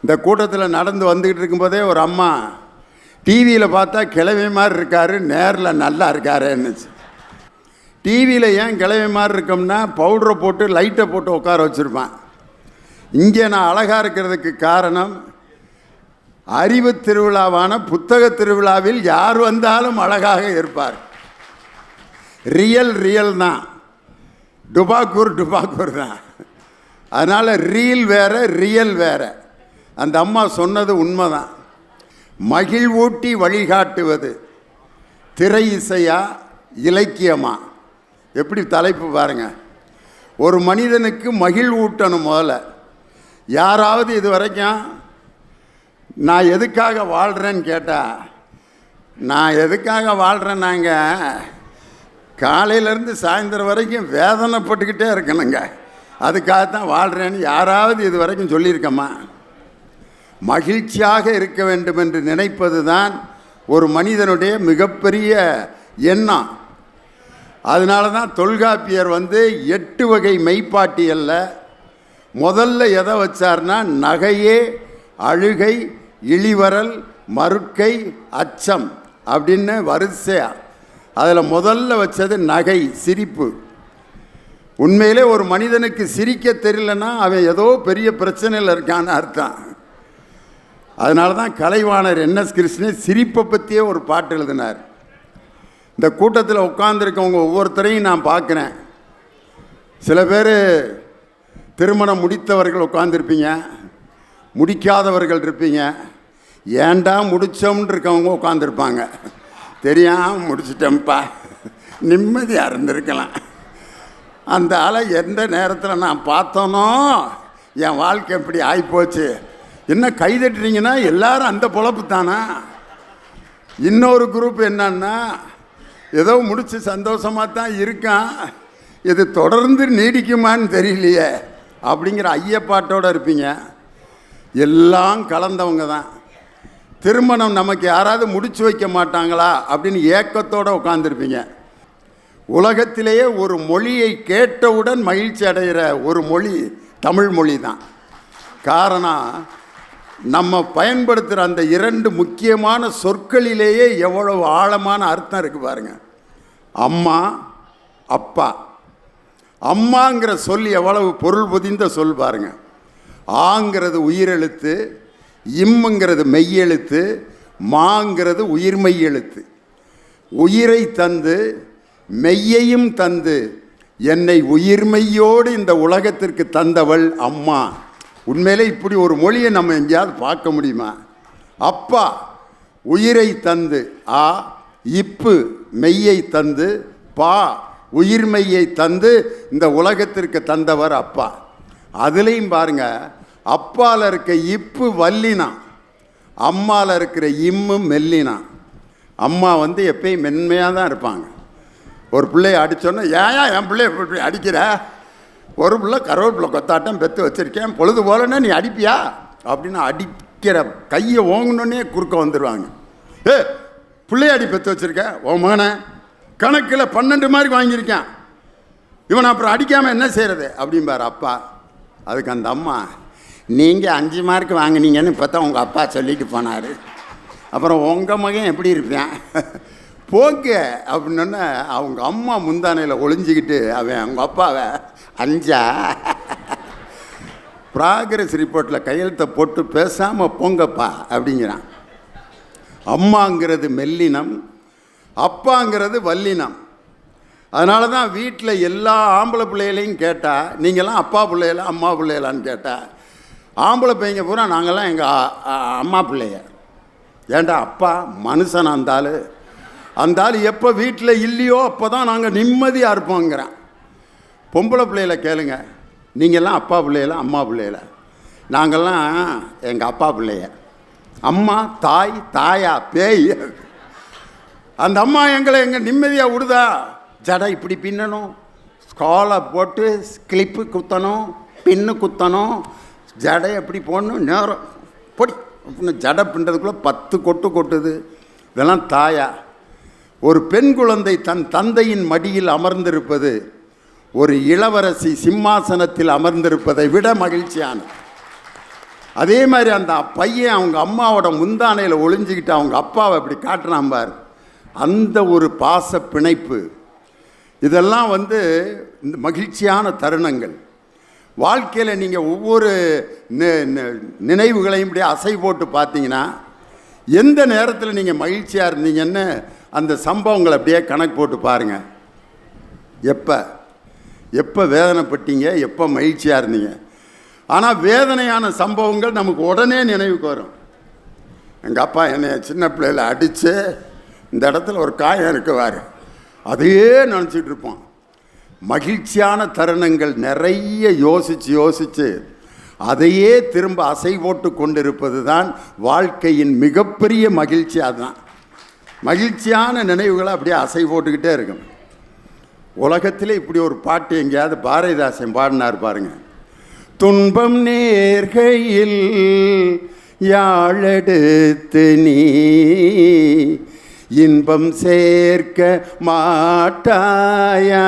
இந்த கூட்டத்தில் நடந்து வந்துக்கிட்டு இருக்கும்போதே ஒரு அம்மா டிவியில் பார்த்தா கிழவி மாதிரி இருக்கார், நேரில் நல்லா இருக்காருன்னுச்சு. டிவியில் ஏன் கிழவி மாதிரி இருக்கோம்னா பவுடரை போட்டு லைட்டை போட்டு உட்கார வச்சுருப்பான். இங்கே நான் அழகாக இருக்கிறதுக்கு காரணம் அறிவு திருவிழாவான புத்தக திருவிழாவில் யார் வந்தாலும் அழகாக இருப்பார். ரியல் தான், டுபாக்கூர் தான். அதனால் ரீல் வேறு ரியல் வேறு. அந்த அம்மா சொன்னது உண்மைதான். மகிழ்வூட்டி வழிகாட்டுவது திரை இசையா இலக்கியமா? எப்படி தலைப்பு பாருங்கள். ஒரு மனிதனுக்கு மகிழ்வூட்டணும். முதல்ல யாராவது இது வரைக்கும் நான் எதுக்காக வாழ்கிறேன்னு கேட்டால், நான் எதுக்காக வாழ்கிறேன், நாங்கள் காலையிலேருந்து சாயந்தரம் வரைக்கும் வேதனைப்பட்டுக்கிட்டே இருக்கணுங்க, அதுக்காகத்தான் வாழ்கிறேன்னு யாராவது இது வரைக்கும் சொல்லியிருக்கம்மா? மகிழ்ச்சியாக இருக்க வேண்டும் என்று நினைப்பது தான் ஒரு மனிதனுடைய மிகப்பெரிய எண்ணம். அதனால தான் தொல்காப்பியர் 8 வகை மெய்ப்பாட்டியல்ல முதல்ல எதை வச்சார்னா நகையே, அழுகை, இழிவரல், மறுக்கை, அச்சம் அப்படின்னு வரிசையா. அதில் முதல்ல வச்சது நகை, சிரிப்பு. உண்மையிலே ஒரு மனிதனுக்கு சிரிக்க தெரியலன்னா அவன் ஏதோ பெரிய பிரச்சனையில் இருக்கான்னு அர்த்தம். அதனால தான் கலைவாணர் NS கிருஷ்ணன் சிரிப்பை பற்றியே ஒரு பாட்டு எழுதினார். இந்த கூட்டத்தில் உட்கார்ந்துருக்கவங்க ஒவ்வொருத்தரையும் நான் பார்க்குறேன். சில பேர் திருமணம் முடித்தவர்கள் உட்காந்துருப்பீங்க, முடிக்காதவர்கள் இருப்பீங்க, ஏண்டா முடித்தோம்னு இருக்கவங்க உட்காந்துருப்பாங்க. தெரியாமல் முடிச்சிட்டோம்ப்பா, நிம்மதியாக இருந்திருக்கலாம். அந்த ஆளை எந்த நேரத்தில் நான் பார்த்தோனோ என் வாழ்க்கை எப்படி ஆகிப்போச்சு. என்ன கைதட்டுறீங்கன்னா எல்லாரும் அந்த பொழப்பு தானா? இன்னொரு குரூப் என்னன்னா ஏதோ முடித்து சந்தோஷமாக தான் இருக்கான், இது தொடர்ந்து நீடிக்குமான்னு தெரியலையே அப்படிங்கிற ஐயப்பாட்டோடு இருப்பீங்க. எல்லாம் கலந்தவங்க தான். திருமணம் நமக்கு யாராவது முடிச்சு வைக்க மாட்டாங்களா அப்படின்னு ஏக்கத்தோடு உட்காந்துருப்பீங்க. உலகத்திலேயே ஒரு மொழியை கேட்டவுடன் மகிழ்ச்சி அடைகிற ஒரு மொழி தமிழ் மொழி தான். காரணம், நம்ம பயன்படுத்துகிற அந்த 2 முக்கியமான சொற்களிலேயே எவ்வளவு ஆழமான அர்த்தம் இருக்குது பாருங்க. அம்மா, அப்பா. அம்மாங்கிற சொல் எவ்வளவு பொருள் பொதிந்த சொல் பாருங்க. ஆங்கிறது உயிரெழுத்து, இம்முங்கிறது மெய்யெழுத்து, மாங்கிறது உயிர்மெய் எழுத்து. உயிரை தந்து மெய்யையும் தந்து என்னை உயிர்மெய்யோடு இந்த உலகத்திற்கு தந்தவள் அம்மா. உண்மையிலே இப்படி ஒரு மொழியை நம்ம எங்கேயாவது பார்க்க முடியுமா? அப்பா உயிரை தந்து, ஆ இப்பு மெய்யை தந்து, பா உயிர்மெய்யை தந்து இந்த உலகத்திற்கு தந்தவர் அப்பா. அதுலேயும் பாருங்க, அப்பால் இருக்க இப்பு வல்லினா, அம்மாவில் இருக்கிற இம்மு மெல்லினா. அம்மா எப்பயும் மென்மையாக தான் இருப்பாங்க. ஒரு பிள்ளையை அடித்தோன்னா, ஏன் என் பிள்ளைய இப்படி அடிக்கிற? ஒரு பிள்ளை கருவேப்பிலை கொத்தாட்டம் பெற்று வச்சுருக்கேன், பொழுது போலன்னா நீ அடிப்பியா அப்படின்னு அடிக்கிற கையை ஓங்கணுன்னே குறுக்க வந்துடுவாங்க. பிள்ளைய அடி பெற்று வச்சுருக்கேன், உன் மகனை கணக்கில் 12 மார்க் வாங்கியிருக்கேன், இவனை அப்புறம் அடிக்காமல் என்ன செய்கிறது அப்படிம்பார் அப்பா. அதுக்கு அந்த அம்மா, நீங்கள் 5 மார்க் வாங்கினீங்கன்னு இப்போ தான் உங்கள் அப்பா சொல்லிட்டு போனார், அப்புறம் உங்கள் மகன் எப்படி இருப்பேன் போங்க அப்படின்னா அவங்க அம்மா முந்தானையில் ஒளிஞ்சிக்கிட்டு அவன் அவங்க அப்பாவை 5 ப்ராக்ரஸ் ரிப்போர்ட்டில் கையெழுத்தை போட்டு பேசாமல் போங்கப்பா அப்படிங்கிறான். அம்மாங்கிறது மெல்லினம், அப்பாங்கிறது வல்லினம். அதனால தான் வீட்டில் எல்லா ஆம்பளை பிள்ளைகளையும் கேட்டால், நீங்கள்லாம் அப்பா பிள்ளைகளா அம்மா பிள்ளைகளான்னு கேட்டால், ஆம்பளை பையங்க பூரா நாங்கள்லாம் எங்கள் அம்மா பிள்ளைய. ஏண்டா அப்பா மனுஷன், அந்த ஆள் எப்போ வீட்டில் இல்லையோ அப்போ தான் நாங்கள் நிம்மதியாக இருப்போங்கிறேன். பொம்பளை பிள்ளைகளை கேளுங்க, நீங்கள்லாம் அப்பா பிள்ளைகளா அம்மா பிள்ளைகளா? நாங்கள்லாம் எங்கள் அப்பா பிள்ளைய. அம்மா தாயா பேய். அந்த அம்மா எங்களை நிம்மதியாக விடுதா? ஜடை இப்படி பின்னணும், ஸ்காலை போட்டு கிளிப்பு குத்தணும், பின்னு குத்தணும், ஜடை எப்படி போடணும், நேரம் பொடி அப்படின்னு ஜடை பின்றதுக்குள்ளே 10 கொட்டு கொட்டுது. இதெல்லாம் தாயா? ஒரு பெண் குழந்தை தன் தந்தையின் மடியில் அமர்ந்திருப்பது ஒரு இளவரசி சிம்மாசனத்தில் அமர்ந்திருப்பதை விட மகிழ்ச்சியானது. அதே மாதிரி அந்த பையன் அவங்க அம்மாவோட முந்தானையில் ஒளிஞ்சிக்கிட்டு அவங்க அப்பாவை இப்படி காட்டுறான் பார், அந்த ஒரு பாச பிணைப்பு, இதெல்லாம் வந்து இந்த மகிழ்ச்சியான தருணங்கள். வாழ்க்கையில் நீங்கள் ஒவ்வொரு நினைவுகளையும் இப்படி அசை போட்டு பார்த்தீங்கன்னா எந்த நேரத்தில் நீங்கள் மகிழ்ச்சியாக இருந்தீங்கன்னு அந்த சம்பவங்களை அப்படியே கணக்கு போட்டு பாருங்கள். எப்போ வேதனைப்பட்டீங்க, எப்போ மகிழ்ச்சியாக இருந்தீங்க. ஆனால் வேதனையான சம்பவங்கள் நமக்கு உடனே நினைவுக்கு வரும். எங்கள் அப்பா என்னை சின்ன பிள்ளையில் அடித்து இந்த இடத்துல ஒரு காயம் இருக்குவார், அதையே நினச்சிட்டு இருப்போம். மகிழ்ச்சியான தருணங்கள் நிறைய யோசித்து அதையே திரும்ப அசை போட்டு கொண்டிருப்பது தான் வாழ்க்கையின் மிகப்பெரிய மகிழ்ச்சி. அதுதான் மகிழ்ச்சியான நினைவுகளை அப்படியே அசை போட்டுக்கிட்டே இருக்கும். உலகத்தில் இப்படி ஒரு பாட்டு எங்கேயாவது பாரதிதாசன் பாடினார் பாருங்க. துன்பம் நேர்கையில் யாழெடுத்து நீ இன்பம் சேர்க்க மாட்டாயா,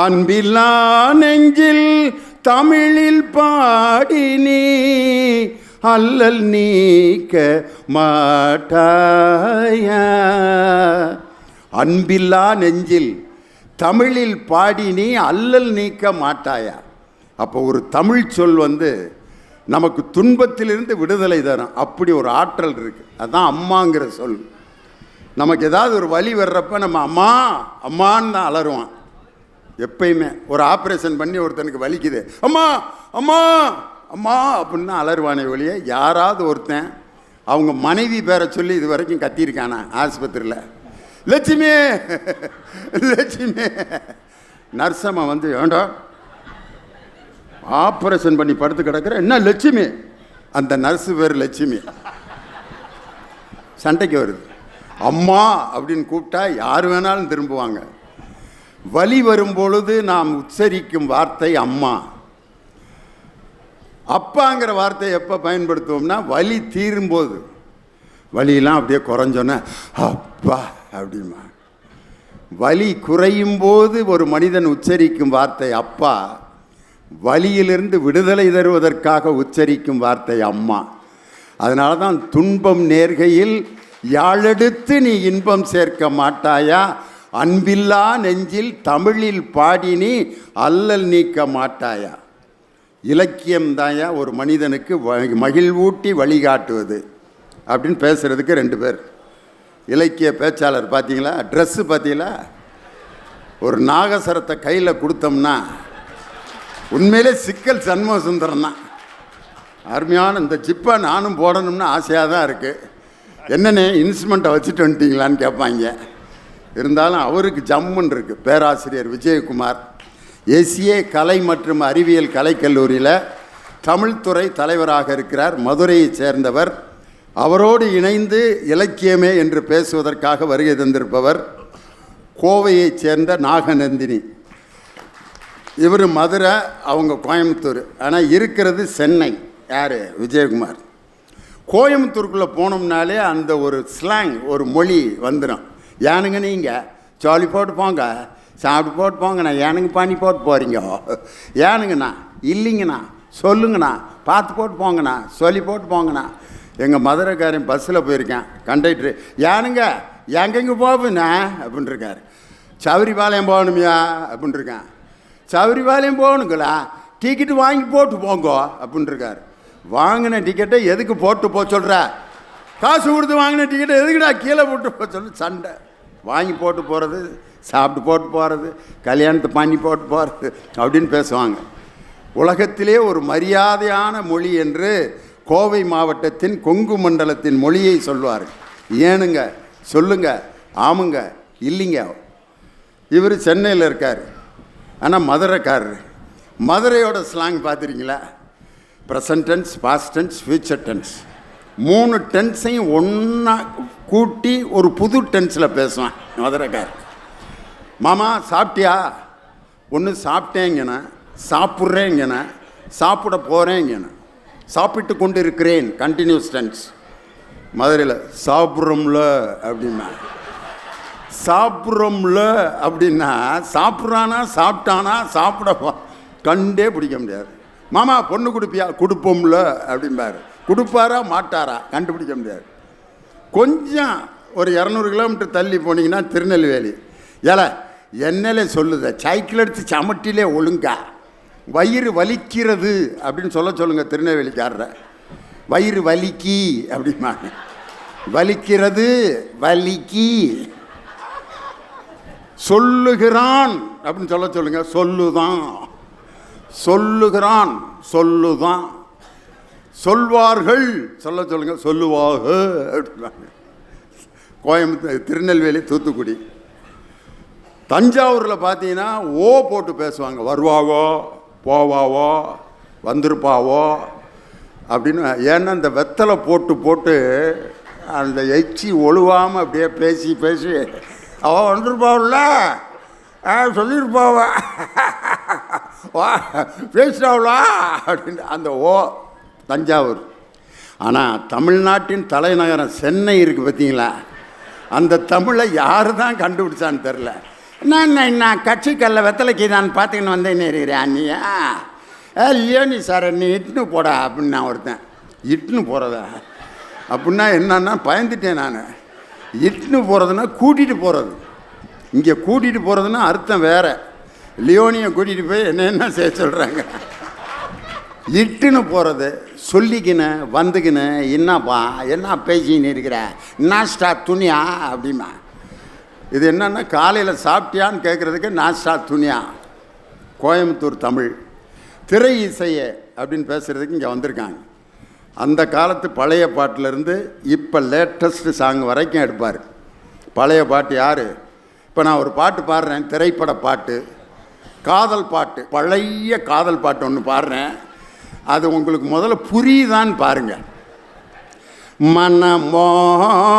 அன்பில்லா நெஞ்சில் தமிழில் பாடி நீ அல்லல் நீக்க மாட்டாயா. அன்பில்லா நெஞ்சில் தமிழில் பாடி நீ அல்லல் நீக்க மாட்டாயா. அப்போ ஒரு தமிழ் சொல் வந்து நமக்கு துன்பத்திலிருந்து விடுதலை தரும். அப்படி ஒரு ஆற்றல் இருக்குது. அதுதான் அம்மாங்கிற சொல். நமக்கு ஏதாவது ஒரு வலி வர்றப்ப நம்ம அம்மா அம்மான்னு தான் அலறுவான். எப்பயுமே ஒரு ஆப்ரேஷன் பண்ணி ஒருத்தனுக்கு வலிக்குது, அம்மா அம்மா அம்மா அப்படின்னு அலறுவானே ஒழிய யாராவது ஒருத்தன் அவங்க மனைவி பேரை சொல்லி இது வரைக்கும் கத்தியிருக்கானா ஆஸ்பத்திரியில்? லட்சுமி லட்சுமி நர்சம்மா வந்து ஏண்டா ஆப்ரேஷன் பண்ணி படுத்து கிடக்கிற, என்ன லட்சுமி? அந்த நர்ஸு பேர் லட்சுமி. சண்டைக்கு வருது. அம்மா அப்படின்னு கூப்பிட்டா யார் வேணாலும் திரும்புவாங்க. வலி வரும்பொழுது நாம் உச்சரிக்கும் வார்த்தை அம்மா. அப்பாங்கிற வார்த்தையை எப்போ பயன்படுத்துவோம்னா வலி தீரும்போது. வலியெல்லாம் அப்படியே குறைஞ்சோன்னே அப்பா அப்படிமா. வலி குறையும் போது ஒரு மனிதன் உச்சரிக்கும் வார்த்தை அப்பா. வலியிலிருந்து விடுதலை தருவதற்காக உச்சரிக்கும் வார்த்தை அம்மா. அதனால தான் துன்பம் நேர்கையில் யாழெடுத்து நீ இன்பம் சேர்க்க மாட்டாயா, அன்பில்லா நெஞ்சில் தமிழில் பாடி நீ அல்லல் நீக்க மாட்டாயா. இலக்கியம் தாயா ஒரு மனிதனுக்கு மகிழ்வூட்டி வழிகாட்டுவது அப்படின்னு பேசுகிறதுக்கு ரெண்டு பேர் இலக்கிய பேச்சாளர். பார்த்தீங்களா? ட்ரெஸ்ஸு பார்த்தீங்களா? ஒரு நாகசரத்தை கையில் கொடுத்தோம்னா உண்மையிலே சிக்கல் சண்முக சுந்தரம் தான். அருமையான இந்த ஜிப்பை நானும் போடணும்னு ஆசையாக தான் இருக்குது. என்னென்ன இன்ஸ்ட்ருமெண்ட்டை வச்சுட்டு வந்துட்டீங்களான்னு கேட்பாங்க. இருந்தாலும் அவருக்கு ஜம்முன்னு இருக்குது. பேராசிரியர் விஜயகுமார் ஏசிஏ கலை மற்றும் அறிவியல் கலைக்கல்லூரியில் தமிழ்துறை தலைவராக இருக்கிறார். மதுரையைச் சேர்ந்தவர். அவரோடு இணைந்து இலக்கியமே என்று பேசுவதற்காக வருகை தந்திருப்பவர் கோவையைச் சேர்ந்த நாகநந்தினி. இவர் மதுரை, அவங்க கோயம்புத்தூர். ஆனால் இருக்கிறது சென்னை. யார்? விஜயகுமார். கோயம்புத்தூருக்குள்ளே போனோம்னாலே அந்த ஒரு ஸ்லாங், ஒரு மொழி வந்துடும். ஏனுங்க நீங்கள் ஜாலி போட்டு போங்க, சாப்பிட்டு போட்டு போங்கண்ணா, ஏனுங்க பண்ணி போட்டு போகிறீங்க, ஏனுங்கண்ணா இல்லைங்கண்ணா சொல்லுங்கண்ணா, பார்த்து போட்டு போங்கண்ணா, சொல்லி போட்டு போங்கண்ணா. எங்கள் மதுரைக்காரன் பஸ்ஸில் போயிருக்கேன். கண்டக்டரு ஏனுங்க எங்கெங்கே போவேண்ணா அப்படின்ட்டுருக்காரு. சபரிபாளையம் போகணுமையா அப்படின்ட்டுருக்கேன். சபரிபாளையம் போகணுங்களா, டிக்கெட்டு வாங்கி போட்டு போங்க அப்படின்ட்டுருக்காரு. வாங்கின டிக்கெட்டை எதுக்கு போட்டு போக சொல்கிற? காசு கொடுத்து வாங்கின டிக்கெட்டை எதுக்குடா கீழே போட்டு போக சொல்லு. சண்டை. வாங்கி போட்டு போகிறது, சாப்பிட்டு போட்டு போகிறது, கல்யாணத்தை பண்ணி போட்டு போகிறது அப்படின்னு பேசுவாங்க. உலகத்திலே ஒரு மரியாதையான மொழி என்று கோவை மாவட்டத்தின் கொங்கு மண்டலத்தின் மொழியை சொல்வார். ஏனுங்க, சொல்லுங்க, ஆமுங்க, இல்லைங்க. இவர் சென்னையில் இருக்கார், ஆனால் மதுரைக்காரர். மதுரையோட ஸ்லாங் பார்த்துருக்கீங்களா? Present tense, past tense, future tense, 3 டென்ஸையும் ஒன்றா கூட்டி ஒரு புது டென்ஸில் பேசுவேன் மதுரைக்காரர். மாமா சாப்பிட்டியா? ஒன்று சாப்பிட்டேங்கண்ணா, சாப்பிட்றேங்கண்ணா, சாப்பிட போகிறேங்கண்ணா, சாப்பிட்டு கொண்டு இருக்கிறேன் கண்டினியூஸ் டென்ஸ். மதுரையில் சாப்பிட்றோம்ல அப்படின்னா, சாப்பிட்றோம்ல அப்படின்னா சாப்பிட்றானா சாப்பிட்டானா சாப்பிட கண்டே பிடிக்க முடியாது. மாமா பொண்ணு கொடுப்பியா? கொடுப்போம்ல அப்படிம்பாரு. கொடுப்பாரா மாட்டாரா கண்டுபிடிக்க முடியாது. கொஞ்சம் ஒரு 200 கிலோமீட்டர் தள்ளி போனீங்கன்னா திருநெல்வேலி. என்னலே சொல்லுத, சைக்கிள் எடுத்து சமட்டிலே ஒழுங்கா வயிறு வலிக்கிறது அப்படின்னு சொல்லுங்க திருநெல்வேலிக்காரரை. வயிறு வலிக்கி அப்படிமா, வலிக்கிறது வலிக்கி. சொல்லுகிறான் அப்படின்னு சொல்லுங்க, சொல்லுதான். சொல்லுகிறான் சொல்லுதான். சொல்வார்கள் சொல்லுங்க, சொல்லுவாக அப்படிம்பாங்க. கோயம்புத்தூர், திருநெல்வேலி, தூத்துக்குடி. தஞ்சாவூரில் பார்த்தீங்கன்னா ஓ போட்டு பேசுவாங்க. வருவாவோ, போவாவோ, வந்திருப்பாவோ அப்படின்னு. ஏன்னா இந்த வெத்தலை போட்டு போட்டு அந்த எச்சி ஒழுவாமல் அப்படியே பேசி பேசி அவள் வந்துருப்பாவுல்ல, சொல்லியிருப்பாவ, பேசிட்டாவளா அப்படின்னு அந்த ஓ தஞ்சாவூர். ஆனால் தமிழ்நாட்டின் தலைநகரம் சென்னை இருக்குது பார்த்தீங்களா, அந்த தமிழை யார் தான் கண்டுபிடிச்சான்னு தெரில. நான் கட்சிக்கல்ல வெத்தலைக்கு தான் பார்த்துக்கின்னு வந்தேன்னு இருக்கிறேன். அண்ணியா இல்லையோ நீ சார் நீ இட்டுன்னு போடா அப்படின்னு நான் ஒருத்தன். இட்டுன்னு போகிறதா அப்படின்னா என்னன்னா பயந்துட்டேன் நான். இட்டுன்னு போகிறதுனா கூட்டிகிட்டு போகிறது. இங்கே கூட்டிகிட்டு போகிறதுனா அர்த்தம் வேறு. லியோனியை கூட்டிகிட்டு போய் என்ன செய்ய சொல்கிறாங்க. இட்டுன்னு போகிறது சொல்லிக்கின்னு வந்துக்கின்னு என்னப்பா என்ன பேசின்னு இருக்கிற, நாஸ்டா துணியா அப்படிமா. இது என்னன்னா காலையில் சாப்பிட்டியான்னு கேட்குறதுக்கு நாஸ்டா துணியா. கோயம்புத்தூர் தமிழ். திரை இசையை அப்படின்னு பேசுகிறதுக்கு இங்கே வந்திருக்காங்க. அந்த காலத்து பழைய பாட்டிலேருந்து இப்போ லேட்டஸ்ட்டு சாங் வரைக்கும் எடுப்பார். பழைய பாட்டு யார்? இப்போ நான் ஒரு பாட்டு பாடுறேன், திரைப்பட பாட்டு, காதல் பாட்டு, பழைய காதல் பாட்டு ஒன்று பாடுறேன். அது உங்களுக்கு முதல்ல புரியுதான்னு பாருங்கள். மனமோகம்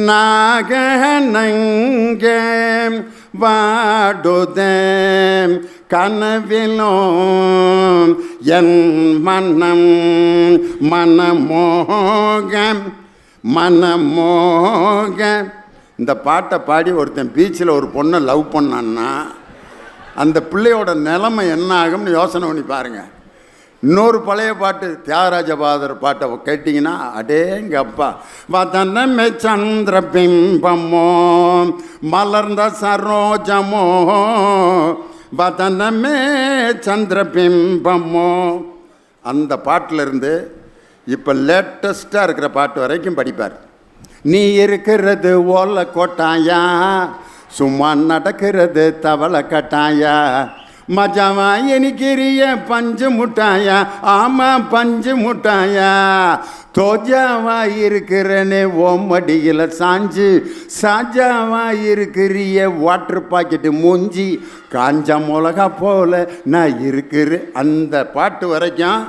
நாகநங்கம் வாடுதேம் கனவிலும் என் மனம் மனமோகம் மனமோகம். இந்த பாட்டை பாடி ஒருத்தன் பீச்சில் ஒரு பொண்ணை லவ் பண்ணான்னா அந்த பிள்ளையோட நிலைமை என்ன ஆகும்னு யோசனை பண்ணி பாருங்கள். இன்னொரு பழைய பாட்டு தியாகராஜ பாதர் பாட்டை கேட்டிங்கன்னா அடேங்க அப்பா. வதனமே சந்திர பிம்பமோ மலர்ந்த சரோஜமோ, வதனமே சந்திர பிம்பமோ. அந்த பாட்டிலிருந்து இப்போ லேட்டஸ்ட்டாக இருக்கிற பாட்டு வரைக்கும் படிப்பார். நீ இருக்கிறது ஓலை கோட்டாயா, சும்மா நடக்கிறது தவளை கட்டாயா, மஜாவா எனிக்கிறிய பஞ்சு முட்டாயா, ஆமாம் பஞ்சு முட்டாயா, தோஜாவா இருக்கிறனே ஓமடியில் சாஞ்சு, சாஜாவா இருக்கிறிய வாட்டர் பாக்கெட்டு மூஞ்சி, காஞ்ச மிளகா போல நான் இருக்கிறேன். அந்த பாட்டு வரைக்கும்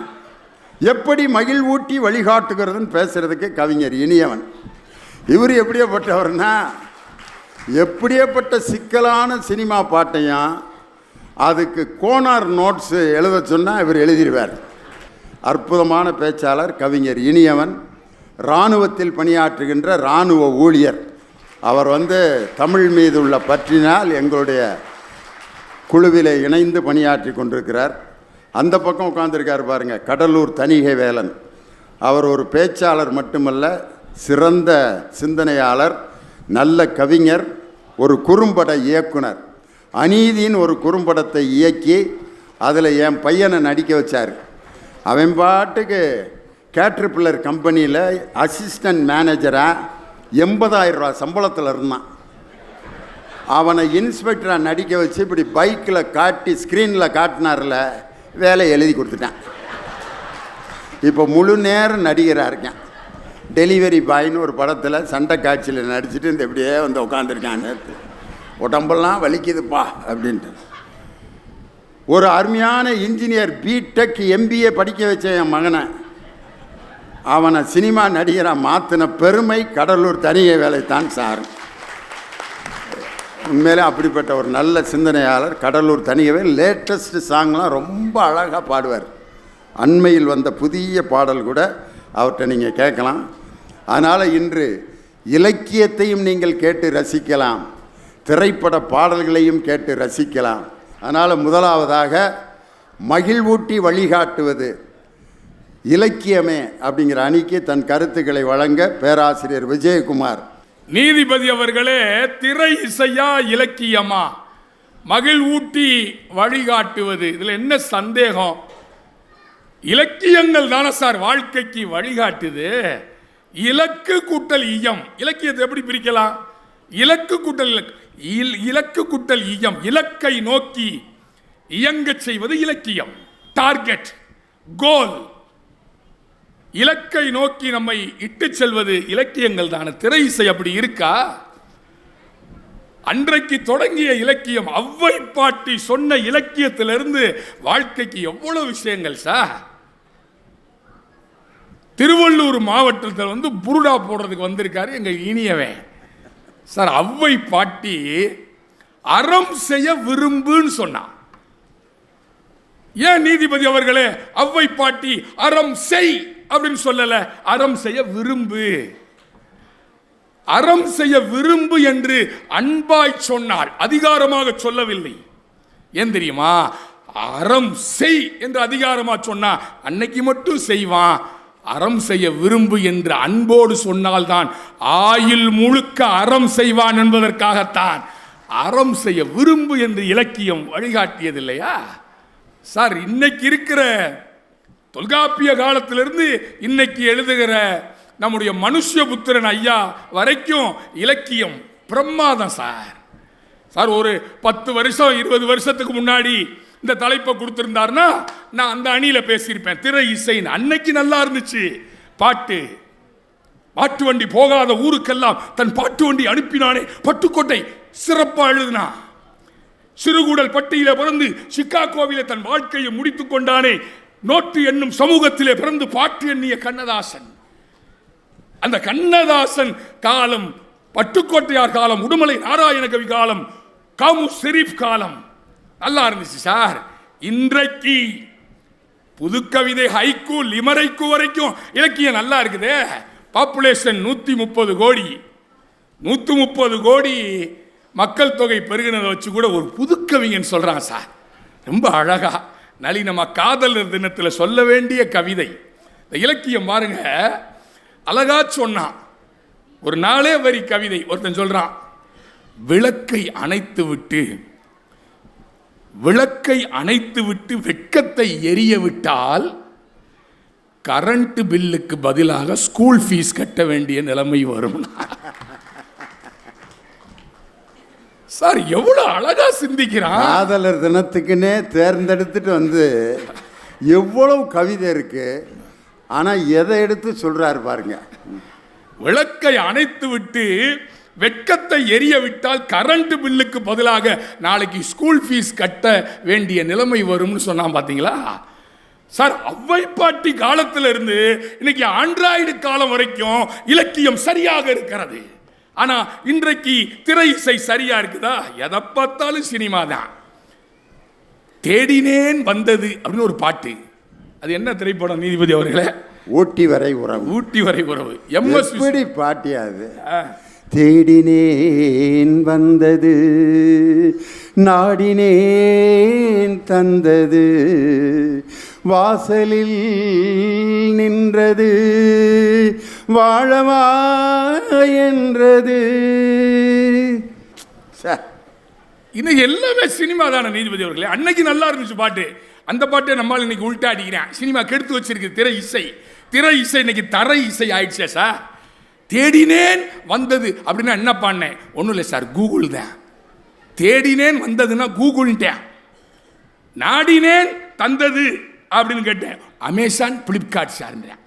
எப்படி மகிழ்வூட்டி வழிகாட்டுகிறதுன்னு பேசுகிறதுக்கு கவிஞர் இனியவன். இவர் எப்படியேப்பட்டவர்னா எப்படியேப்பட்ட சிக்கலான சினிமா பாட்டையும் அதுக்கு கோனார் நோட்ஸு எழுத சொன்னால் இவர் எழுதிடுவார். அற்புதமான பேச்சாளர் கவிஞர் இனியவன். இராணுவத்தில் பணியாற்றுகின்ற இராணுவ ஊழியர். அவர் தமிழ் மீது உள்ள பற்றினால் எங்களுடைய குழுவில் இணைந்து பணியாற்றி கொண்டிருக்கிறார். அந்த பக்கம் உட்கார்ந்துருக்கார் பாருங்கள், கடலூர் தணிகை வேலன். அவர் ஒரு பேச்சாளர் மட்டுமல்ல, சிறந்த சிந்தனையாளர், நல்ல கவிஞர், ஒரு குறும்பட இயக்குனர். அநீதின்னு ஒரு குறும்படத்தை இயக்கி அதில் என் பையனை நடிக்க வச்சார். அவன் பாட்டுக்கு கேட்ரிபில்லர் கம்பெனியில் அசிஸ்டன்ட் மேனேஜராக 80,000 ரூபா சம்பளத்தில் இருந்தான். அவனை இன்ஸ்பெக்டராக நடிக்க வச்சு இப்படி பைக்கில் காட்டி ஸ்க்ரீனில் காட்டினார்ல, வேலையை எழுதி கொடுத்துட்டான். இப்போ முழு நேரம் நடிகராக இருக்கேன். டெலிவரி பாய்னு ஒரு படத்தில் சண்டை காட்சியில் நடிச்சுட்டு இந்த இப்படியே உட்காந்துருக்கான். நேற்று உடம்பெல்லாம் வலிக்குதுப்பா அப்படின்ட்டு. ஒரு அருமையான இன்ஜினியர், பிடெக் எம்பிஏ படிக்க வச்ச என் மகனை, அவனை சினிமா நடிகராக மாற்றின பெருமை கடலூர் தனிகை வேலைத்தான் சார். உண்மையிலே அப்படிப்பட்ட ஒரு நல்ல சிந்தனையாளர் கடலூர் தனிகை. லேட்டஸ்ட் சாங்லாம் ரொம்ப அழகாக பாடுவார். அண்மையில் வந்த புதிய பாடல் கூட அவர்கிட்ட நீங்கள் கேட்கலாம். அதனால் இன்று இலக்கியத்தையும் நீங்கள் கேட்டு ரசிக்கலாம், திரைப்பட பாடல்களையும் கேட்டு ரசிக்கலாம். அதனால் முதலாவதாக மகிழ்வூட்டி வழிகாட்டுவது இலக்கியமே அப்படிங்கிற அணிக்கு தன் கருத்துக்களை வழங்க பேராசிரியர் விஜயகுமார். நீதிபதி அவர்களே, திரை இசையா இலக்கியமா? மகிழ்வூட்டி வழிகாட்டுவது, இதில் என்ன சந்தேகம்? இலக்கியங்கள் தானே சார் வாழ்க்கைக்கு வழிகாட்டுது. இலக்கு கூட்டல் இயம், இலக்கியத்தை எப்படி பிரிக்கலாம்? இலக்கு கூட்டல் இலக்கு கூட்டல் இயம், இலக்கை நோக்கி இயங்க செய்வது இலக்கியம். டார்கெட், கோல், இலக்கை நோக்கி நம்மை இட்டு செல்வது இலக்கியங்கள் தானே. திரை இசை அப்படி இருக்கா? அன்றைக்கு தொடங்கிய இலக்கியம், அவ்வை பாட்டி சொன்ன இலக்கியத்திலிருந்து வாழ்க்கைக்கு எவ்வளவு விஷயங்கள் சார். திருவள்ளூர் மாவட்டத்தில் புருடா போடுறதுக்கு வந்திருக்காரு எங்க இனியவன் சார். அவ்வை பாட்டி அறம் செய்ய விரும்புன்னு சொன்னான். ஏன் நீதிபதி அவர்களே அவ்வை பாட்டி அறம் செய் அப்படின்னு சொல்லல, அறம் செய்ய விரும்பு? அறம் செய்ய விரும்பு என்று அன்பாய் சொன்னாள், அதிகாரமாக சொல்லவில்லை. ஏன் தெரியுமா? அறம் செய் என்று அதிகாரமா சொன்னா அன்னைக்கு மட்டும் செய்வான். அறம் செய்ய விரும்பு என்று அன்போடு சொன்னால்தான் ஆயுள் முழுக்க அறம் செய்வான் என்பதற்காகத்தான் அறம் செய்ய விரும்பு என்று இலக்கியம் வழிகாட்டியது இல்லையா சார். இன்னைக்கு இருக்கிற தொல்காப்பிய காலத்திலிருந்து இன்னைக்கு எழுதுகிற நம்முடைய மனுஷ்யபுத்திரன் ஐயா வரைக்கும் இலக்கியம் பிரமாதம் சார். சார் ஒரு 10 வருஷம் 20 வருஷத்துக்கு முன்னாடி இந்த தலைப்பை கொடுத்திருந்தாருன்னா நான் அந்த அணியில பேசியிருப்பேன். திரை இசைன்னு அன்னைக்கு நல்லா இருந்துச்சு. பாட்டு வண்டி போகாத ஊருக்கெல்லாம் தன் பாட்டு வண்டி அனுப்பினானே, பட்டுக்கோட்டை சிறப்பாக எழுதினா. சிறுகூடல் பட்டியிலே பிறந்து சிக்காகோவிலே தன் வாழ்க்கையை முடித்துக் கொண்டானே, நோட்டு என்னும் சமூகத்திலே பிறந்து பாட்டு எண்ணிய கண்ணதாசன். அந்த கண்ணதாசன் காலம், பட்டுக்கோட்டையார் காலம், உடுமலை நாராயண கவி காலம், காமு ஷெரீப் காலம் நல்லா இருந்துச்சு சார். இன்றைக்கு புது கவிதை, ஹைக்கூ, லிமரைக்கூ வரைக்கும் இலக்கியம் நல்லா இருக்குதே. பாப்புலேஷன் 130 கோடி, 130 கோடி மக்கள் தொகை பெருகினதை வச்சு கூட ஒரு புதுக்கவிஞன் சொல்றான் சார். ரொம்ப அழகா நளினமா காதலர் தினத்தில் சொல்ல வேண்டிய கவிதை. இந்த இலக்கியம் பாருங்க, அழகா சொன்னான். ஒரு 4 வரி கவிதை. ஒருத்தன் சொல்றான், விளக்கை அணைத்து விட்டு வெட்கத்தை எரிய விட்டால் கரண்ட் பில்லுக்கு பதிலாக ஸ்கூல் ஃபீஸ் கட்ட வேண்டிய நிலைமை வரும். சார் எவ்வளவு அழகா சிந்திக்கிறான். காதலர் தினத்துக்குன்னே தேர்ந்தெடுத்துட்டு எவ்வளவு கவிதை இருக்கு. ஆனா எதை எடுத்து சொல்றாரு பாருங்க. விளக்கை அணைத்து விட்டு வெட்கத்தை எரிய விட்டால் கரண்ட் பில்லுக்கு பதிலாக நாளைக்கு ஸ்கூல் ஃபீஸ் கட்ட வேண்டிய நிலைமை வரும்னு சொன்னான். பாத்தீங்களா சார்? அவ்வை பாட்டி காலத்துல இருந்து இன்னைக்கு ஆண்ட்ராய்டு காலம் வரைக்கும் இலக்கியம் சரியாக இருக்கிறது. ஆனா இன்றைக்கு திரை இசை சரியா இருக்குதா? எதை பார்த்தாலும் சினிமா தான். தேடினேன் வந்தது அப்படின்னு ஒரு பாட்டு. அது என்ன திரைப்படம் நீதிபதி அவர்களே? ஊட்டி வரை உறவு. ஊட்டி வரை உறவு. எம்எஸ்வி பாட்டியாது. தேடினேன் வந்தது, நாடினேன் தந்தது, வாசலில் நின்றது, வாழவா என்றது. இன்னைக்கு எல்லாமே சினிமா தானே நீதிபதி அவர்களே. அன்னைக்கு நல்லா இருந்துச்சு பாட்டு. அந்த பாட்டை நம்மளால இன்னைக்கு உள்டா அடிக்கிறேன். சினிமா கெடுத்து வச்சிருக்கு திரை இசை. திரை இசை இன்னைக்கு தரை இசை ஆயிடுச்சே சார். தேடினேன் வந்தது அப்படின்னா என்ன பண்ணேன்? ஒன்றும் இல்லை சார், கூகுள் தான். தேடினேன் வந்ததுன்னா கூகுள்ட்டேன். நாடினேன் தந்தது அப்படின்னு கேட்டேன், அமேசான், பிளிப்கார்ட் சார்ன்றேன்.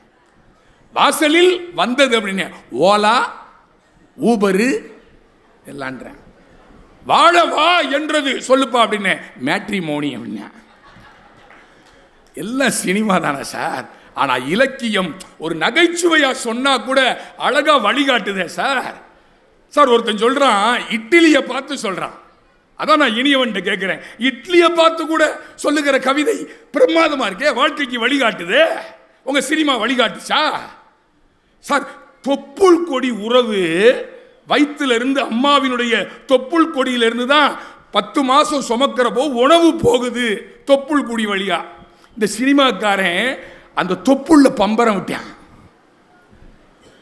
வாசலில் வந்தது அப்படின்னு ஓலா, ஊபரு எல்லான்றேன். வாழ வா என்றது சொல்லுப்பா அப்படின்னு மேட்ரிமோனி அப்படின்னா. எல்லாம் சினிமா தானே சார். ஆனா இலக்கியம் ஒரு நகைச்சுவையா சொன்னா கூட அழகா வழிகாட்டுதே சார். சார் ஒருத்தன் சொல்றான், இட்லியை பார்த்து சொல்றான். அதான் நான் இனியவன் கேட்கிறேன், இட்லியை பார்த்து கூட சொல்லுகிற கவிதை பிரமாதமா இருக்கே, வாழ்க்கைக்கு வழிகாட்டுது. உங்க சினிமா வழிகாட்டுச்சா சார்? தொப்புள் கொடி உறவு வயிற்றுல இருந்து, அம்மாவினுடைய தொப்புள் கொடியிலிருந்து தான் 10 மாசம் சுமக்கிறப்போ உணவு போகுது தொப்புள் குடி வழியா இந்த சினிமாக்காரன் அந்த தொப்புள்ள பம்பரம் விட்டான்,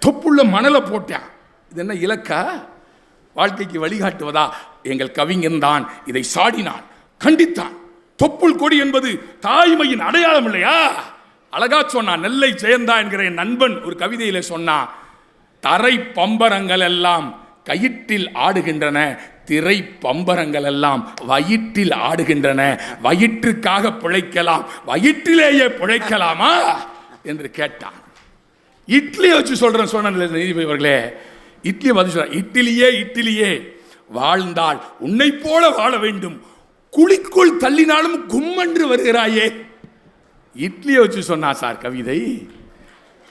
தொப்புள்ள மணலை போட்டான். இது என்ன இலக்கா? வாழ்க்கைக்கு வழிகாட்டுவதா? எங்கள் கவிஞன் தான் இதை சாடினான், கண்டித்தான். தொப்புள் கொடி என்பது தாய்மையின் அடையாளம் இல்லையா? அழகா சொன்னான். நெல்லை ஜெயந்தா என்கிற என் நண்பன் ஒரு கவிதையில சொன்னான், தரை பம்பரங்கள் எல்லாம் கயிற்றில் ஆடுகின்றன, திரை பம்பரங்கள் எல்லாம் வயிற்றில் ஆடுகின்றன. வயிற்றுக்காக பிழைக்கலாம், வயிற்றிலேயே பிழைக்கலாமா என்று கேட்டான். இட்லியை வச்சு சொல்றேன் சொன்ன நீதிபதி அவர்களே, இட்லியை பதில் சொல்ற, இட்லியே வாழ்ந்தால் உன்னை போல வாழ வேண்டும், குழிக்குள் தள்ளினாலும் கும்மன்று வருகிறாயே. இட்லியை வச்சு சொன்னா சார் கவிதை.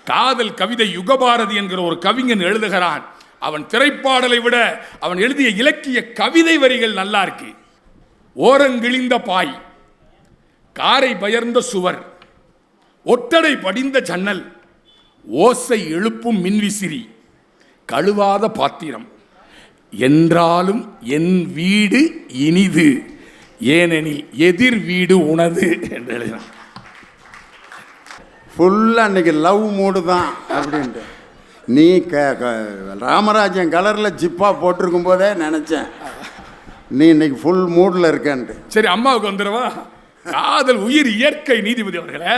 காதல் கவிதை யுகபாரதி என்கிற ஒரு கவிஞன் எழுதுகிறான். அவன் திரைப்பாடலை விட அவன் எழுதிய இலக்கிய கவிதை வரிகள் நல்லா இருக்கு. ஓரங்கிழிந்த பாய், காரை பயர்ந்த சுவர், ஒட்டடை படிந்த ஜன்னல், ஓசை எழுப்பும் மின்விசிறி, கழுவாத பாத்திரம், என்றாலும் என் வீடு இனிது, ஏனெனில் எதிர் வீடு உனது என்று எழுதினான். ஃபுல்லாக அன்னைக்கு லவ் மூடு தான் அப்படின்ட்டு. நீ ராமராஜன் கலரில் ஜிப்பா போட்டிருக்கும் போதே நினச்சேன் நீ இன்னைக்கு ஃபுல் மூடில் இருக்கேன்ட்டு. சரி, அம்மாவுக்கு வந்துடுவா. காதல் உயிர் இயற்கை நீதிபதி அவர்களே,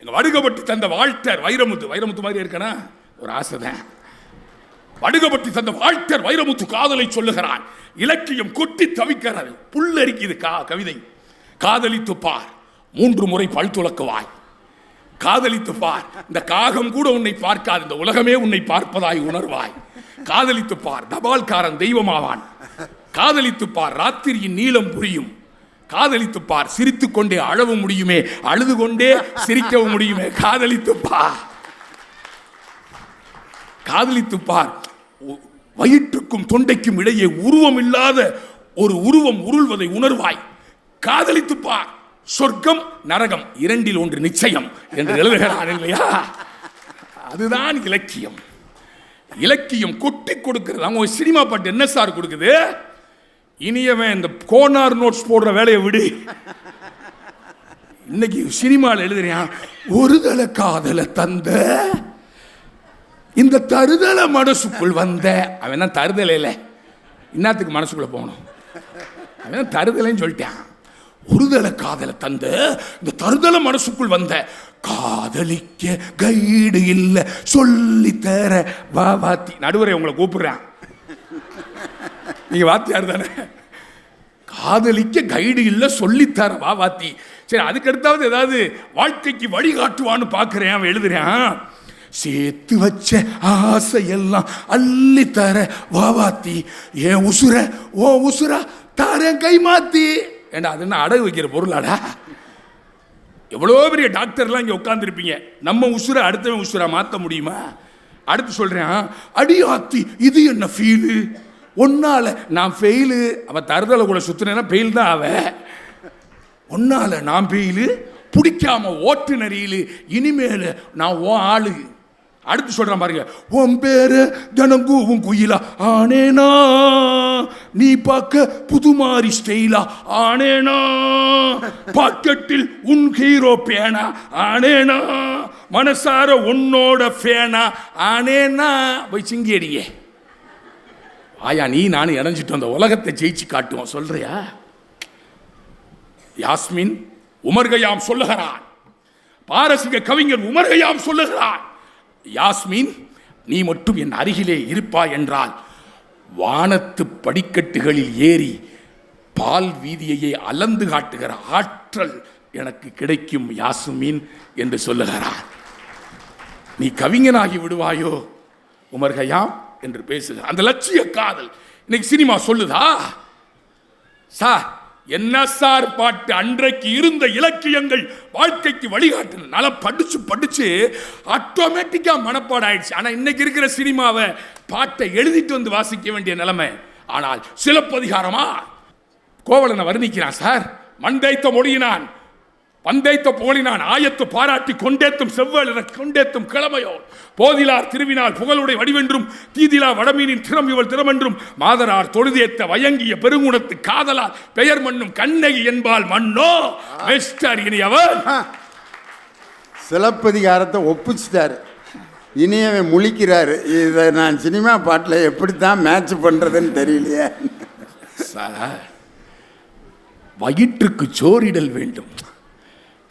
எங்கள் வடுகப்பட்டி தந்த வால்டர் வைரமுத்து மாதிரி இருக்கனா ஒரு ஆசைதான். வடுகப்பட்டி தந்த வால்டர் வைரமுத்து காதலை சொல்லுகிறான். இலக்கியம் கொட்டி தவிக்கிறது, புல்லரிக்குது கவிதை. காதலித்து பார், 3 முறை பல் துலக்குவாய். காதலித்து பார், இந்த காகம் கூட உன்னை பார்க்காது, இந்த உலகமே உன்னை பார்ப்பதாய் உணர்வாய். காதலித்து பார், தபால்காரன் தெய்வமாவான். காதலித்து பார், ராத்திரியின் நீளம் புரியும். காதலித்து பார், சிரித்துக் கொண்டே அழவும் முடியுமே, அழுது கொண்டே சிரிக்கவும் முடியுமே. காதலித்து பார், காதலித்து பார், வயிற்றுக்கும் தொண்டைக்கும் இடையே உருவம் இல்லாத ஒரு உருவம் உருள்வதை உணர்வாய். காதலித்து பார், சொர்க்கம் நரகம் 2இல் 1 நிச்சயம் என்று எழுதுகிறான் இல்லையா? அதுதான் இலக்கியம். இலக்கியம் கொட்டி கொடுக்கிறது. அவங்க சினிமா பாட்டு என்ன சார் கொடுக்குது? இனியவன் இந்த கோனார் நோட்ஸ் போடுற வேலையை விடு. இன்னைக்கு சினிமாவில் எழுதுறியான், ஒரு தல காதல தந்த இந்த தருதல மனசுக்குள் வந்த. அவன் தருதலை இல்லை, இன்னத்துக்கு மனசுக்குள்ள போகணும். அவன் தருதலைன்னு சொல்லிட்டான். ஒருதல காதல தந்த இந்த தருதல மனசுக்குள் வந்த, காதலிக்க கைடு இல்ல சொல்லி தர வாத்தி. நடுவரை உங்களை கூப்பிடுறேன், நீங்க வாத்தியார் தானே. காதலிக்க கைடு இல்ல சொல்லித்தர வாத்தி. சரி, அதுக்கு அடுத்தாவது ஏதாவது வாழ்க்கைக்கு வழிகாட்டுவான்னு பார்க்கிறேன். அவன் எழுதுறேன், சேர்த்து வச்ச ஆசையெல்லாம் அள்ளி தர வாத்தி, ஏன் உசுர ஓ உசுரா தாரன் கை மாத்தி. ஏண்டா அது என்ன அடகு வைக்கிற பொருளாடா? எவ்வளோ பெரிய டாக்டர்லாம் இங்கே உட்காந்துருப்பீங்க, நம்ம உசுரை அடுத்தவன் உசுரா மாற்ற முடியுமா? அடுத்து சொல்கிறேன், அடி ஆத்தி இது என்ன ஃபீலு, ஒன்னால நான் ஃபெயிலு. அவன் தருதலை கூட சுற்றுனா ஃபெயில் தான் அவன். ஒன்னால நான் ஃபெயிலு, பிடிக்காம ஓட்டு நெறியிலு, இனிமேல் நான் ஓ ஆளு. அடுத்து சொல்றான் பாருங்க, உன் பேரு தினங்கூவும் குயிலா ஆனேனா, நீ பார்க்க புதுமாரி ஸ்டைலா ஆனேனா, பாக்கெட்டில் உன் ஹீரோ பேனா ஆனேனா, மனசார உன்னோட ஃபேனா ஆனேனா. போய் சிங்கி அடிங்க ஆயா, நீ நானும் இணைஞ்சிட்டு அந்த உலகத்தை ஜெயிச்சு காட்டுவோம் சொல்றியா? யாஸ்மின் உமர்கயாம் சொல்லுகிறான், பாரசீக கவிஞர் உமர்கயாம் சொல்லுகிறான், யாஸ்மின் நீ மட்டும் என் அருகிலே இருப்பாய் என்றால் வானத்து படிக்கட்டுகளில் ஏறி பால் வீதியையே அளந்து காட்டுகிற ஆற்றல் எனக்கு கிடைக்கும் யாஸ்மின் என்று சொல்லுகிறான். நீ கவிஞனாகி விடுவாயோ உமர்கயாம் என்று பேசுகிறார். அந்த லட்சிய காதல் இன்னைக்கு சினிமா சொல்லுதா? சார் என்ன சார் பாட்டு? அன்றைக்கு இருந்த இலக்கியங்கள் வாழ்க்கைக்கு வழிகாட்டு. நல்லா படிச்சு ஆட்டோமேட்டிக்கா மனப்பாடம் ஆயிடுச்சு. ஆனா இன்னைக்கு இருக்கிற சினிமாவை பாட்டை எழுதிட்டு வந்து வாசிக்க வேண்டிய நிலைமை. ஆனால் சிலப்பதிகாரமா கோவலனை வர்ணிக்கிறான் சார், மண்டைத்த மொழியினான் பந்தேத்த போலினான் ஆயத்து பாராட்டி கொண்டேத்தும் செவ்வெழ கொண்டேத்தும் கிழமையோ போதிலார் திருவினால் புகழுடைய வடிவென்றும் தீதிலா வடமீனின் திறம் இவள் திறமென்றும் மாதரார் தொழுதேத்த வயங்கிய பெருங்குணத்து காதலால் பெயர் மண்ணும் கண்ணகி என்பால் மண்ணோ மிஸ்டர் இனியவர் சிலப்பதிகாரத்தை ஒப்பிச்சிட்டாரு. இனியவன் முழிக்கிறாரு. இதை நான் சினிமா பாட்டில் எப்படித்தான் மேட்ச் பண்ணுறதுன்னு தெரியலையே. வயிற்றுக்கு சோறிடல் வேண்டும்.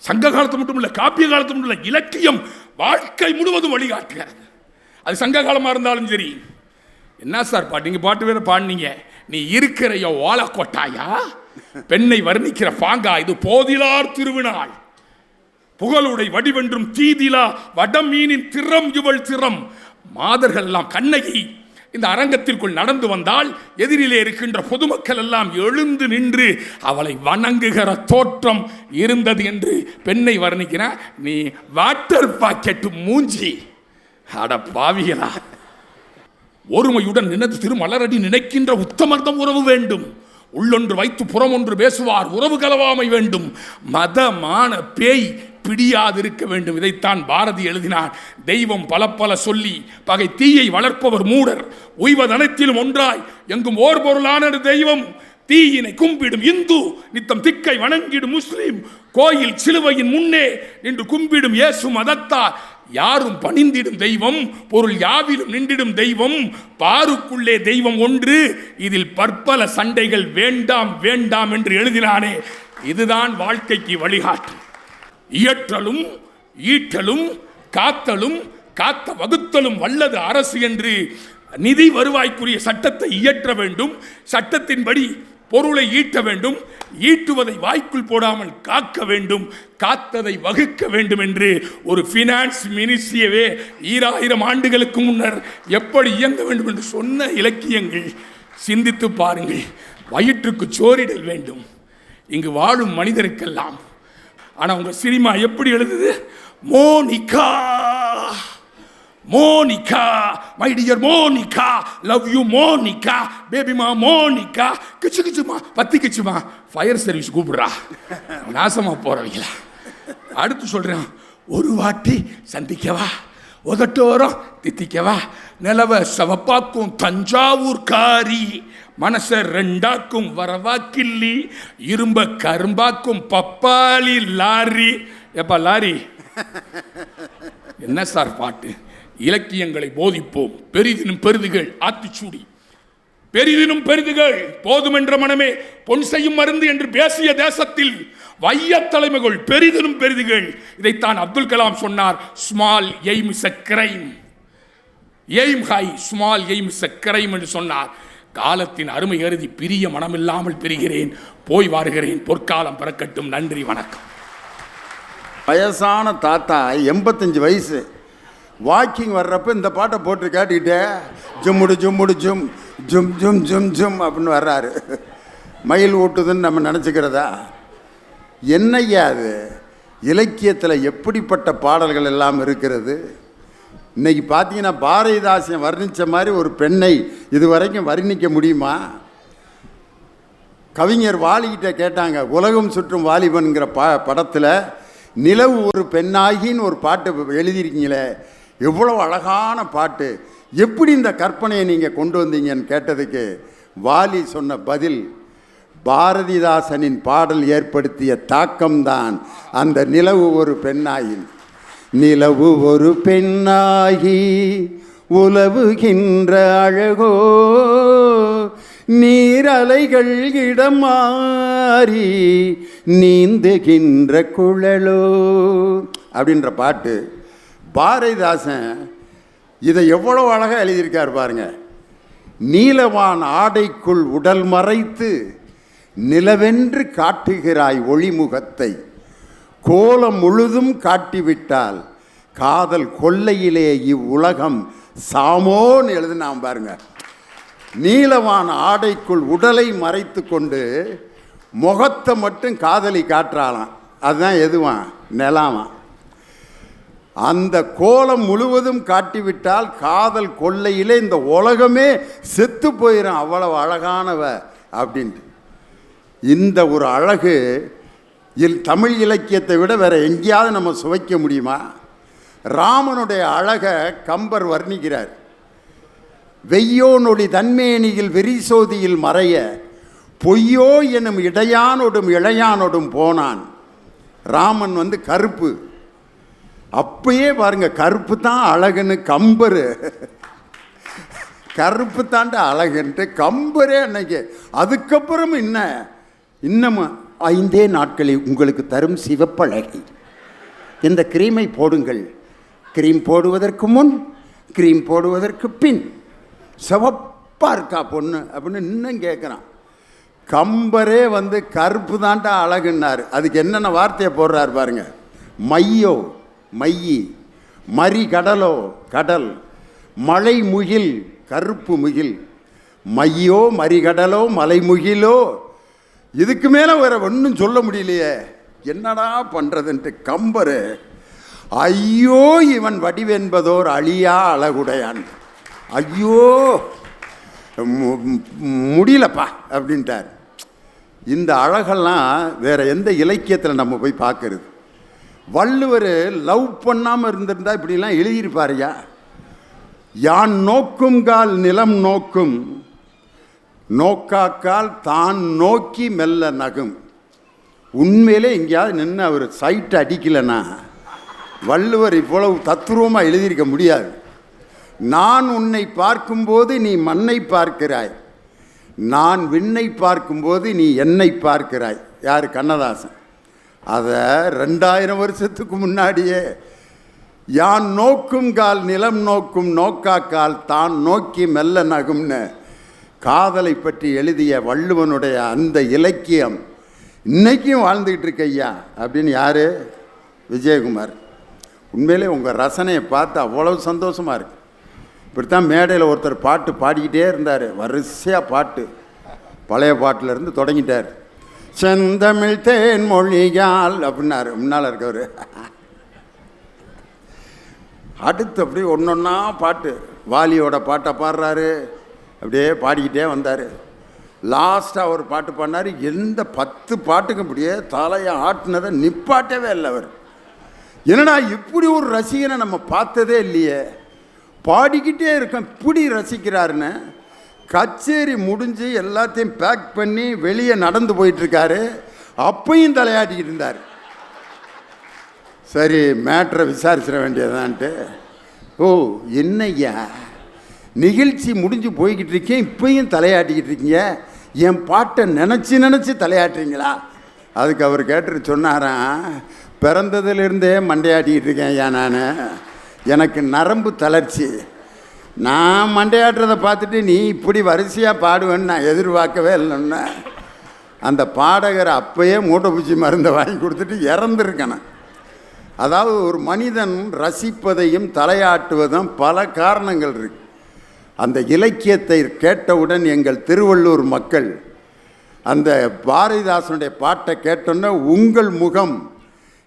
சங்க காலத்து மட்டும் இல்ல, காப்பிய காலத்து மட்டும் இல்ல, இலக்கியம் வாழ்க்கை முழுவதும் வழிகாட்டுகிறது. அது சங்க காலமாக இருந்தாலும் சரி. என்ன சார் பாட்டு, நீங்க பாட்டு வேற பாடினீங்க. நீ இருக்கிறையோ ஓலை கொட்டாயா, பெண்ணை வர்ணிக்கிற பாங்கா, இது போதிலார் திருவினாள் புகழுடை வடிவென்றும் தீதிலா வடமீனின் திறம் இவள் திறம். மாதர்கள் எல்லாம் கண்ணகி இந்த அரங்கத்திற்குள் நடந்து வந்தால் எதிரிலே இருக்கின்ற பொதுமக்கள் எல்லாம் எழுந்து நின்று அவளை வணங்குகிற தோற்றம் இருந்தது என்று பெண்ணை வர்ணிக்கிற. நீ வாட்டர் பாக்கெட் மூஞ்சி, அட பாவிகளா. ஒருமையுடன் நினைத்து திருமலரடி நினைக்கின்ற உத்தமர்தம் உறவு வேண்டும். உள்ளொன்று வைத்து புறம் ஒன்று பேசுவார் உறவு கலவாமை வேண்டும். மதமான பேய் பிடியாதிருக்க வேண்டும். இதைத்தான் பாரதி எழுதினார். தெய்வம் பல பல சொல்லி பகை தீயை வளர்ப்பவர் மூடர், உய்வதனைத்திலும் ஒன்றாய் எங்கும் ஓர் பொருளான தெய்வம். தீயினை கும்பிடும் இந்து, நித்தம் திக்கை வணங்கிடும் முஸ்லிம், கோயில் சிலுவையின் முன்னே நின்று கும்பிடும் இயேசு மதத்தார். யாரும் பணிந்திடும் தெய்வம், பொருள் யாவிலும் நின்றிடும் தெய்வம், பாருக்குள்ளே தெய்வம் ஒன்று, இதில் பற்பல சண்டைகள் வேண்டாம் வேண்டாம் என்று எழுதினானே. இதுதான் வாழ்க்கைக்கு வழிகாட்டு. இயற்றலும் ஈட்டலும் காத்தலும் காத்த வகுத்தலும் வல்லது அரசு என்று நிதி வருவாய்க்குரிய சட்டத்தை இயற்ற வேண்டும். சட்டத்தின்படி பொருளை ஈட்ட வேண்டும். ஈட்டுவதை வாய்க்குள் போடாமல் காக்க வேண்டும். காத்ததை வகுக்க வேண்டும் என்று ஒரு ஃபினான்ஸ் மினிஸ்ட்ரியவே 2000 ஆண்டுகளுக்கு முன்னர் எப்படி இயங்க வேண்டும் என்று சொன்ன இலக்கியங்கள். சிந்தித்து பாருங்கள். வயிற்றுக்கு சோறிடல் வேண்டும் இங்கு வாழும் மனிதருக்கெல்லாம். ஆனால் உங்க சினிமா எப்படி எழுதுது? Monica Monica, my dear Monica, love you Monica, பேபிமா மோனிகா, கிச்சு கிச்சுமா பத்தி கிச்சுமா, ஃபயர் சர்வீஸ் கூப்பிடுறா, நாசமா போறவங்களா. அடுத்து சொல்றேன், ஒரு வாட்டி சந்திக்கவா, உதட்டோரம் தித்திக்கவா, நிலவ சவப்பாக்கும் தஞ்சாவூர் காரி, மனச ரெண்டாக்கும் வரவா கிள்ளி, இரும்ப கரும்பாக்கும் பப்பாளி லாரி. எப்பா லாரி என்ன சார் பாட்டு? இலக்கியங்களை போதிப்போம். பெரிதினும் பெரிதுகள் ஆத்திச்சூடி, பெரிதினும் பெரிதுகள் போதுமென்ற மனமே பொன் செய்யும் மருந்து என்று பேசிய தேசத்தில் வைய தலைமைகள் பெரிதினும் பெரிதுகள். இதைத்தான் அப்துல் கலாம் சொன்னார். Small aim is a crime, aim high, small aim is a crime என்று சொன்னார். காலத்தின் அருமை கருதி பிரிய மனமில்லாமல் பிரிகிறேன், போய் வாருகிறேன். பொற்காலம் பிறக்கட்டும். நன்றி, வணக்கம். வயசான தாத்தா 85 வயசு வாக்கிங் வர்றப்ப இந்த பாட்டை போட்டு கேட்டுக்கிட்டே ஜும்முடு ஜும்முடு ஜும் ஜும் ஜும் ஜும் ஜும் அப்படின்னு வர்றாரு. மயில் ஓட்டுதுன்னு நம்ம நினச்சிக்கிறதா? என்னையா அது? இலக்கியத்தில் எப்படிப்பட்ட பாடல்கள் எல்லாம் இருக்கிறது. இன்னைக்கு பார்த்தீங்கன்னா பாரதிதாசன் வர்ணித்த மாதிரி ஒரு பெண்ணை இதுவரைக்கும் வர்ணிக்க முடியுமா? கவிஞர் வாலிகிட்ட கேட்டாங்க, உலகம் சுற்றும் வாலிபன்கிற படத்தில் நிலவு ஒரு பெண்ணாகின்னு ஒரு பாட்டு எழுதியிருக்கீங்களே, எவ்வளோ அழகான பாட்டு, எப்படி இந்த கற்பனையை நீங்கள் கொண்டு வந்தீங்கன்னு கேட்டதுக்கு வாலி சொன்ன பதில், பாரதிதாசனின் பாடல் ஏற்படுத்திய தாக்கம்தான் அந்த நிலவு ஒரு பெண்ணாகின். நிலவு ஒரு பெண்ணாகி உலவுகின்ற அழகோ, நீரலைகள் இடம் மாறி நீந்துகின்ற குழலோ அப்படின்ற பாட்டு. பாரதிதாசன் இதை எவ்வளோ அழகாக எழுதியிருக்கார் பாருங்க. நீலவான் ஆடைக்குள் உடல் மறைத்து நிலவென்று காட்டுகிறாய் ஒளிமுகத்தை, கோலம் முழுதும் காட்டிவிட்டால் காதல் கொல்லையிலே இவ்வுலகம் சாமோன்னு எழுதுனாம் பாருங்க. நீலவான ஆடைக்குள் உடலை மறைத்து கொண்டு முகத்தை மட்டும் காதலி காட்டுறாளாம். அதுதான் எதுவான்? நிலாவான். அந்த கோலம் முழுவதும் காட்டிவிட்டால் காதல் கொல்லையிலே இந்த உலகமே செத்து போயிடும், அவ்வளவு அழகானவ அப்படின்ட்டு. இந்த ஒரு அழகு தமிழ் இலக்கியத்தை விட வேற எங்கேயாவது நம்ம சுவைக்க முடியுமா? ராமனுடைய அழகை கம்பர் வர்ணிக்கிறார். வெய்யோனொளி தன்மேனியில் வெறிசோதியில் மறைய பொய்யோ எனும் இடையானோடும் இளையானோடும் போனான். ராமன் கருப்பு. அப்பயே பாருங்க, கருப்பு தான் அழகுன்னு கம்பர், கருப்பு தாண்ட அழகுன்ட்டு கம்பரே அன்னைக்கு. அதுக்கப்புறம் இன்னமும் 5 நாட்களில் உங்களுக்கு தரும் சிவப்பழகி, இந்த கிரீமை போடுங்கள், கிரீம் போடுவதற்கு முன், கிரீம் போடுவதற்கு பின் சிவப்பா இருக்கா பொண்ணு அப்படின்னு இன்னும் கேட்குறான். கம்பரே கருப்பு தாண்டா அழகுன்னாரு. அதுக்கு என்னென்ன வார்த்தையை போடுறாரு பாருங்க. மையோ மையி, மறி கடலோ கடல், மலை முகில் கருப்பு முகில், மையோ மறிகடலோ மலை முகிலோ, இதுக்கு மேலே வேற ஒன்றும் சொல்ல முடியலையே, என்னடா பண்ணுறதுன்ட்டு கம்பர் ஐயோ இவன் வடிவென்பதோர் அழியா அழகுடையான், ஐயோ முடியலப்பா அப்படின்ட்டார். இந்த அழகெல்லாம் வேற எந்த இலக்கியத்தில் நம்ம போய் பார்க்கறது? வள்ளுவர் லவ் பண்ணாமல் இருந்திருந்தா இப்படிலாம் எழுதியிருப்பாருயா. யான் நோக்கும் கால் நிலம் நோக்கும், நோக்காக்கால் தான் நோக்கி மெல்ல நகும். உண்மையிலே எங்கேயாவது நின்று அவர் சைட் அடிக்கலைன்னா வள்ளுவர் இவ்வளவு தத்துரூபமாக எழுதியிருக்க முடியாது. நான் உன்னை பார்க்கும்போது நீ மண்ணை பார்க்கிறாய், நான் விண்ணை பார்க்கும்போது நீ என்னை பார்க்கிறாய். யார்? கண்ணதாசன். அதை 2000 வருஷத்துக்கு முன்னாடியே யான் நோக்கும் கால் நிலம் நோக்கும், நோக்காக்கால் தான் நோக்கி மெல்ல நகும்னு காதலை பற்றி எழுதிய வள்ளுவனுடைய அந்த இலக்கியம் இன்னைக்கும் வாழ்ந்துக்கிட்டு இருக்க ஐயா அப்படின்னு. யார்? விஜயகுமார். உண்மையிலே உங்கள் ரசனையை பார்த்து அவ்வளவு சந்தோஷமாக இருக்கு. இப்படித்தான் மேடையில் ஒருத்தர் பாட்டு பாடிக்கிட்டே இருந்தார், வரிசையாக பாட்டு, பழைய பாட்டிலேருந்து தொடங்கிட்டார். செந்தமிழ் தேன் மொழியால் அப்படின்னாரு முன்னால் இருக்கவர். அடுத்து அப்படி ஒன்றொன்னா பாட்டு, வாலியோட பாட்டை பாடுறாரு, அப்படியே பாடிக்கிட்டே வந்தார். லாஸ்ட்டாக ஒரு பாட்டு பாடினார். எந்த 10 பாட்டுக்கு அப்படியே தலையை ஆட்டினதை நிப்பாட்டவே இல்லை அவர். என்னடா இப்படி ஒரு ரசிகனை நம்ம பார்த்ததே இல்லையே, பாடிக்கிட்டே இருக்கேன் இப்படி ரசிக்கிறாருன்னு. கச்சேரி முடிஞ்சு எல்லாத்தையும் பேக் பண்ணி வெளியே நடந்து போயிட்டுருக்காரு, அப்பையும் தலையாட்டிக்கிட்டு இருந்தார். சரி, மேட்ரை விசாரிச்சிட வேண்டியதான்ட்டு. ஓ என்னய்யா, நிகழ்ச்சி முடிஞ்சு போய்கிட்டு இருக்கேன், இப்பையும் தலையாட்டிக்கிட்டு இருக்கீங்க, என் பாட்டை நினச்சி தலையாட்டுறீங்களா? அதுக்கு அவர் கேட்டு சொன்னாராம், பிறந்ததுலேருந்தே மண்டையாட்டிக்கிட்டு இருக்கேன் ஐயா, நான் எனக்கு நரம்பு தளர்ச்சி, நான் மண்டையாட்டுறதை பார்த்துட்டு நீ இப்படி வரிசையாக பாடுவேன்னு நான் எதிர்பார்க்கவே இல்லைன்னா. அந்த பாடகர் அப்பயே மூட்டைப்பூச்சி மருந்தை வாங்கி கொடுத்துட்டு இறந்துருக்கணும். அதாவது ஒரு மனிதன் ரசிப்பதையும் தலையாட்டுவதும் பல காரணங்கள் இருக்கு. அந்த இலக்கியத்தை கேட்டவுடன் எங்கள் திருவள்ளூர் மக்கள் அந்த பாரதிதாசனுடைய பாட்டை கேட்டோன்னா உங்கள் முகம்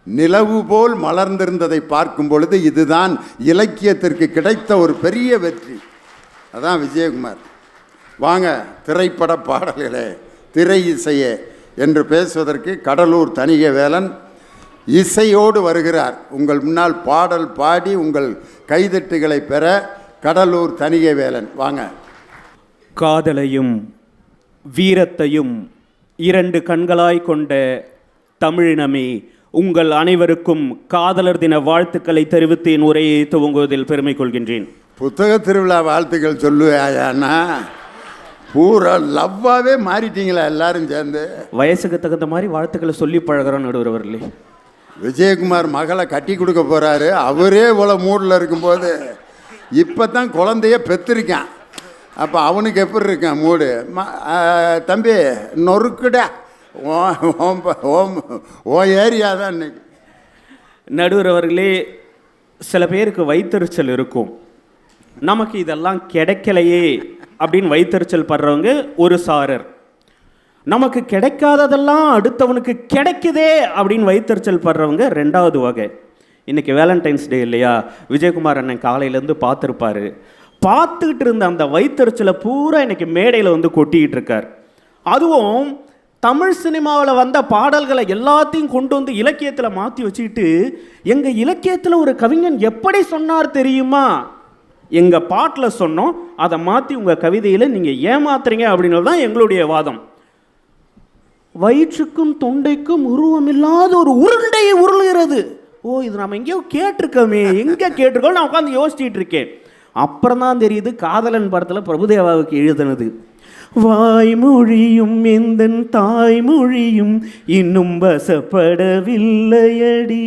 நிலவு போல் மலர்ந்திருந்ததை பார்க்கும் பொழுது இதுதான் இலக்கியத்திற்கு கிடைத்த ஒரு பெரிய வெற்றி. அதான் விஜயகுமார். வாங்க, திரைப்பட பாடல்களே, திரை இசையே என்று பேசுவதற்கு கடலூர் தணிகைவேலன் இசையோடு வருகிறார். உங்கள் முன்னால் பாடல் பாடி உங்கள் கைதட்டுகளை பெற கடலூர் தணிகைவேலன் வாங்க. காதலையும் வீரத்தையும் 2 கண்களாய் கொண்ட தமிழினமே, உங்கள் அனைவருக்கும் காதலர் தின வாழ்த்துக்களை தெரிவித்து என் உரையை துவங்குவதில் பெருமை கொள்கின்றேன். புத்தக திருவிழா வாழ்த்துக்கள் சொல்லுவாயாண்ணா, பூரா லவ்வாகவே மாறிட்டீங்களா எல்லாரும் சேர்ந்து? வயசுக்கு தகுந்த மாதிரி வாழ்த்துக்களை சொல்லி பழகிறோம் நடுவர்களே. விஜயகுமார் மகளை கட்டி கொடுக்க போகிறாரு, அவரே இவ்வளோ மூடில் இருக்கும்போது இப்போ தான் குழந்தைய பெற்றிருக்கான், அப்போ அவனுக்கு எப்படி இருக்கான் மூடு? தம்பி நொறுக்குடா, ஓ ஏரியா தான் இன்னைக்கு. நடுவர் அவர்களே, சில பேருக்கு வைத்தறிச்சல் இருக்கும், நமக்கு இதெல்லாம் கிடைக்கலையே அப்படின்னு வைத்தறிச்சல் படுறவங்க ஒரு சாரர். நமக்கு கிடைக்காததெல்லாம் அடுத்தவனுக்கு கிடைக்குதே அப்படின்னு வைத்தறிச்சல் படுறவங்க 2வது வகை. இன்றைக்கி வேலண்டைன்ஸ் டே இல்லையா? விஜயகுமார் அண்ணன் காலையிலேருந்து பார்த்துருப்பாரு. பார்த்துக்கிட்டு இருந்த அந்த வைத்தறிச்சலை பூரா இன்றைக்கி மேடையில் கொட்டிக்கிட்டு இருக்கார். அதுவும் தமிழ் சினிமாவில் வந்த பாடல்களை எல்லாத்தையும் கொண்டு வந்து இலக்கியத்தில் மாற்றி வச்சுக்கிட்டு எங்கள் இலக்கியத்தில் ஒரு கவிஞன் எப்படி சொன்னார் தெரியுமா, எங்கள் பாட்டில் சொன்னோம், அதை மாற்றி உங்கள் கவிதையில் நீங்கள் ஏமாத்துறீங்க அப்படின்றது தான் எங்களுடைய வாதம். வயிற்றுக்கும் தொண்டைக்கும் உருவமில்லாத ஒரு உருண்டையை உருளுகிறது. ஓ, இது நம்ம எங்கேயோ கேட்டிருக்கோமே, எங்கே கேட்டிருக்கோம் நான் உட்காந்து யோசிச்சுட்டு இருக்கேன். அப்புறம் தான் தெரியுது காதலன் படத்தில் பிரபுதேவாவுக்கு எழுதுனது. வாய்மொழியும் எந்தன் தாய்மொழியும் இன்னும் வசப்படவில்லையடி,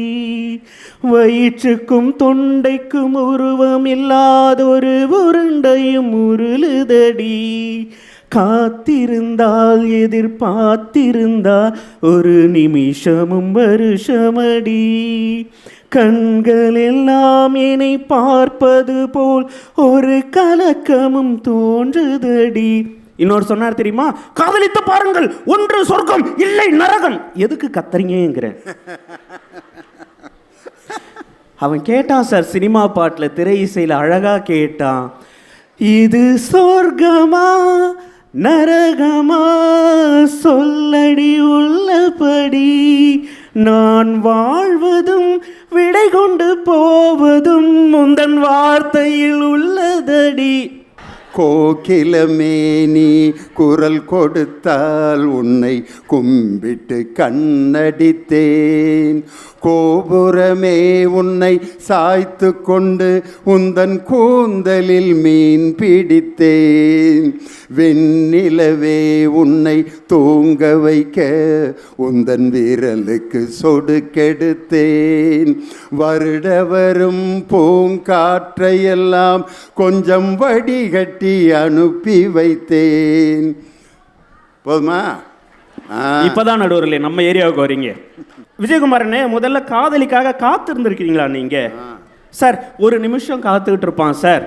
வயிற்றுக்கும் தொண்டைக்கும் உருவம் இல்லாதொரு உருண்டையும் உருளுதடி, காத்திருந்தால் எதிர்பார்த்திருந்தால் ஒரு நிமிஷமும் வருஷமடி, கண்கள் எல்லாம் என்னை பார்ப்பது போல் ஒரு கலக்கமும் தோன்றுதடி. இன்னொரு சொன்னார் தெரியுமா, காதலித்து பாருங்கள், ஒன்று சொர்க்கம் இல்லை நரகம். எதுக்கு கத்தறீங்கிறேன். அவன் கேட்டான் சார், சினிமா பாட்டில் திரை இசையில் அழகா கேட்டான், இது சொர்க்கமா நரகமா சொல்லடி உள்ளபடி, நான் வாழ்வதும் விடை கொண்டு போவதும் முந்தன் வார்த்தையில் உள்ளதடி. கோகிலமே நீ குரல் கொடுத்தால் உன்னை கும்பிட்டு கண்ணடித்தேன், கோபுரமே உன்னை சாய்த்து கொண்டு உந்தன் கூந்தலில் மீன் பிடித்தேன், வெண்ணிலவே உன்னை தூங்க வைக்க உந்தன் விரலுக்கு சொடுக்கெடுத்தேன், வருட வரும் பூங்காற்றையெல்லாம் கொஞ்சம் வடிகட்டி அனுப்பி வைத்தேன். போதுமா? இப்பதான் நடுவர்களே நம்ம ஏரியாவுக்கு வரீங்க. விஜயகுமாரனே, முதல்ல காதலிக்காக காத்து இருந்திருக்கீங்களா நீங்க? சார், ஒரு நிமிஷம் காத்துக்கிட்டு இருப்பான் சார்,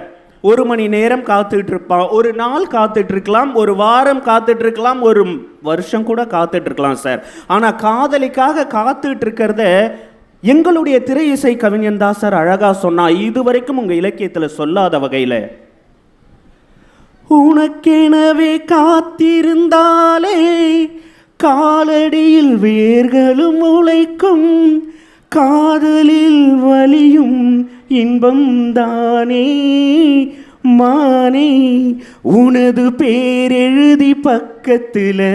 ஒரு மணி நேரம் காத்துக்கிட்டு இருப்பான், ஒரு நாள் காத்துட்டு இருக்கலாம், ஒரு வாரம் காத்துட்டு இருக்கலாம், ஒரு வருஷம் கூட காத்துட்டு இருக்கலாம் சார். ஆனா காதலிக்காக காத்துட்டு இருக்கிறத எங்களுடைய திரை இசை கவிஞன் தான் சார் அழகா சொன்னா, இதுவரைக்கும் உங்க இலக்கியத்துல சொல்லாத வகையில. உனக்கெனவே காத்திருந்தாலே காலடியில் வேர்களும் உழைக்கும், காதலில் வலியும் இன்பம் தானே மானே, உனது பேர் எழுதி பக்கத்தில்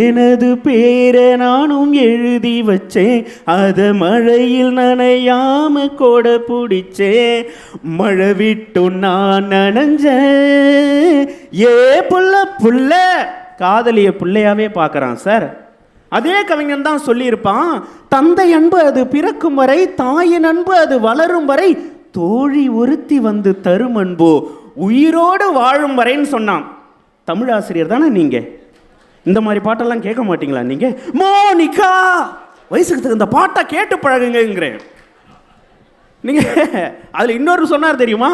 எனது பேரை நானும் எழுதி வச்சேன், அத மழையில் நனையாம கொடை பிடிச்சேன், மழை விட்டு நான் நனைஞ்சேன். ஏ புள்ள புள்ள, காதலிய பிள்ளையாவே பார்க்குறான் சார். அதே கவிஞன் தான் சொல்லியிருப்பான், தந்தை அன்பு அது பிறக்கும் வரை, தாயின் அன்பு அது வளரும் வரை, தோழி ஒருத்தி வந்து தரும் அன்போ உயிரோடு வாழும் வரைன்னு சொன்னான். தமிழாசிரியர் தானே நீங்க? இந்த மாதிரி பாட்டெல்லாம் கேட்க மாட்டீங்களா நீங்க? மோனிகா, வயசுக்கு இந்த பாட்டை கேட்டு பழகுங்கிறேன் நீங்க. அதுல இன்னொரு சொன்னார் தெரியுமா,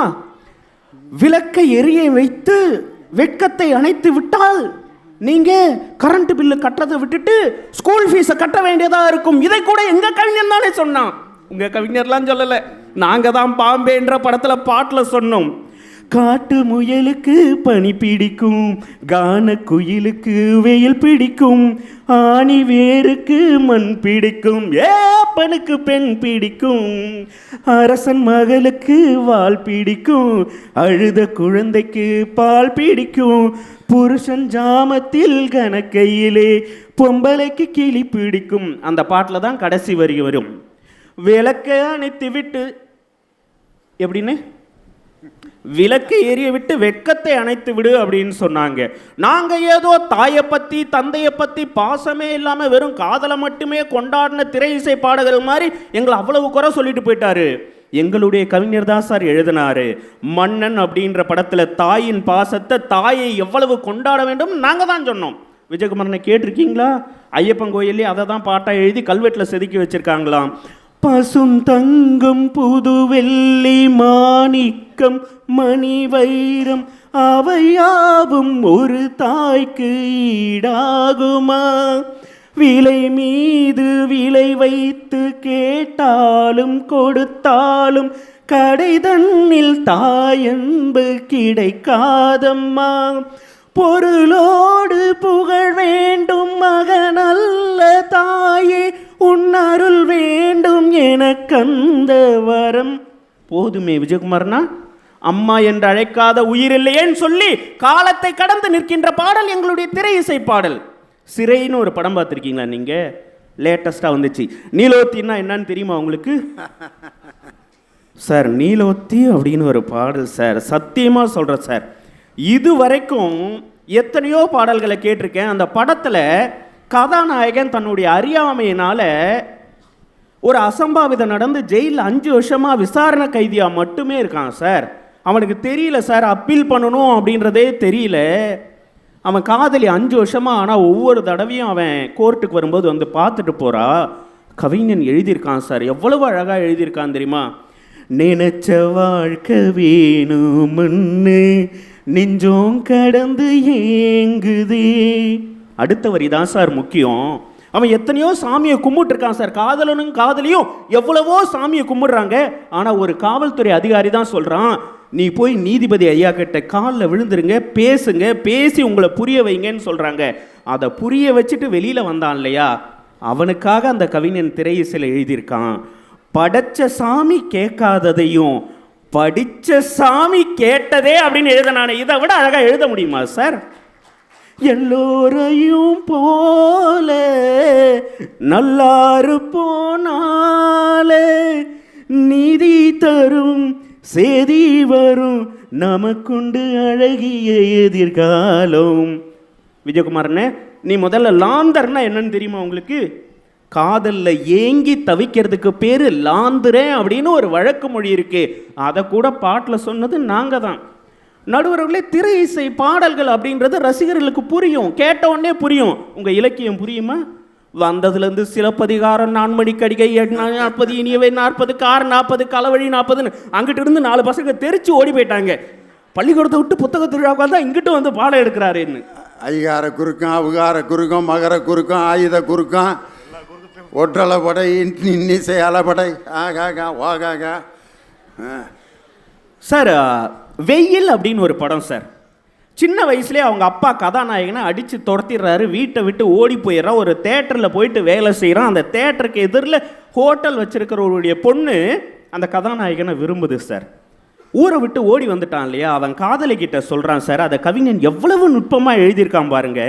விளக்கை எரிய வைத்து வெட்கத்தை அணைத்து விட்டால் நீங்க கரண்ட் பில்லு கட்டுறதை விட்டுட்டு ஸ்கூல் ஃபீஸை கட்ட வேண்டியதா இருக்கும். இதை கூட எங்க கவிஞர் தானே சொன்னான், உங்க கவிஞர்லாம் சொல்லல. நாங்க தான் பாம்பேன்ற படத்துல பாட்டுல சொன்னோம், காட்டு முயலுக்கு பனி பிடிக்கும், கான குயிலுக்கு வெயில் பிடிக்கும், ஆணி வேருக்கு மண் பிடிக்கும், ஏப்பனுக்கு பெண் பிடிக்கும், அரசன் மகளுக்கு வால் பிடிக்கும், அழுத குழந்தைக்கு பால் பிடிக்கும், புருஷன் ஜாமத்தில் கணக்கையிலே பொம்பளைக்கு கிளி பிடிக்கும். அந்த பாட்டில் தான் கடைசி வரி வரும், விளக்கை அணைத்து விட்டு, எப்படின்னு, விளக்கை எரிய விட்டு வெட்கத்தை அணைத்து விடு அப்படின்னு சொன்னாங்க. நாங்க ஏதோ தாயை பத்தி தந்தையை பத்தி பாசமே இல்லாம வெறும் காதலை மட்டுமே கொண்டாடின திரை இசை பாடகர்கள் மாதிரி எங்களை அவ்வளவு குறை சொல்லிட்டு போயிட்டாரு. எங்களுடைய கவிஞர் தான் சார் எழுதினாரு, மன்னன் அப்படின்ற படத்துல தாயின் பாசத்தை, தாயை எவ்வளவு கொண்டாட வேண்டும் நாங்க தான் சொன்னோம். விஜயகுமாரனை கேட்டிருக்கீங்களா? ஐயப்பன் கோயிலே அதை தான் பாட்டா எழுதி கல்வெட்டில் செதுக்கி வச்சிருக்காங்களாம். பசும் தங்கம் புது வெள்ளி மாணிக்கம் மணி வைரம் அவையாவும் ஒரு தாய்க்கு ஈடாகுமா, விலை மீது விலை வைத்து கேட்டாலும் கொடுத்தாலும் கடை தன்னில் தாயன்பு கிடைக்காதம்மா, பொருளோடு புகழ் வேண்டும் மகனல்ல தாயே, உன் அருள் வேண்டும் எனக்கந்த வரம். போதுமே விஜயகுமார்னா, அம்மா என்று அழைக்காத உயிர் இல்லையேன்னு சொல்லி காலத்தை கடந்து நிற்கின்ற பாடல் எங்களுடைய திரை இசை பாடல். சிறைன்னு ஒரு படம் பார்த்துருக்கீங்களா நீங்க? லேட்டஸ்டாக வந்துச்சு. நீலோத்தின்னா என்னன்னு தெரியுமா உங்களுக்கு? சார் நீலோத்தி அப்படின்னு ஒரு பாடல் சார், சத்தியமாக சொல்கிறேன் சார், இது வரைக்கும் எத்தனையோ பாடல்களை கேட்டிருக்கேன். அந்த படத்தில் கதாநாயகன் தன்னுடைய அறியாமையினால் ஒரு அசம்பாவிதம் நடந்து ஜெயிலில் 5 வருஷமாக விசாரணை கைதியாக மட்டுமே இருக்கான் சார். அவனுக்கு தெரியல சார், அப்பீல் பண்ணணும் அப்படின்றதே தெரியல. அவன் காதலி 5 வருஷமாக, ஆனால் ஒவ்வொரு தடவையும் அவன் கோர்ட்டுக்கு வரும்போது வந்து பார்த்துட்டு போகிறா. கவிஞன் எழுதியிருக்கான் சார், எவ்வளவு அழகாக எழுதியிருக்கான் தெரியுமா? நினைச்ச வாழ்க்கை வேணும்னு நெஞ்சோம் கடந்து ஏங்குதே. அடுத்த வரி தான் சார் முக்கியம். அவன் எத்தனையோ சாமியை கும்பிட்டுருக்கான் சார். காதலனும் காதலியும் எவ்வளவோ சாமியை கும்பிடுறாங்க. ஆனால் ஒரு காவல்துறை அதிகாரி தான் சொல்கிறான், நீ போய் நீதிபதி ஐயா கிட்ட காலில் விழுந்துருங்க, பேசுங்க, பேசி உங்களை புரிய வைங்கன்னு சொல்கிறாங்க. அதை புரிய வச்சுட்டு வெளியில் வந்தான் இல்லையா, அவனுக்காக அந்த கவிஞன் திரை இசையில் எழுதியிருக்கான், படைச்ச சாமி கேட்காததையும் படிச்ச சாமி கேட்டதே அப்படின்னு எழுதினானே. இதை விட அழகாக எழுத முடியுமா சார்? எல்லோரையும் போல நல்லாரு போனால நீதி தரும் சேதி வரும் நமக்குண்டு அழகிய எதிர்காலம். விஜயகுமாரனே, நீ முதல்ல லாந்தர்னா என்னன்னு தெரியுமா உங்களுக்கு? காதலில் ஏங்கி தவிக்கிறதுக்கு பேர் லாந்துறேன் அப்படின்னு ஒரு வழக்கு மொழி இருக்கு. அதை கூட பாட்டில் சொன்னது நாங்கள் தான். நடுவர்களே, திரை இசை பாடல்கள் அப்படின்றது ரசிகர்களுக்கு புரியும், கேட்ட உடனே புரியும். உங்கள் இலக்கியம் புரியுமா? வந்ததுலேருந்து சிலப்பதிகாரம், 4 மணிக்கடிகை, 40 இனியவை 40 கார் 40 களவழி 40ன்னு அங்கிட்டு இருந்து 4 பசங்க தெரிச்சு ஓடி போயிட்டாங்க. பள்ளிக்கூடத்தை விட்டு புத்தக திருவிழாக்கள் தான் இங்கிட்டு வந்து பாடம் எடுக்கிறாருன்னு. ஐகார குறுக்கம், அவுகார குறுக்கம், மகர குறுக்கம், ஆயுத குறுக்கம், ஒற்றலை படை, இன்னிசை அலப்படை, ஆகாகா வாகாகா. சார், வெயில் அப்படின்னு ஒரு படம் சார். சின்ன வயசுலேயே அவங்க அப்பா கதாநாயகனை அடித்து துரத்திடுறாரு, வீட்டை விட்டு ஓடி போயிடுறான். ஒரு தேட்டரில் போயிட்டு வேலை செய்கிறான். அந்த தேட்டருக்கு எதிரில் ஹோட்டல் வச்சிருக்கிறவருடைய பொண்ணு அந்த கதாநாயகனை விரும்புது சார். ஊரை விட்டு ஓடி வந்துட்டான் இல்லையா, அவன் காதலிக்கிட்ட சொல்கிறான் சார். அதை கவிஞன் எவ்வளவு நுட்பமாக எழுதியிருக்கான் பாருங்க.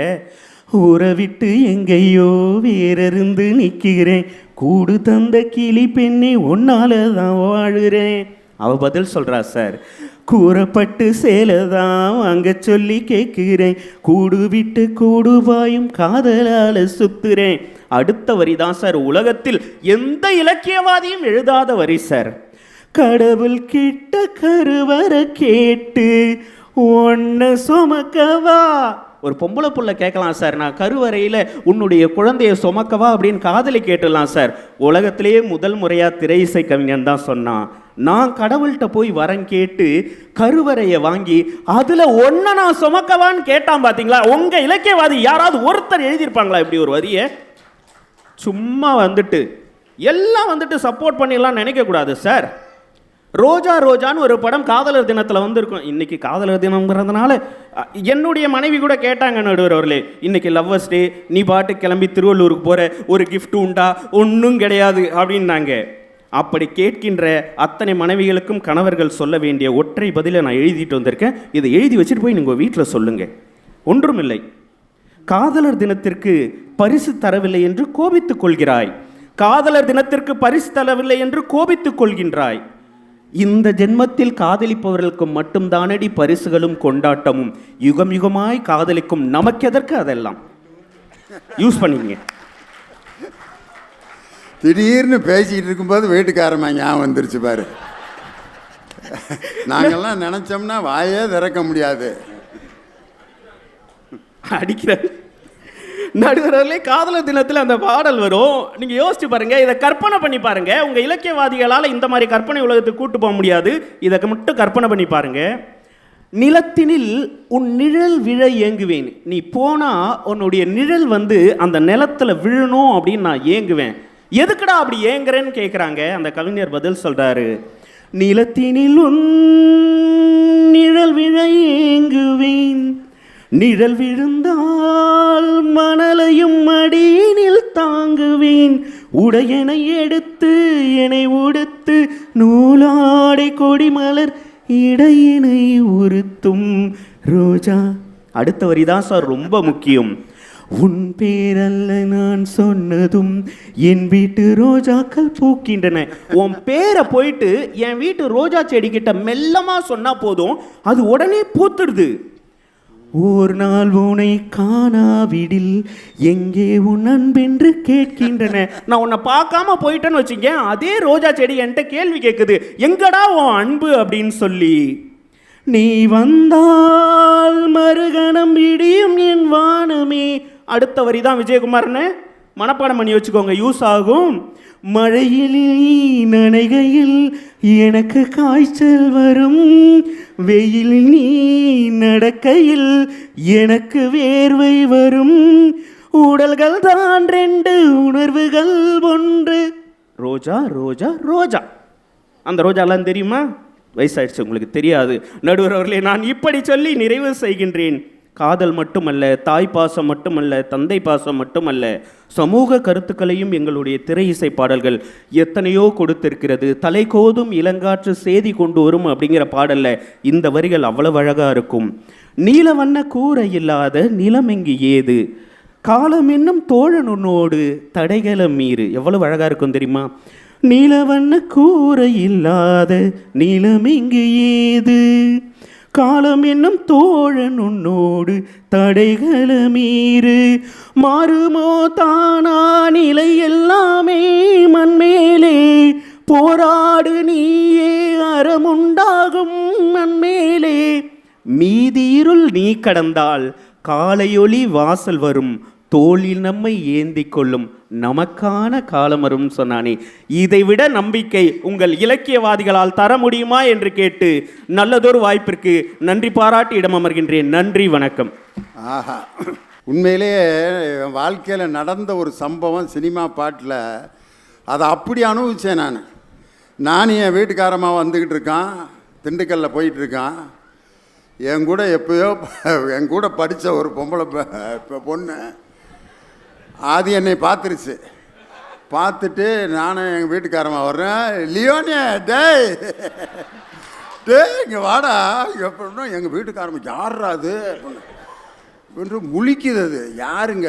ஊரை விட்டு எங்கேயோ வேறிருந்து நிற்கிறேன், கூடு தந்த கிளி பெண்ணே உன்னால தான் வாழுறேன். அவ பதில் சொல்கிறா சார், கூறப்பட்டு சேலை தான் அங்கே சொல்லி கேட்குறேன், கூடு விட்டு கூடு பாயும் காதலால் சுத்துறேன். அடுத்த வரி தான் சார் உலகத்தில் எந்த இலக்கியவாதியும் எழுதாத வரி சார். கடவுள் கிட்ட கருவற கேட்டு ஒன்ன சுமக்கவா. ஒரு பொம்பளை புள்ள கேட்கலாம் சார், நான் கருவறையில் உன்னுடைய குழந்தைய சுமக்கவா அப்படின்னு காதலி கேட்டுடலாம் சார். உலகத்திலேயே முதல் முறையாக திரை இசை கவிஞன் தான் சொன்னான், நான் கடவுள்கிட்ட போய் வரன் கேட்டு கருவறையை வாங்கி அதில் ஒன்றை நான் சுமக்கவான்னு கேட்டான். பார்த்தீங்களா? உங்கள் இலக்கியவாதி யாராவது ஒருத்தர் எழுதியிருப்பாங்களா இப்படி ஒரு வரியை? சும்மா வந்துட்டு எல்லாம் வந்துட்டு சப்போர்ட் பண்ணிடலாம் நினைக்கக்கூடாது சார். ரோஜா ரோஜான்னு ஒரு படம் காதலர் தினத்தில் வந்திருக்கும். இன்றைக்கி காதலர் தினம்ங்கிறதுனால என்னுடைய மனைவி கூட கேட்டாங்க, நடுவர் அவர்களே, இன்றைக்கி லவ்வர்ஸ் டே, நீ பாட்டு கிளம்பி திருவள்ளூருக்கு போகிற, ஒரு கிஃப்ட் உண்டா? ஒன்றும் கிடையாது அப்படின்னாங்க. அப்படி கேட்கின்ற அத்தனை மனைவிகளுக்கும் கணவர்கள் சொல்ல வேண்டிய ஒற்றை பதிலை நான் எழுதிட்டு வந்திருக்கேன். இதை எழுதி வச்சுட்டு போய் நீங்கள் வீட்டில் சொல்லுங்கள். ஒன்றுமில்லை, காதலர் தினத்திற்கு பரிசு தரவில்லை என்று கோபித்துக் கொள்கிறாய், காதலர் தினத்திற்கு பரிசு தரவில்லை என்று கோபித்துக் கொள்கின்றாய். இந்த ஜென்மத்தில் காதலிப்பவர்களுக்கு மட்டும்தானடி பரிசுகளும் கொண்டாட்டமும், யுகம் யுகமாய் காதலிக்கும் நமக்கெதற்கு அதெல்லாம்? யூஸ் பண்ணிங்க. திடீர்னு பேசிக்கிட்டு இருக்கும்போது வீட்டுக்காரமா ஞாபகம் வந்துருச்சு பாரு. நாங்கள்லாம் நினச்சோம்னா வாயே திறக்க முடியாது. அடிக்கிற நடுவர்களே, காதலர் தினத்தில் அந்த பாடல் வரும். நீங்கள் யோசிச்சு பாருங்கள், இதை கற்பனை பண்ணி பாருங்கள். உங்கள் இலக்கியவாதிகளால் இந்த மாதிரி கற்பனை உலகத்துக்கு கூட்டு போக முடியாது. இதை மட்டும் கற்பனை பண்ணி பாருங்கள். நிலத்தினில் உன் நிழல் விழ ஏங்குவேன், நீ போனால் உன்னுடைய நிழல் வந்து அந்த நிலத்தில் விழணும் அப்படின்னு நான் ஏங்குவேன். எதுக்குடா அப்படி ஏங்குறேன்னு கேட்குறாங்க. அந்த கவிஞர் பதில் சொல்கிறாரு, நிலத்தினில் உன் நிழல் விழ ஏங்குவேன், நிழல் விழுந்தால் மணலையும் மடியினில் தாங்குவேன், உடையனை எடுத்து என்னை உடுத்து நூலாடை கொடிமலர் இடையினை உறுத்தும் ரோஜா. அடுத்த வரிதான் சார் ரொம்ப முக்கியம். உன் பேரல்ல நான் சொன்னதும் என் வீட்டு ரோஜாக்கள் பூக்கின்றன. உன் பேரை போயிட்டு என் வீட்டு ரோஜா செடி கிட்ட மெல்லமா சொன்னா போதும், அது உடனே பூத்துடுது. ஓர் நாள் உன்னை காணாவிடில் எங்கே உன் அன்பென்று கேட்கின்றன. நான் உன்னை பார்க்காம போயிட்டேன்னு வச்சுங்க, அதே ரோஜா செடி என்கிட்ட கேள்வி கேட்குது, எங்கடா உன் அன்பு அப்படின்னு சொல்லி. நீ வந்தால் மறுகணம் விடியும் என் வானமே. அடுத்த வரி தான் விஜயகுமார்னு மனப்பாடம் பண்ணி வச்சுக்கோங்க, யூஸ் ஆகும். மழையில் நனைகையில் எனக்கு காய்ச்சல் வரும், வெயில் நீ நடக்கையில் எனக்கு வேர்வை வரும், உடல்கள் தான் ரெண்டு உணர்வுகள் ஒன்று. ரோஜா ரோஜா ரோஜா. அந்த ரோஜாலாம் தெரியுமா? வயசாயிடுச்சு, உங்களுக்கு தெரியாது. நடுவர் அவர்களே, நான் இப்படி சொல்லி நிறைவு செய்கின்றேன். காதல் மட்டுமல்ல, தாய் பாசம் மட்டுமல்ல, தந்தை பாசம் மட்டுமல்ல, சமூக கருத்துக்களையும் எங்களுடைய திரை இசை பாடல்கள் எத்தனையோ கொடுத்திருக்கிறது. தலை கோதும் இளங்காற்று செய்தி கொண்டு வரும் அப்படிங்கிற பாடல்ல இந்த வரிகள் அவ்வளவு அழகா இருக்கும். நீல வண்ண கூரை இல்லாத நிலமெங்கு ஏது, காலம் என்னும் தோழன் உன்னோடு தடைகளம் மீறு. எவ்வளவு அழகா இருக்கும் தெரியுமா? நீலவண்ண கூரை இல்லாத நிலமெங்கு ஏது, காலம் என்னும் தோழன் உன்னோடு தடைகள மீறு, மாறுமோ தானா நிலை எல்லாமே மண்மேலே, போராடு நீயே அறமுண்டாகும் மண்மேலே, மீதியிருள் நீ கடந்தால் காலையொளி வாசல் வரும், தோளில் நம்மை ஏந்தி கொள்ளும் நமக்கான காலம் வரும் சொன்னானே. இதைவிட நம்பிக்கை உங்கள் இலக்கியவாதிகளால் தர முடியுமா என்று கேட்டு நல்லதொரு வாய்ப்பிற்கு நன்றி பாராட்டி இடம் அமர்கின்றேன். நன்றி, வணக்கம். ஆஹா, உண்மையிலேயே வாழ்க்கையில் நடந்த ஒரு சம்பவம் சினிமா பாட்டில் அதை அப்படி அனுபவித்தேன். நான் என் வீட்டுக்காரமாக வந்துக்கிட்டு இருக்கான், திண்டுக்கல்ல போயிட்டுருக்கான். என் கூட எப்போயோ என் கூட படித்த ஒரு பொம்பளை பொண்ணு அது என்னை பார்த்துருச்சு. பார்த்துட்டு நானும் எங்கள் வீட்டுக்காரமாக வர்றேன், லியோனே டேய் டேய் இங்கே வாடா எப்படின்னா, எங்கள் வீட்டுக்காரம்மா யாரா அது என்று முழிக்குது. அது யாருங்க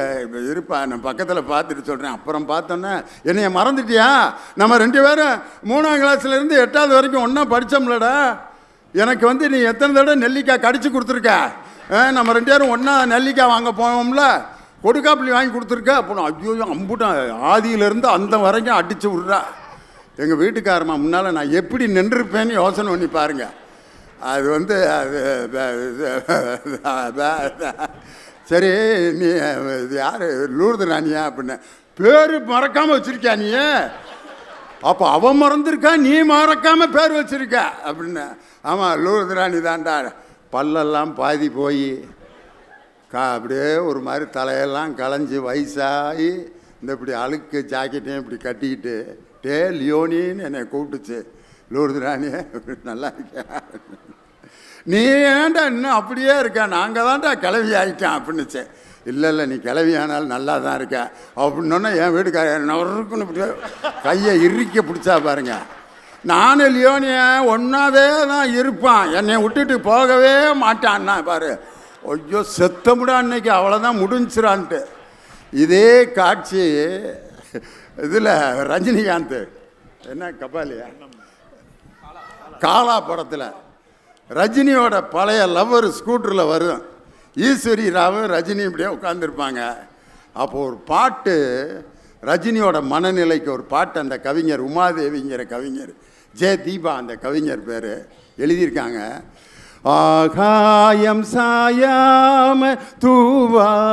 இருப்பா, நான் பக்கத்தில் பார்த்துட்டு சொல்கிறேன். அப்புறம் பார்த்தோன்னே, என்னைய மறந்துட்டியா? நம்ம 2 பேரும் 3ஆம் கிளாஸ்லேருந்து 8வது வரைக்கும் ஒன்றா படித்தோம்லடா. எனக்கு நீ எத்தனை தடவை நெல்லிக்காய் கடிச்சு கொடுத்துருக்க, நம்ம 2 பேரும் ஒன்றா நெல்லிக்காய் வாங்க போவோம்ல, கொடுக்காப்புளி வாங்கி கொடுத்துருக்க. அப்போ ஐயோ அம்புட்டான் ஆதியிலேருந்து அந்த வரைக்கும் அடித்து விட்றா. எங்கள் வீட்டுக்காரம்மா முன்னால் நான் எப்படி நின்றுருப்பேன்னு யோசனை பண்ணி பாருங்கள். அது சரி, நீ யார் லூர்து ராணியா அப்படின்னு பேர் மறக்காமல் வச்சுருக்கியா நீ? அப்போ அவன் மறந்துருக்கா, நீ மறக்காமல் பேர் வச்சுருக்க அப்படின்னு. ஆமாம், லூர்து ராணி தான்டா. பல்லெல்லாம் பாதி போய் அப்படியே ஒரு மாதிரி தலையெல்லாம் களைஞ்சி வயசாகி இந்த இப்படி அழுக்கு ஜாக்கெட்டையும் இப்படி கட்டிக்கிட்டு டே லியோனின்னு என்னை கூப்பிட்டுச்சு. லூர்து ராணியே நல்லா இருக்கேன், நீ ஏன்டா இன்னும் அப்படியே இருக்க, நாங்கள் தான்டா கிளவி ஆகிட்டேன் அப்படின்னுச்சு. இல்லை நீ கிளவி ஆனாலும் நல்லா தான் இருக்க அப்படின்னோன்னா என் வீட்டுக்காரர் நவருக்குன்னு இப்படி கையை இறுக்க பிடிச்சா பாருங்க. நானும் லியோனிய ஒன்றாவே தான் இருப்பான், என்னை விட்டுட்டு போகவே மாட்டான்னா பாரு. ஐயோ செத்தமுடா அன்னைக்கு, அவ்வளோதான் முடிஞ்சிரான்ட்டு. இதே காட்சி இதில் ரஜினிகாந்த் என்ன கபாலியா காலா படத்தில் ரஜினியோட பழைய லவ்வர் ஸ்கூட்டரில் வரும், ஈஸ்வரி ராவும் ரஜினி இப்படியே உட்காந்துருப்பாங்க. அப்போ ஒரு பாட்டு, ரஜினியோட மனநிலைக்கு ஒரு பாட்டு அந்த கவிஞர் உமாதேவிங்கிற கவிஞர், ஜே தீபா அந்த கவிஞர் பேர், எழுதியிருக்காங்க. ஆகாயம் சாயாம தூவானமேது,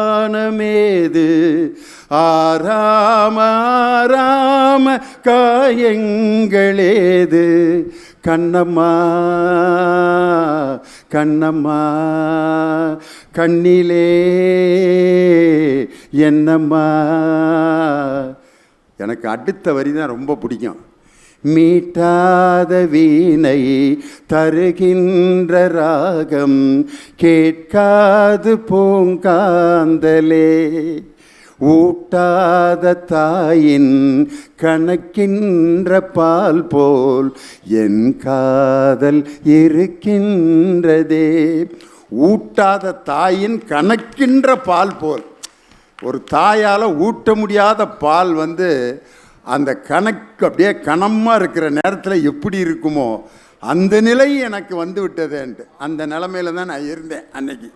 ஆராம ஆராம காயங்களேது, கண்ணம்மா கண்ணம்மா கண்ணிலே என்னம்மா. எனக்கு அடுத்த வரி தான் ரொம்ப பிடிக்கும். மீட்டாத வீணை தருகின்ற ராகம் கேட்காது பூங்காந்தலே. ஊட்டாத தாயின் கணக்கின்ற பால் போல் என் காதல் இருக்கின்றதே. ஊட்டாத தாயின் கணக்கின்ற பால் போல், ஒரு தாயால் ஊட்ட முடியாத பால் அந்த கணக்கு அப்படியே கனமாக இருக்கிற நேரத்தில் எப்படி இருக்குமோ அந்த நிலை எனக்கு விட்டதேன்ட்டு அந்த நிலமையில தான் நான் இருந்தேன் அன்னைக்கு.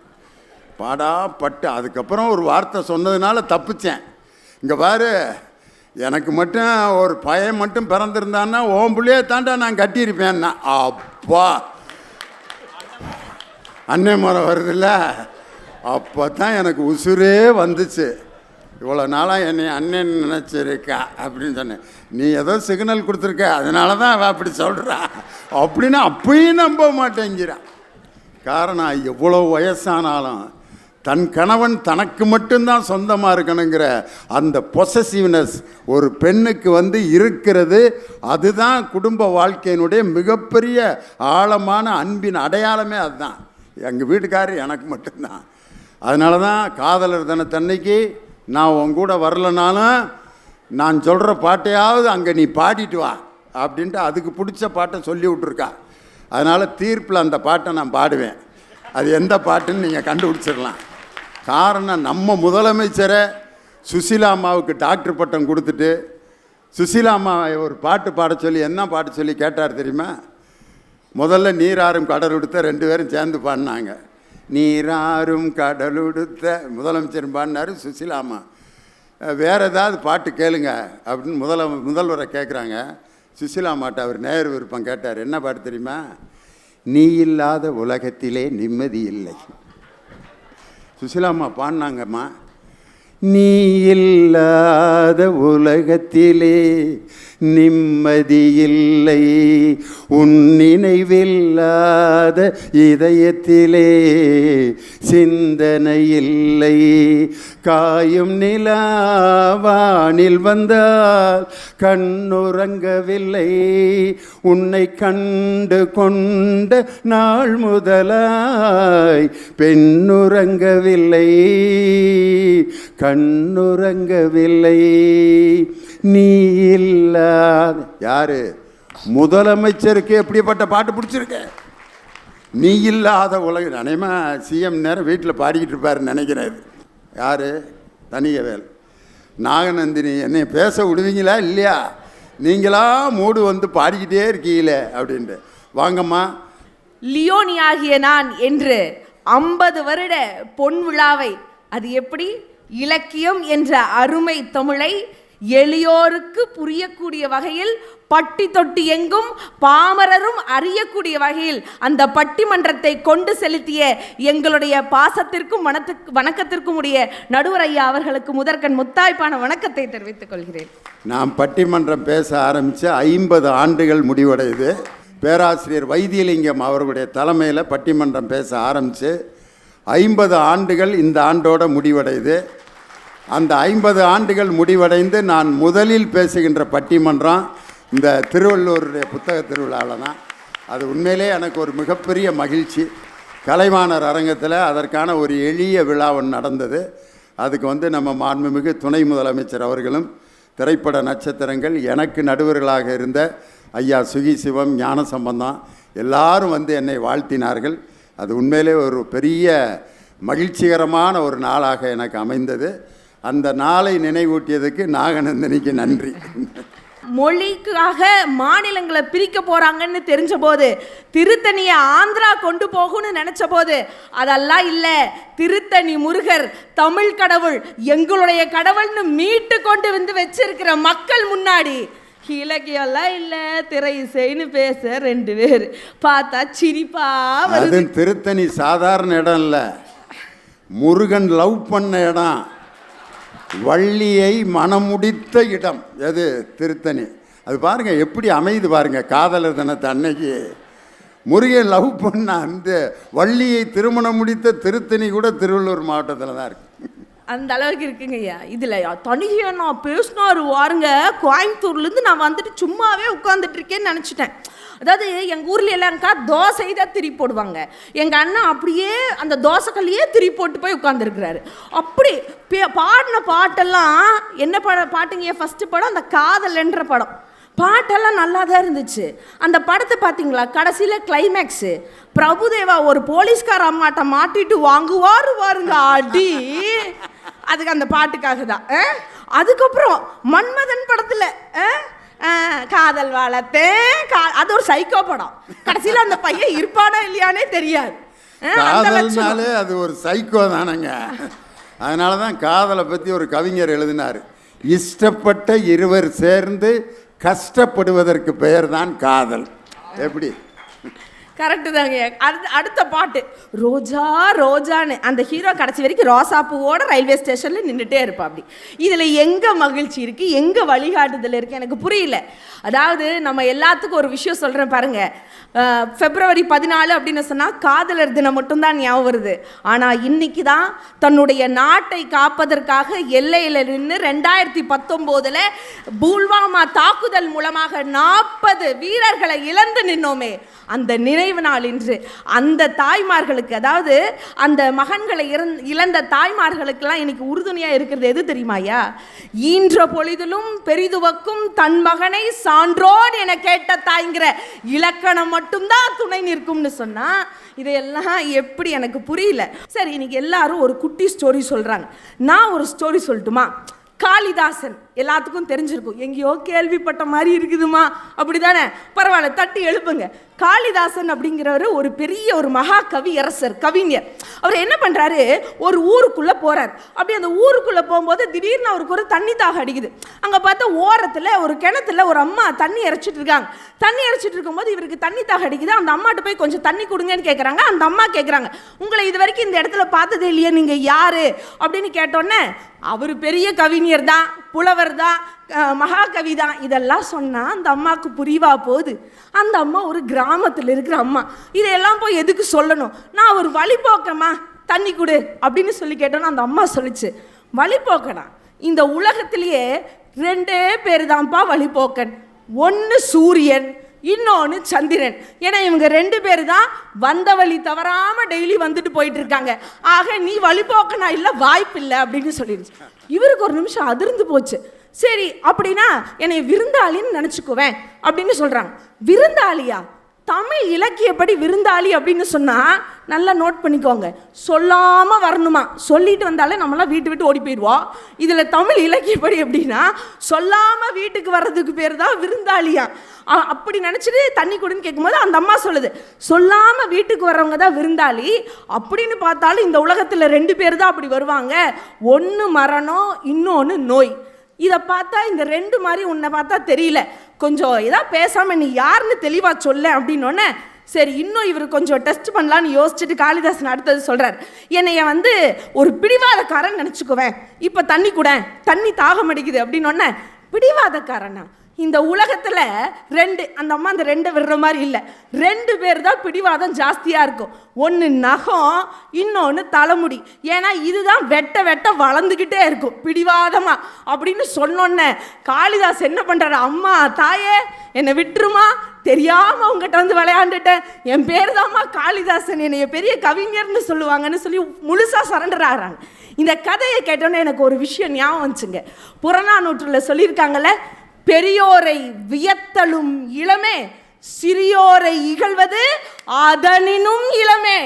பாடாப்பட்டு அதுக்கப்புறம் ஒரு வார்த்தை சொன்னதுனால தப்பிச்சேன். இங்கே பாரு, எனக்கு மட்டும் ஒரு பையன் மட்டும் பிறந்திருந்தான்னா ஓம் பிள்ளையே தாண்டா நான் கட்டியிருப்பேன்னா. அப்பா அன்னை முறை வருதில்ல, அப்போ தான் எனக்கு உசுரே வந்துச்சு. இவ்வளோ நாளாக என்னை அண்ணன் நினச்சிருக்கா அப்படின்னு சொன்னேன். நீ ஏதோ சிக்னல் கொடுத்துருக்க, அதனால தான் அவள் அப்படி சொல்கிறா அப்படின்னு அப்பயும் நம்ப மாட்டேங்கிறான். காரணம், எவ்வளோ வயசானாலும் தன் கணவன் தனக்கு மட்டும்தான் சொந்தமாக இருக்கணுங்கிற அந்த பொசசிவ்னஸ் ஒரு பெண்ணுக்கு இருக்கிறது. அதுதான் குடும்ப வாழ்க்கையினுடைய மிகப்பெரிய ஆழமான அன்பின் அடையாளமே. அதுதான் எங்கள் வீட்டுக்காரர் எனக்கு மட்டும்தான். அதனால தான் காதலர் தினத்தன்னைக்கு நான் உன் கூட வரலனாலும் நான் சொல்கிற பாட்டையாவது அங்கே நீ பாடிட்டு வா அப்படின்ட்டு அதுக்கு பிடிச்ச பாட்டை சொல்லி விட்ருக்கா. அதனால் தீர்ப்பில் அந்த பாட்டை நான் பாடுவேன். அது எந்த பாட்டுன்னு நீங்கள் கண்டுபிடிச்சிடலாம். காரணம், நம்ம முதலமைச்சரை சுசீலா அம்மாவுக்கு டாக்டர் பட்டம் கொடுத்துட்டு சுசீலா அம்மாவை ஒரு பாட்டு பாட சொல்லி என்ன பாட்டு சொல்லி கேட்டார் தெரியுமா? முதல்ல நீராறும் கடலுடுத்த 2 பேரும் சேர்ந்து பாடினாங்க. நீராறும் கடலுடுத்த முதலமைச்சர் பாடினார், சுசீலா அம்மா வேறு ஏதாவது பாட்டு கேளுங்க அப்படின்னு முதல்வரை கேட்குறாங்க. சுசீலா அம்மாட்ட அவர் நேர் விருப்பம் கேட்டார். என்ன பாட்டு தெரியுமா? நீ இல்லாத உலகத்திலே நிம்மதி இல்லை. சுசீலா அம்மா பாடினாங்கம்மா. நீ இல்லாத உலகத்திலே நிம்மதி இல்லை, உன் நினைவில்லாத இதயத்திலே சிந்தனை இல்லை. காயும் நிலாவானில் வந்தால் கண்ணுறங்கவில்லை, உன்னை கண்டு கொண்ட நாள் முதலாய் பெண்ணுறங்கவில்லை, கண்ணுறங்கவில்லை. நீ இல்லாத யாரு? முதலமைச்சருக்கு எப்படிப்பட்ட பாட்டு பிடிச்சிருக்க? நீ இல்லாத உலகம். அனைமா சிஎம் நேரம் வீட்டில் பாடிக்கிட்டு இருப்பாருன்னு நினைக்கிறாரு. யார்? தனியவேல். நாகநந்தினி என்னை பேச விடுவீங்களா இல்லையா? நீங்களா மூடு பாடிக்கிட்டே இருக்கீங்களே அப்படின்ட்டு. வாங்கம்மா. லியோனி ஆகிய நான் என்று 50 வருட பொன் விழாவை, அது எப்படி இலக்கியம் என்ற அருமை தமிழை எளியோருக்கு புரியக்கூடிய வகையில், பட்டி தொட்டி எங்கும் பாமரரும் அறியக்கூடிய வகையில் அந்த பட்டிமன்றத்தை கொண்டு செலுத்திய எங்களுடைய பாசத்திற்கும் வணக்கத்திற்கும் உடைய நடுவர் ஐயா அவர்களுக்கு முதற்கண் முத்தாய்ப்பான வணக்கத்தை தெரிவித்துக் கொள்கிறேன். நாம் பட்டிமன்றம் பேச ஆரம்பித்து 50 ஆண்டுகள் முடிவடையுது. பேராசிரியர் வைத்தியலிங்கம் அவர்களுடைய தலைமையில் பட்டிமன்றம் பேச ஆரம்பித்து 50 ஆண்டுகள் இந்த ஆண்டோட முடிவடையுது. அந்த 50 ஆண்டுகள் முடிவடைந்து நான் முதலில் பேசுகின்ற பட்டிமன்றம் இந்த திருவள்ளூருடைய புத்தக திருவிழாவில் தான். அது உண்மையிலே எனக்கு ஒரு மிகப்பெரிய மகிழ்ச்சி. கலைவாணர் அரங்கத்தில் அதற்கான ஒரு எளிய விழா ஒன்று நடந்தது. அதுக்கு நம்ம மாண்புமிகு துணை முதலமைச்சர் அவர்களும் திரைப்பட நட்சத்திரங்கள், எனக்கு நடுவர்களாக இருந்த ஐயா சுகி சிவம், ஞான சம்பந்தம் எல்லாரும் என்னை வாழ்த்தினார்கள். அது உண்மையிலே ஒரு பெரிய மகிழ்ச்சிகரமான ஒரு நாளாக எனக்கு அமைந்தது. அந்த நாளை நினைவூட்டியதுக்கு நாகநந்தினிக்கு நன்றி. மொழிக்காக மாநிலங்களை பிரிக்க போறாங்கன்னு தெரிஞ்ச போது, திருத்தணியை ஆந்திரா கொண்டு போகும்னு நினைச்ச போது, அதெல்லாம் இல்லை, திருத்தணி முருகர் தமிழ் கடவுள், எங்களுடைய கடவுள்னு மீட்டு கொண்டு வச்சிருக்கிற மக்கள் முன்னாடி இலக்கியெல்லாம் இல்லை, திரை இசைன்னு பேச 2 பேர் பார்த்தா சிரிப்பா வருது. திருத்தணி சாதாரண இடம் இல்லை, முருகன் லவ் பண்ண இடம், வள்ளியை மனமுடித்த இடம். எது? திருத்தணி. அது பாருங்க எப்படி அமைது பாருங்க. காதலர் தினத்தை அன்னைக்கு முருகன் லவ் பண்ண அந்த வள்ளியை திருமணம் முடித்த திருத்தணி கூட திருவள்ளூர் மாவட்டத்தில் தான் இருக்கு. அந்த அளவுக்கு இருக்குங்க ஐயா. இதில் தனியாக நான் பேசினாரு வாருங்க, கோயம்புத்தூர்லேருந்து நான் வந்துட்டு சும்மாவே உட்காந்துட்டு இருக்கேன்னு நினச்சிட்டேன். அதாவது எங்கள் ஊரில் எல்லாருக்கா தோசை தான் திரி போடுவாங்க, எங்கள் அண்ணன் அப்படியே அந்த தோசைக்கல்லையே திரி போட்டு போய் உட்காந்துருக்கிறாரு. அப்படி பாடின பாட்டெல்லாம் என்ன பாட்டுங்க ஃபஸ்ட்டு படம் அந்த காதல் என்ற படம். பாட்டெல்லாம் நல்லா தான் இருந்துச்சு. அந்த படத்தை பார்த்தீங்களா, கடைசியில் கிளைமேக்ஸு பிரபுதேவா ஒரு போலீஸ்கார அம்மாட்ட மாட்டிட்டு வாருங்க அடி, அதுக்கு அந்த பாட்டுக்காக தான். அதுக்கப்புறம் மன்மதன் படத்தில் காதல் வளர்த்தேன், அது ஒரு சைக்கோ படம். கடைசியில் அந்த பையன் இருப்பானா இல்லையானே தெரியாது. காதல்னாலே அது ஒரு சைக்கோ தானங்க. அதனால தான் காதலை பற்றி ஒரு கவிஞர் எழுதினார், இஷ்டப்பட்ட இருவர் சேர்ந்து கஷ்டப்படுவதற்கு பெயர் தான் காதல். எப்படி? கரெக்டு தாங்க. அடுத்த பாட்டு ரோஜா ரோஜான்னு அந்த ஹீரோ கடைசி வரைக்கும் ரோசா பூவோட ரயில்வே ஸ்டேஷனில் நின்றுட்டே இருப்பா. அப்படி இதில் எங்கே மகிழ்ச்சி இருக்குது, எங்கே வழிகாட்டுதல் இருக்குது எனக்கு புரியல. அதாவது நம்ம எல்லாத்துக்கும் ஒரு விஷயம் சொல்கிறேன் பாருங்கள், February 14 அப்படின்னு சொன்னால் காதலர் தினம் மட்டும்தான் ஞாபகம் வருது. ஆனால் இன்னைக்கு தான் தன்னுடைய நாட்டை காப்பதற்காக எல்லையில் நின்று 2019 புல்வாமா தாக்குதல் மூலமாக 40 வீரர்களை இழந்து நின்னோமே, அந்த நினைவு நாள் இன்று. அந்த தாய்மார்களுக்கு, அதாவது அந்த மகன்களை இழந்த தாய்மார்களுக்கெல்லாம் இன்னைக்கு உறுதுணையாக இருக்கிறது எது தெரியுமாயா? ஈன்ற பொழுதிலும் பெரிதுவக்கும் தன் மகனை சான்றோன் என கேட்ட தாய்ங்கிற இலக்கணம் மட்டும்தான் துணை நிற்கும்னு சொன்னா இதையெல்லாம் எப்படி எனக்கு புரியல. சரி, இன்னைக்கு எல்லாரும் ஒரு குட்டி ஸ்டோரி சொல்றாங்க, நான் ஒரு ஸ்டோரி சொல்லட்டுமா? காளிதாசன் எல்லாத்துக்கும் தெரிஞ்சிருக்கும், எங்கேயோ கேள்விப்பட்ட மாதிரி இருக்குதுமா, அப்படிதானே? பரவாயில்ல, தட்டி எழுப்புங்க. காளிதாசன் அப்படிங்கிறவர் ஒரு பெரிய ஒரு மகா கவியரசர், கவிஞர். அவர் என்ன பண்ணுறாரு, ஒரு ஊருக்குள்ளே போகிறார். அப்படி அந்த ஊருக்குள்ளே போகும்போது திடீர்னு அவருக்கு ஒரு தண்ணி தாக அடிக்குது. அங்கே பார்த்தா ஓரத்தில் ஒரு கிணத்துல ஒரு அம்மா தண்ணி இறைச்சிட்டு இருக்காங்க. தண்ணி இறைச்சிட்டு இருக்கும்போது இவருக்கு தண்ணி தாக அடிக்குது. அந்த அம்மாட்ட போய் கொஞ்சம் தண்ணி கொடுங்கன்னு கேட்குறாங்க. அந்த அம்மா கேட்குறாங்க, உங்களை இது வரைக்கும் இந்த இடத்துல பார்த்ததே இல்லையே, நீங்கள் யார் அப்படின்னு கேட்டோன்னே அவர் பெரிய கவிஞர் தான், புலவர் தான், மகாகவி தான், இதெல்லாம் சொன்னால் அந்த அம்மாவுக்கு புரியவா போகுது? அந்த அம்மா ஒரு கிராமத்தில் இருக்கிற அம்மா, இதையெல்லாம் போய் எதுக்கு சொல்லணும்? நான் ஒரு வழிபோக்கமா, தண்ணி கொடு அப்படின்னு சொல்லி கேட்டோன்னா அந்த அம்மா சொல்லிச்சு, வழிபோக்கனா இந்த உலகத்திலேயே 2 பேர் தான்ப்பா வழிபோக்கன், ஒன்று சூரியன், இன்னொன்று சந்திரன். ஏன்னா இவங்க 2 பேர் தான் வந்த வழி தவறாமல் டெய்லி வந்துட்டு போயிட்டு இருக்காங்க. ஆக நீ வழிபோக்கனா இல்லை, வாய்ப்பு இல்லை அப்படின்னு சொல்லிடுச்சு. இவருக்கு ஒரு நிமிஷம் அதிர்ந்து போச்சு. சரி, அப்படின்னா என்னை விருந்தாளின்னு நினச்சிக்குவேன் அப்படின்னு சொல்கிறாங்க. விருந்தாளியா? தமிழ் இலக்கியப்படி விருந்தாளி அப்படின்னு சொன்னால் நல்லா நோட் பண்ணிக்கோங்க, சொல்லாமல் வரணுமா, சொல்லிட்டு வந்தாலே நம்மளாம் வீட்டு விட்டு ஓடி போயிடுவோம். இதில் தமிழ் இலக்கியப்படி எப்படின்னா சொல்லாமல் வீட்டுக்கு வர்றதுக்கு பேர் தான் விருந்தாளியா. அப்படி நினச்சிட்டு தண்ணி கொடுன்னு கேட்கும்போது அந்த அம்மா சொல்லுது, சொல்லாமல் வீட்டுக்கு வர்றவங்க தான் விருந்தாளி. அப்படின்னு பார்த்தாலும் இந்த உலகத்தில் 2 பேர் தான் அப்படி வருவாங்க, ஒன்று மரணம், இன்னொன்று நோய். இதை பார்த்தா இந்த 2 மாதிரி உன்னை பார்த்தா தெரியல, கொஞ்சம் ஏதாவது பேசாமல் நீ யாருன்னு தெளிவாக சொல்ல அப்படின்னோடனே சரி இன்னும் இவர் கொஞ்சம் டெஸ்ட் பண்ணலான்னு யோசிச்சுட்டு காளிதாசன் அடுத்தது சொல்கிறார், என்னைய ஒரு பிடிவாதக்காரன் நினச்சிக்குவேன், இப்போ தண்ணி கூட, தண்ணி தாகம் அடிக்குது அப்படின்னோடனே பிடிவாதக்காரனா? இந்த உலகத்தில் 2, அந்த அம்மா அந்த 2 விடுற மாதிரி இல்லை, 2 பேர் தான் பிடிவாதம் ஜாஸ்தியாக இருக்கும். ஒன்று நகம், இன்னொன்று தலைமுடி. ஏன்னா இதுதான் வெட்ட வெட்ட வளர்ந்துக்கிட்டே இருக்கும் பிடிவாதமாக அப்படின்னு சொன்னோன்னே காளிதாஸ் என்ன பண்ணுறாரு, அம்மா தாயே என்னை விட்டுருமா, தெரியாமல் உங்ககிட்ட வந்து விளையாண்டுட்டேன், என் பேர் தான்மா காளிதாசன், என்னைய பெரிய கவிஞர்னு சொல்லுவாங்கன்னு சொல்லி முழுசாக சரண்டர் ஆகிறாங்க. இந்த கதையை கேட்டோன்னே எனக்கு ஒரு விஷயம் ஞாபகம் வந்துச்சுங்க. புறநானூற்றில் சொல்லியிருக்காங்கல்ல, பெரியோரை வியத்தலும் இளமே, சிறியோரை இகழ்வது அதனினும் இளமே.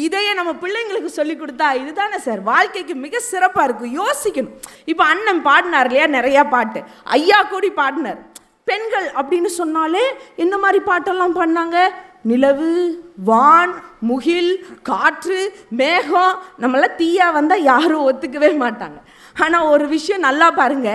இதையே நம்ம பிள்ளைங்களுக்கு சொல்லி கொடுத்தா இதுதானே சார் வாழ்க்கைக்கு மிக சிறப்பாக இருக்கும். யோசிக்கணும். இப்போ அண்ணன் பாடினார் இல்லையா, நிறையா பாட்டு, ஐயா கூடி பாடினார். பெண்கள் அப்படின்னு சொன்னாலே என்ன மாதிரி பாட்டெல்லாம் பாடினாங்க, நிலவு, வான், முகில், காற்று, மேகம். நம்மளாம் தீயா வந்தால் யாரும் ஒத்துக்கவே மாட்டாங்க. ஆனால் ஒரு விஷயம் நல்லா பாருங்க,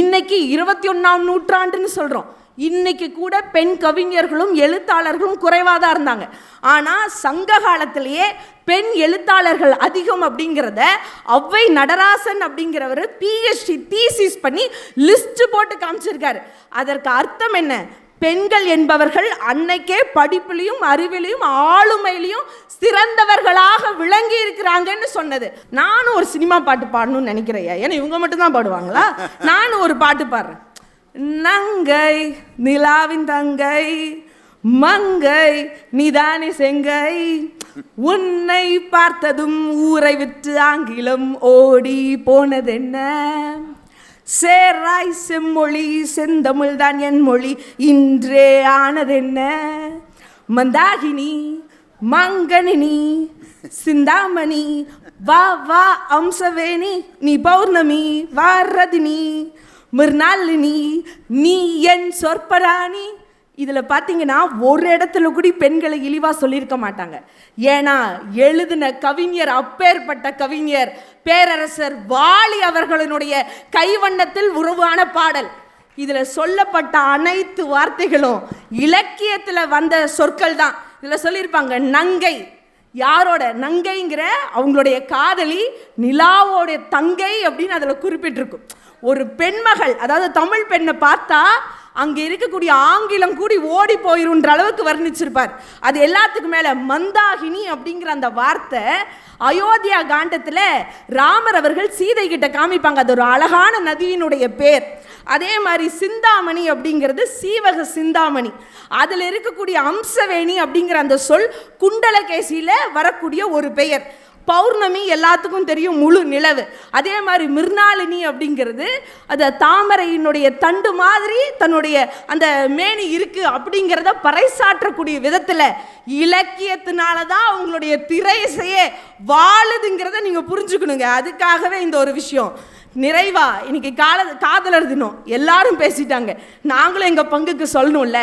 இன்னைக்கு 21ஆம் நூற்றாண்டுன்னு சொல்கிறோம், இன்னைக்கு கூட பெண் கவிஞர்களும் எழுத்தாளர்களும் குறைவாக தான் இருந்தாங்க. ஆனால் சங்க காலத்திலேயே பெண் எழுத்தாளர்கள் அதிகம் அப்படிங்கிறத ஔவை நடராசன் அப்படிங்கிறவர் PhD தீசிஸ் பண்ணி லிஸ்ட் போட்டு காமிச்சிருக்காரு. அதற்கு அர்த்தம் என்ன, பெண்கள் என்பவர்கள் அன்னைக்கே படிப்பிலையும் அறிவிலையும் ஆளுமையிலையும் சிறந்தவர்களாக விளங்கி இருக்கிறாங்கன்னு சொன்னது. நானும் ஒரு சினிமா பாட்டு பாடணும்னு நினைக்கிறேன். ஏன்னா இவங்க மட்டும்தான் பாடுவாங்களா? நானும் ஒரு பாட்டு பாடுறேன். நங்கை நிலாவின் தங்கை மங்கை நீதானே செங்கை, உன்னை பார்த்ததும் ஊரை விட்டு ஆங்கிலம் ஓடி போனதென்ன, சேராய் செம்மொழி செந்தமிழ் தான் என் மொழி இன்றே ஆனதென்ன, மந்தாகினி மங்கனினி சிந்தாமணி வா வா அம்சவேணி நீ பௌர்ணமி வாரதினி மிர்நாளினி நீ என் சொற்பராணி. இதில் பார்த்தீங்கன்னா ஒரு இடத்துல கூட பெண்களை இழிவாக சொல்லியிருக்க மாட்டாங்க. ஏன்னா எழுதின கவிஞர் அப்பேற்பட்ட கவிஞர் பேரரசர் வாலி அவர்களினுடைய கைவண்ணத்தில் உருவான பாடல். இதில் சொல்லப்பட்ட அனைத்து வார்த்தைகளும் இலக்கியத்தில் வந்த சொற்கள் தான். இதில் சொல்லியிருப்பாங்க நங்கை, யாரோட நங்கைங்கிற அவங்களுடைய காதலி நிலாவோடைய தங்கை அப்படின்னு அதில் குறிப்பிட்டிருக்கும். ஒரு பெண்மகள், அதாவது தமிழ் பெண்ணை பார்த்தா அங்கே இருக்கக்கூடிய ஆங்கிலம் கூடி ஓடி போயிருன்ற அளவுக்கு வர்ணிச்சிருப்பார். அது எல்லாத்துக்கும் மேலே மந்தாகினி அப்படிங்கிற அந்த வார்த்தை அயோத்தியா காண்டத்தில் ராமர் அவர்கள் சீதை கிட்ட காமிப்பாங்க. அது ஒரு அழகான நதியினுடைய பேர். அதே மாதிரி சிந்தாமணி அப்படிங்கிறது சீவக சிந்தாமணி. அதில் இருக்கக்கூடிய அம்சவேணி அப்படிங்கிற அந்த சொல் குண்டலகேசியில் வரக்கூடிய ஒரு பெயர். பௌர்ணமி எல்லாத்துக்கும் தெரியும், முழு நிலவு. அதே மாதிரி மிர்நாளினி அப்படிங்கிறது அது தாமரையினுடைய தண்டு மாதிரி தன்னுடைய அந்த மேனி இருக்கு அப்படிங்கிறத பறைசாற்றக்கூடிய விதத்தில் இலக்கியத்தினால தான் அவங்களுடைய திரை இசையே வாழுதுங்கிறத நீங்கள் புரிஞ்சுக்கணுங்க. அதுக்காகவே இந்த ஒரு விஷயம். நிறைவா இன்னைக்கு காதலர் தினம் எல்லாரும் பேசிட்டாங்க. நாங்களும் எங்கள் பங்குக்கு சொல்லணும்ல.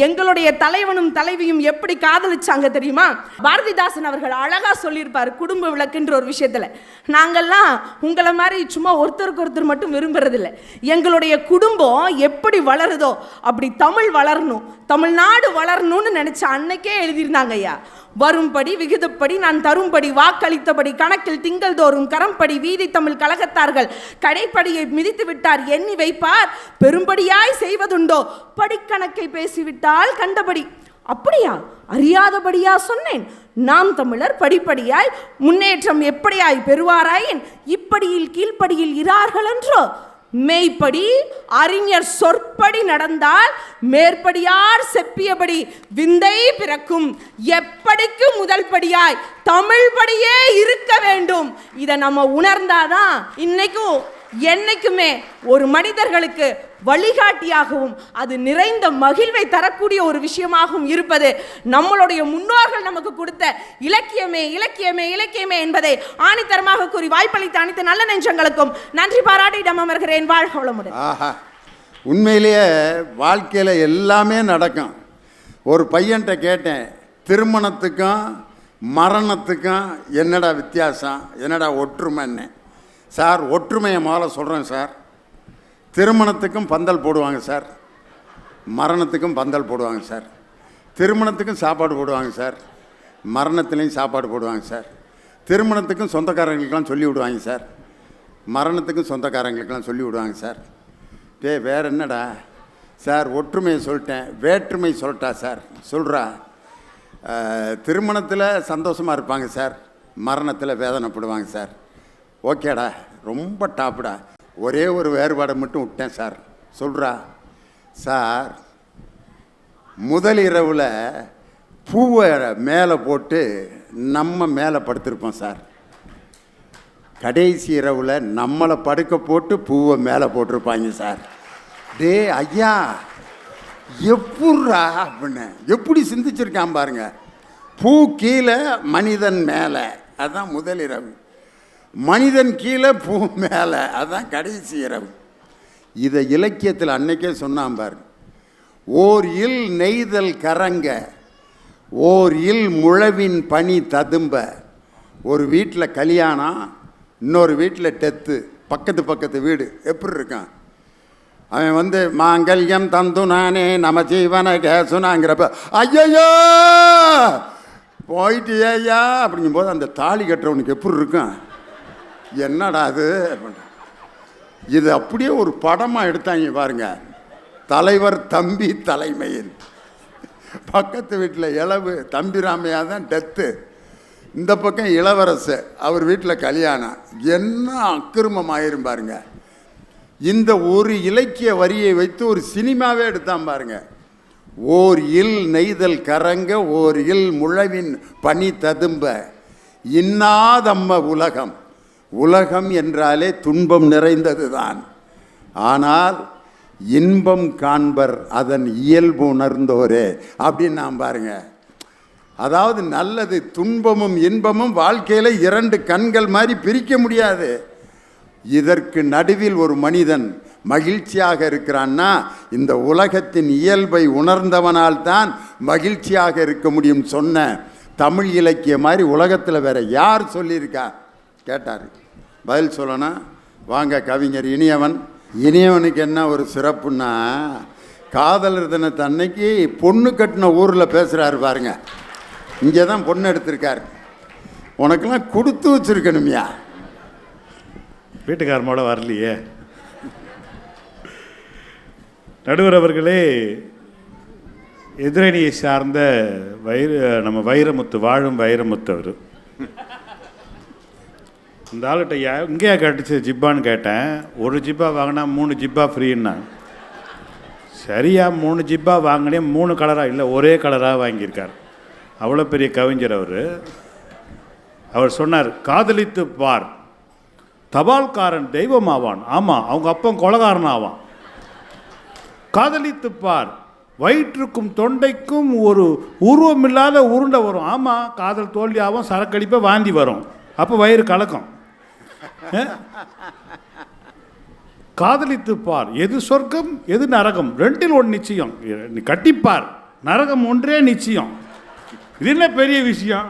எங்களுடைய தலைவனும் தலைவியும் எப்படி காதலிச்சாங்க தெரியுமா? பாரதிதாசன் அவர்கள் அழகா சொல்லியிருப்பார் குடும்ப விளக்குன்ற ஒரு விஷயத்துல. நாங்கள்லாம் உங்களை மாதிரி சும்மா ஒருத்தருக்கு ஒருத்தர் மட்டும் விரும்புறதில்லை. எங்களுடைய குடும்பம் எப்படி வளருதோ அப்படி தமிழ் வளரணும், தமிழ்நாடு வளரணும்னு நினைச்ச அன்னைக்கே எழுதியிருந்தாங்க ஐயா. வரும்படி விகிதப்படி நான் தரும்படி வாக்களித்தபடி கணக்கில் திங்கள் தோறும் கரம்படி வீதி தமிழ் கழகத்தார்கள் கடைப்படியை மிதித்து விட்டார் எண்ணி வைப்பார், பெரும்படியாய் செய்வதுண்டோ படிக்கணக்கை பேசிவிட்டால் கண்டபடி. அப்படியா, அறியாதபடியா சொன்னேன். நாம் தமிழர் படிப்படியாய் முன்னேற்றம் எப்படியாய் பெறுவாராயின் இப்படியில் கீழ்ப்படியில் இரார்கள் என்றோ, மெய்ப்படி அறிஞர் சொற்படி நடந்தால் மேற்படியார் செப்பியபடி விந்தை பிறக்கும், எப்படிக்கு முதல் படியாய் தமிழ் படியே இருக்க வேண்டும். இதை நம்ம உணர்ந்தாதான் இன்னைக்கும் என்னைக்குமே ஒரு மனிதர்களுக்கு வழிகாட்டியாகவும் அது நிறைந்த மகிழ்வை தரக்கூடிய ஒரு விஷயமாகவும் இருப்பது நம்மளுடைய முன்னோர்கள் நமக்கு கொடுத்த இலக்கியமே இலக்கியமே இலக்கியமே என்பதை ஆணித்தரமாக கூறி வாய்ப்பளித்த அனைத்து நல்ல நெஞ்சங்களுக்கும் நன்றி பாராட்டி இடம் அமர்கிறேன். வாழ்க வளமுடன். உண்மையிலேயே வாழ்க்கையில் எல்லாமே நடக்கும். ஒரு பையன்கிட்ட கேட்டேன், திருமணத்துக்கும் மரணத்துக்கும் என்னடா வித்தியாசம், என்னடா ஒற்றுமைன்னு. சார், ஒற்றுமையை முதல்ல சொல்கிறேன் சார். திருமணத்துக்கும் பந்தல் போடுவாங்க சார், மரணத்துக்கும் பந்தல் போடுவாங்க சார். திருமணத்துக்கும் சாப்பாடு போடுவாங்க சார், மரணத்துலேயும் சாப்பாடு போடுவாங்க சார். திருமணத்துக்கும் சொந்தக்காரங்களுக்கெல்லாம் சொல்லி விடுவாங்க சார், மரணத்துக்கும் சொந்தக்காரங்களுக்கெல்லாம் சொல்லி விடுவாங்க சார். வேறு என்னடா சார், ஒற்றுமையை சொல்லிட்டேன், வேற்றுமை சொல்லிட்டா சார். சொல்கிறா, திருமணத்தில் சந்தோஷமாக இருப்பாங்க சார், மரணத்தில் வேதனைப்படுவாங்க சார். ஓகேடா, ரொம்ப டாப்புடா. ஒரே ஒரு வேறுபாடை மட்டும் விட்டேன் சார். சொல்கிறா, சார் முதல் இரவில் பூவை மேலே போட்டு நம்ம மேலே படுத்திருப்போம் சார், கடைசி இரவில் நம்மளை படுக்க போட்டு பூவை மேலே போட்டிருப்பாங்க சார். டே ஐயா, எப்பட்றா அப்படின்னு எப்படி சிந்திச்சிருக்கான் பாருங்க. பூ கீழே மனிதன் மேலே, அதுதான் முதல் இரவு. மனிதன் கீழே பூ மேலே, அதுதான் கடைசி இரவு. இதை இலக்கியத்தில் அன்னைக்கே சொன்னான் பாரு. ஓர் இல் நெய்தல் கரங்க, ஓர் இல் முழவின் பனி ததும்ப. ஒரு வீட்டில் கல்யாணம், இன்னொரு வீட்டில் டெத்து, பக்கத்து வீடு. எப்படி இருக்கான் அவன் வந்து மாங்கல்யம் தந்து நானே நம ஜீவன கேசுனாங்கிறப்ப ஐயோ போயிட்டு ஐயா அப்படிங்கும்போது அந்த தாலி கட்டுறவனுக்கு எப்படி இருக்கும், என்னடா அது. இது அப்படியே ஒரு படமாக எடுத்தாங்க பாருங்க. தலைவர் தம்பி தலைமையில். பக்கத்து வீட்டில் இளவு தம்பிராமையா தான் டெத்து, இந்த பக்கம் இளவரசர் அவர் வீட்டில் கல்யாணம். என்ன அக்கிரமம் ஆயிரும் பாருங்க. இந்த ஒரு இலக்கிய வரியை வைத்து ஒரு சினிமாவே எடுத்தான் பாருங்க. ஓர் இல் நெய்தல் கரங்க ஓர் இல் முழவின் பனி ததும்ப இன்னாதம்ம உலகம். உலகம் என்றாலே துன்பம் நிறைந்தது தான், ஆனால் இன்பம் காண்பர் அதன் இயல்பு உணர்ந்தோரே அப்படின்னு நாம் பாருங்க. அதாவது நல்லது, துன்பமும் இன்பமும் வாழ்க்கையில் இரண்டு கண்கள் மாதிரி பிரிக்க முடியாது. இதற்கு நடுவில் ஒரு மனிதன் மகிழ்ச்சியாக இருக்கிறான்னா இந்த உலகத்தின் இயல்பை உணர்ந்தவனால் தான் மகிழ்ச்சியாக இருக்க முடியும் சொன்ன தமிழ் இலக்கிய மாதிரி உலகத்தில் வேற யார் சொல்லியிருக்கா கேட்டார். பதில் சொல்லணும். வாங்க கவிஞர் இனியவன். இனியவனுக்கு என்ன ஒரு சிறப்புன்னா, காதலர் தினத்து அன்னைக்கு பொண்ணு கட்டின ஊரில் பேசுகிறாரு பாருங்க. இங்கே தான் பொண்ணு எடுத்திருக்காரு. உனக்கெல்லாம் கொடுத்து வச்சிருக்கணும்யா. வீட்டுக்காரமோட வரலையே. நடுவர் அவர்களே, எதிரணியை சார்ந்த நம்ம வைரமுத்து, வாழும் வைரமுத்து அவர். இந்த ஆளுகிட்ட இங்கேயா கட்டுச்சு ஜிப்பான்னு கேட்டேன். ஒரு ஜிப்பா வாங்கினா 3 ஜிப்பா ஃப்ரீன்னா. சரியா 3 ஜிப்பா வாங்கினேன், 3 கலராக இல்லை ஒரே கலராக வாங்கியிருக்கார். அவ்வளோ பெரிய கவிஞர் அவர். அவர் சொன்னார், காதலித்து பார், தபால்காரன் தெய்வம் ஆவான். ஆமாம், அவங்க அப்பன் கொலகாரன் ஆவான். காதலித்து பார், வயிற்றுக்கும் தொண்டைக்கும் ஒரு உருவமில்லாத உருண்டை வரும். ஆமாம், காதல் தோல்வி ஆகும், சரக்கடிப்பை வாந்தி வரும், அப்போ வயிறு கலக்கும். காதலித்து பார், எது சொர்க்கம் எது நரகம், ரெண்டில் ஒன்று நிச்சயம். நீ கட்டிப்பார், நரகம் ஒன்றே நிச்சயம். இது என்ன பெரிய விஷயம்?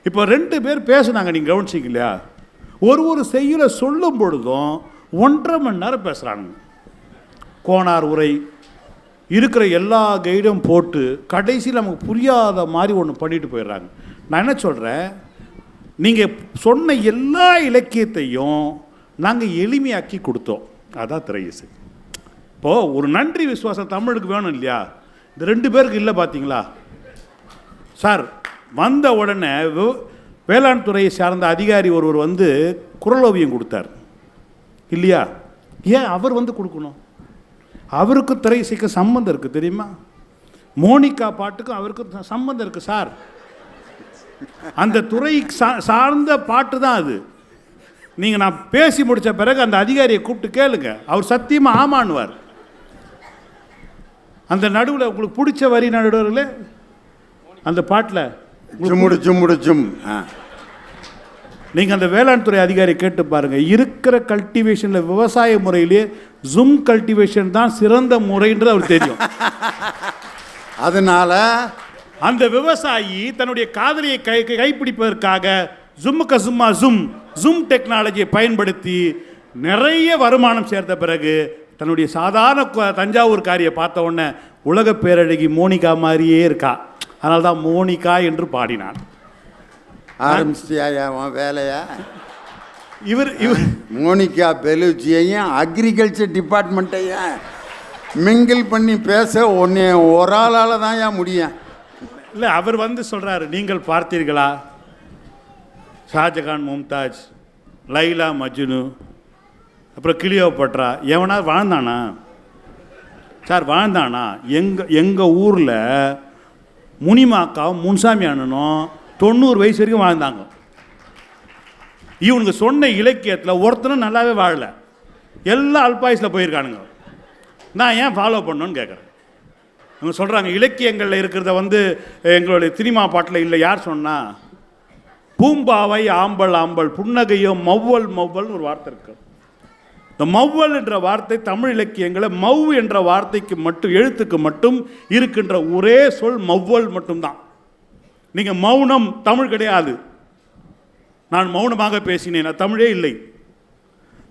இப்போ 2 பேர் பேசுனாங்க, நீங்கள் கவனிச்சிங்க இல்லையா? ஒரு செய்யுளை சொல்லும் பொழுதும் 1.5 மணி நேரம் பேசுகிறாங்க. கோனார் உரை இருக்கிற எல்லா கைடும் போட்டு கடைசியில் நமக்கு புரியாத மாதிரி ஒன்று பண்ணிட்டு போயிடுறாங்க. நான் என்ன சொல்கிறேன், நீங்கள் சொன்ன எல்லா இலக்கியத்தையும் நாங்கள் எளிமையாக்கி கொடுத்தோம். அதான் திரையிசை. இப்போது ஒரு நன்றி விசுவாசம் தமிழுக்கு வேணும் இல்லையா? இந்த 2 பேருக்கு இல்லை பார்த்தீங்களா சார்? வந்த உடனே வேளாண் துறையை சார்ந்த அதிகாரி ஒருவர் வந்து குரலோவியம் கொடுத்தார் இல்லையா? ஏன் அவர் வந்து கொடுக்கணும்? அவருக்கு திரையிசைக்கு சம்பந்தம் இருக்குது தெரியுமா? மோனிகா பாட்டுக்கும் அவருக்கு சம்பந்தம் இருக்குது சார். அந்த துறை சார்ந்த பாட்டு தான் அது. நீங்கள் நான் பேசி முடித்த பிறகு அந்த அதிகாரியை கூப்பிட்டு கேளுங்க, அவர் சத்தியமாக ஆமான்னுவார். அந்த நடுவில் உங்களுக்கு பிடிச்ச வரி நடுவில் அந்த பாட்டில் நீங்கள் அந்த வேளாண் துறை அதிகாரி கேட்டு பாருங்கள். இருக்கிற கல்டிவேஷனில் விவசாய முறையிலே ஜூம் கல்டிவேஷன் தான் சிறந்த முறைன்றது அவர் தெரியும். அதனால அந்த விவசாயி தன்னுடைய காதலியை கைப்பிடிப்பதற்காக ஜும்முக்க சும்மா ஜூம் டெக்னாலஜியை பயன்படுத்தி நிறைய வருமானம் சேர்த்த பிறகு தன்னுடைய சாதாரண தஞ்சாவூர்காரியை பார்த்த உடனே உலக பேரழகி மோனிகா மாதிரியே இருக்கா, அதனால தான் மோனிகா என்று பாடினான். ஆரம்பிச்சியா வேலையா? இவர் மோனிகா பெலூச்சியையும் அக்ரிகல்ச்சர் டிபார்ட்மெண்ட்டையும் மிங்கிள் பண்ணி பேச ஒன்று ஒரு ஆளால் தான் ஏன் முடியும்? இல்லை, அவர் வந்து சொல்கிறாரு, நீங்கள் பார்த்தீர்களா ஷாஜகான் மும்தாஜ், லைலா மஜ்னு, அப்புறம் கிளியோபட்ரா, எவனா வாழ்ந்தானா சார்? வாழ்ந்தானா? எங்கள் ஊரில் முனிமாக்காவும் முன்சாமி அண்ணனும் 90 வயசு வரைக்கும் வாழ்ந்தாங்க. இவனுக்கு சொன்ன இலக்கியத்தில் ஒருத்தனும் நல்லாவே வாழலை, எல்லாம் அல்பாயுஸில் போயிருக்கானுங்க. நான் ஏன் ஃபாலோ பண்ணணும்னு கேட்குறேன். இவங்க சொல்கிறாங்க இலக்கியங்களில் இருக்கிறத வந்து எங்களுடைய சினிமா பாட்டில் இல்லை. யார் சொன்னால்? பூம்பாவை ஆம்பல் ஆம்பல் புன்னகையோ மௌவல் மௌவல்னு ஒரு வார்த்தை இருக்கு. இந்த மௌவல் என்ற வார்த்தை தமிழ் இலக்கியங்களை மவ் என்ற வார்த்தைக்கு மட்டும், எழுத்துக்கு மட்டும் இருக்கின்ற ஒரே சொல் மௌவல் மட்டும்தான். நீங்கள் மௌனம் தமிழ் கிடையாது. நான் மௌனமாக பேசினேன், தமிழே இல்லை.